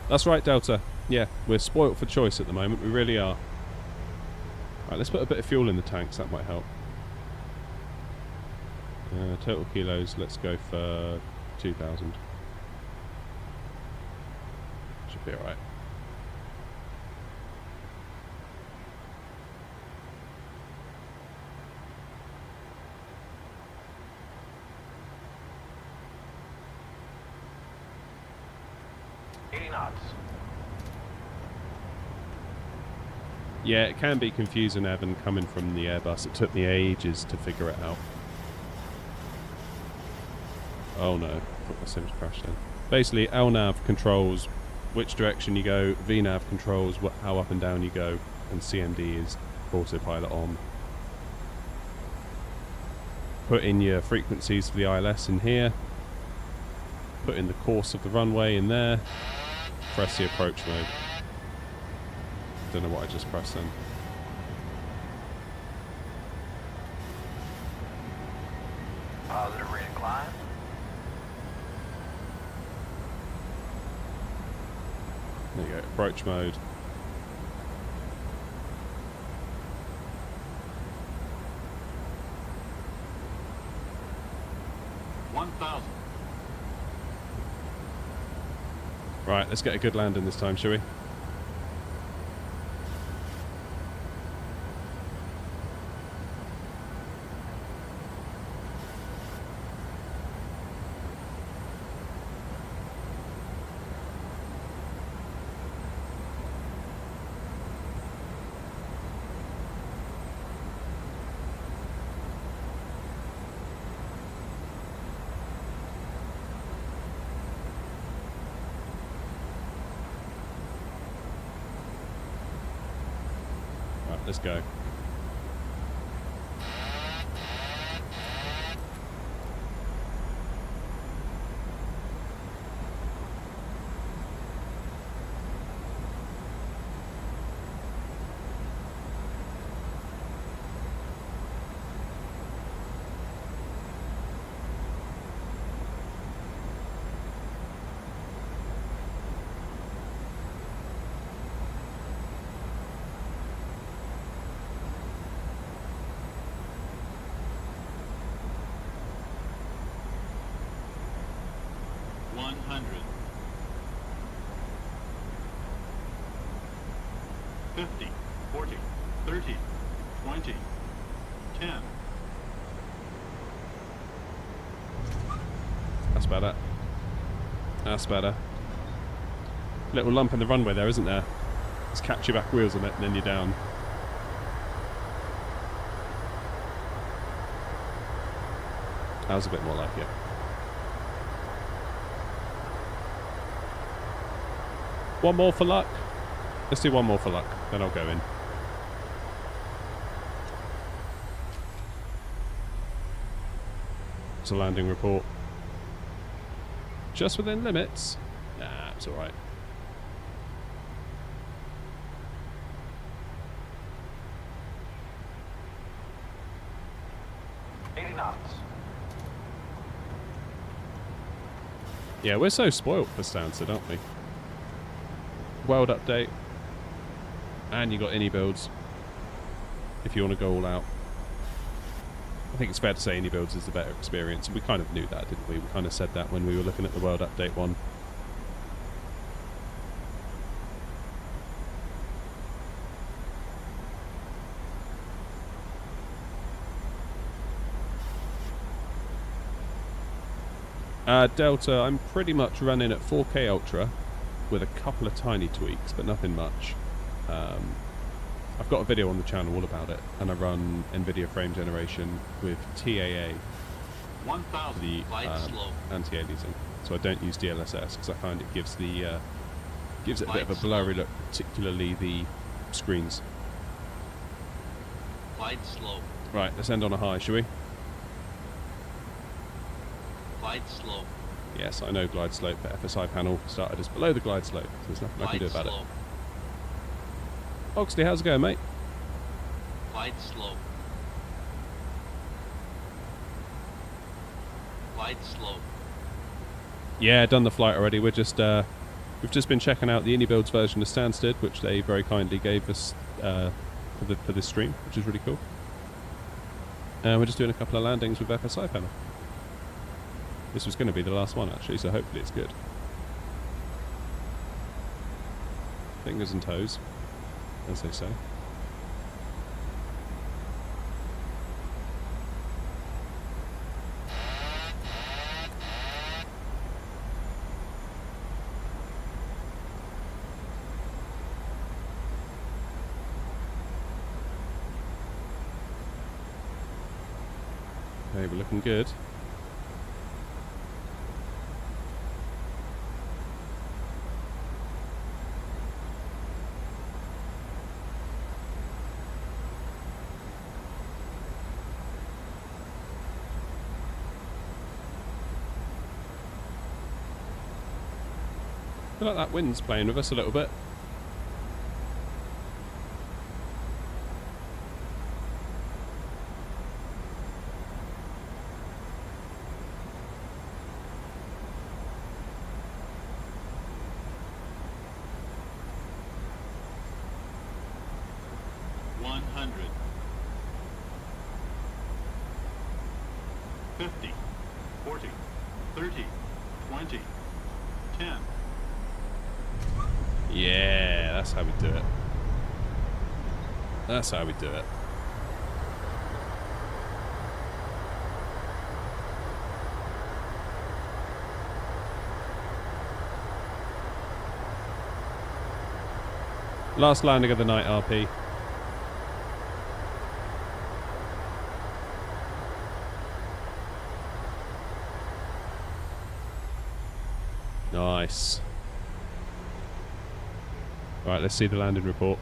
That's right, Delta. Yeah, we're spoilt for choice at the moment. We really are. Right, let's put a bit of fuel in the tanks. That might help. Total kilos, let's go for 2,000. Should be alright. Yeah, it can be confusing, Evan, coming from the Airbus. It took me ages to figure it out. Oh no, I thought my Sims crashed in. Basically, LNAV controls which direction you go, VNAV controls how up and down you go, and CMD is autopilot on. Put in your frequencies for the ILS in here. Put in the course of the runway in there. Press the approach mode. Don't know what I just pressed then. Positive rate of climb. There you go, approach mode. Right, let's get a good landing this time, shall we? Let's go. That's better. That's better. Little lump in the runway there, isn't there? Just catch your back wheels on it and then you're down. That was a bit more like it. One more for luck. Let's do one more for luck, then I'll go in. It's a landing report. Just within limits? Nah, it's alright. Yeah, we're so spoilt for Stansted, aren't we? World update. And you got any builds. If you want to go all out. I think it's fair to say any builds is the better experience. We kind of knew that, didn't we? We kind of said that when we were looking at the World Update one. Delta, I'm pretty much running at 4K Ultra with a couple of tiny tweaks, but nothing much. I've got a video on the channel all about it, and I run NVIDIA frame generation with TAA, the anti-aliasing. So I don't use DLSS because I find it gives the gives it a bit of a blurry look, particularly the screens. Glide slow. Right, let's end on a high, shall we? Glide slow. Yes, I know glide slope, but FSI panel started as below the glide slope, so there's nothing I can do about it. Oxley, how's it going, mate? Glide slow. Glide slow. Yeah, done the flight already. We're just we've just been checking out the Builds version of Stansted, which they very kindly gave us for this stream, which is really cool. And we're just doing a couple of landings with FSI panel. This was going to be the last one actually, so hopefully it's good. Fingers and toes, as they say. Okay, we're looking good. I feel like that wind's playing with us a little bit. That's how we do it. Last landing of the night, RP. Nice. Right, let's see the landing report.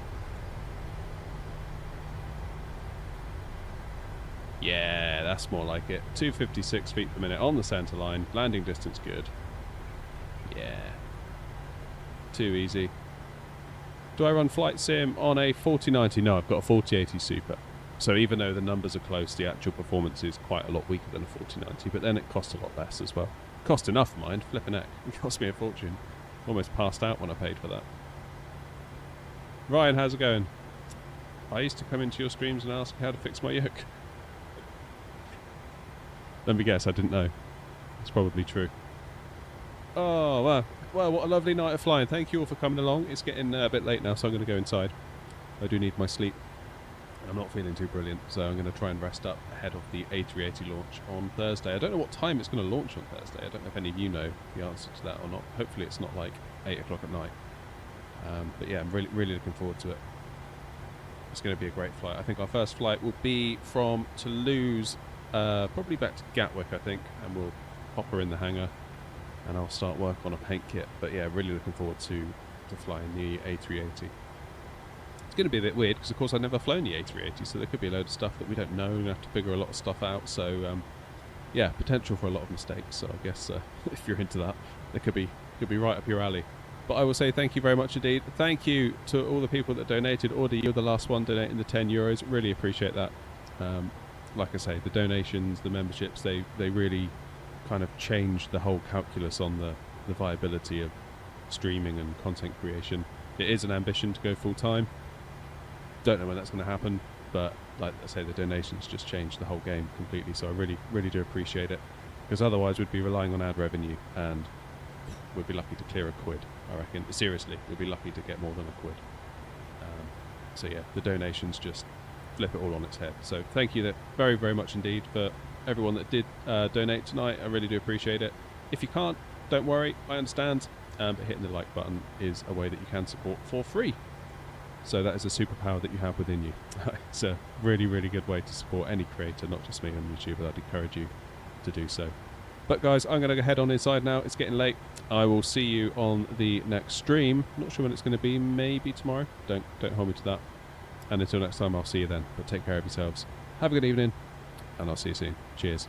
That's more like it. 256 feet per minute on the centre line. Landing distance good. Yeah. Too easy. Do I run Flight Sim on a 4090? No, I've got a 4080 Super. So even though the numbers are close, the actual performance is quite a lot weaker than a 4090. But then it costs a lot less as well. Cost enough, mind. Flipping heck. It cost me a fortune. Almost passed out when I paid for that. Ryan, how's it going? I used to come into your streams and ask how to fix my yoke. Let me guess, I didn't know. It's probably true. Oh, wow. Well, what a lovely night of flying. Thank you all for coming along. It's getting a bit late now, so I'm going to go inside. I do need my sleep. I'm not feeling too brilliant, so I'm going to try and rest up ahead of the A380 launch on Thursday. I don't know what time it's going to launch on Thursday. I don't know if any of you know the answer to that or not. Hopefully it's not like 8 o'clock at night. But yeah, I'm really looking forward to it. It's going to be a great flight. I think our first flight will be from Toulouse, probably back to Gatwick, I think, and we'll pop her in the hangar, and I'll start work on a paint kit. But yeah, really looking forward to flying the A380. It's going to be a bit weird because, of course, I've never flown the A380, so there could be a load of stuff that we don't know. We're going to have to figure a lot of stuff out. So yeah, potential for a lot of mistakes. So I guess if you're into that, it could be right up your alley. But I will say thank you very much indeed. Thank you to all the people that donated. Audie, you're the last one donating the €10. Really appreciate that. Like I say, the donations, the memberships, they really kind of change the whole calculus on the viability of streaming and content creation. It is an ambition to go full time. Don't know when that's going to happen, but like I say, the donations just change the whole game completely. So I really do appreciate it, because otherwise we'd be relying on ad revenue, and we'd be lucky to clear a quid, I reckon. Seriously, we'd be lucky to get more than a quid. So yeah, the donations just flip it all on its head. So thank you very much indeed for everyone that did donate tonight. I really do appreciate it. If you can't, don't worry, I understand. But hitting the like button is a way that you can support for free. So that is a superpower that you have within you. It's a really good way to support any creator, not just me on YouTube, but I'd encourage you to do so. But guys, I'm going to go head on inside now. It's getting late. I will see you on the next stream. Not sure when it's going to be. Maybe tomorrow. Don't hold me to that. And until next time, I'll see you then. But take care of yourselves. Have a good evening, and I'll see you soon. Cheers.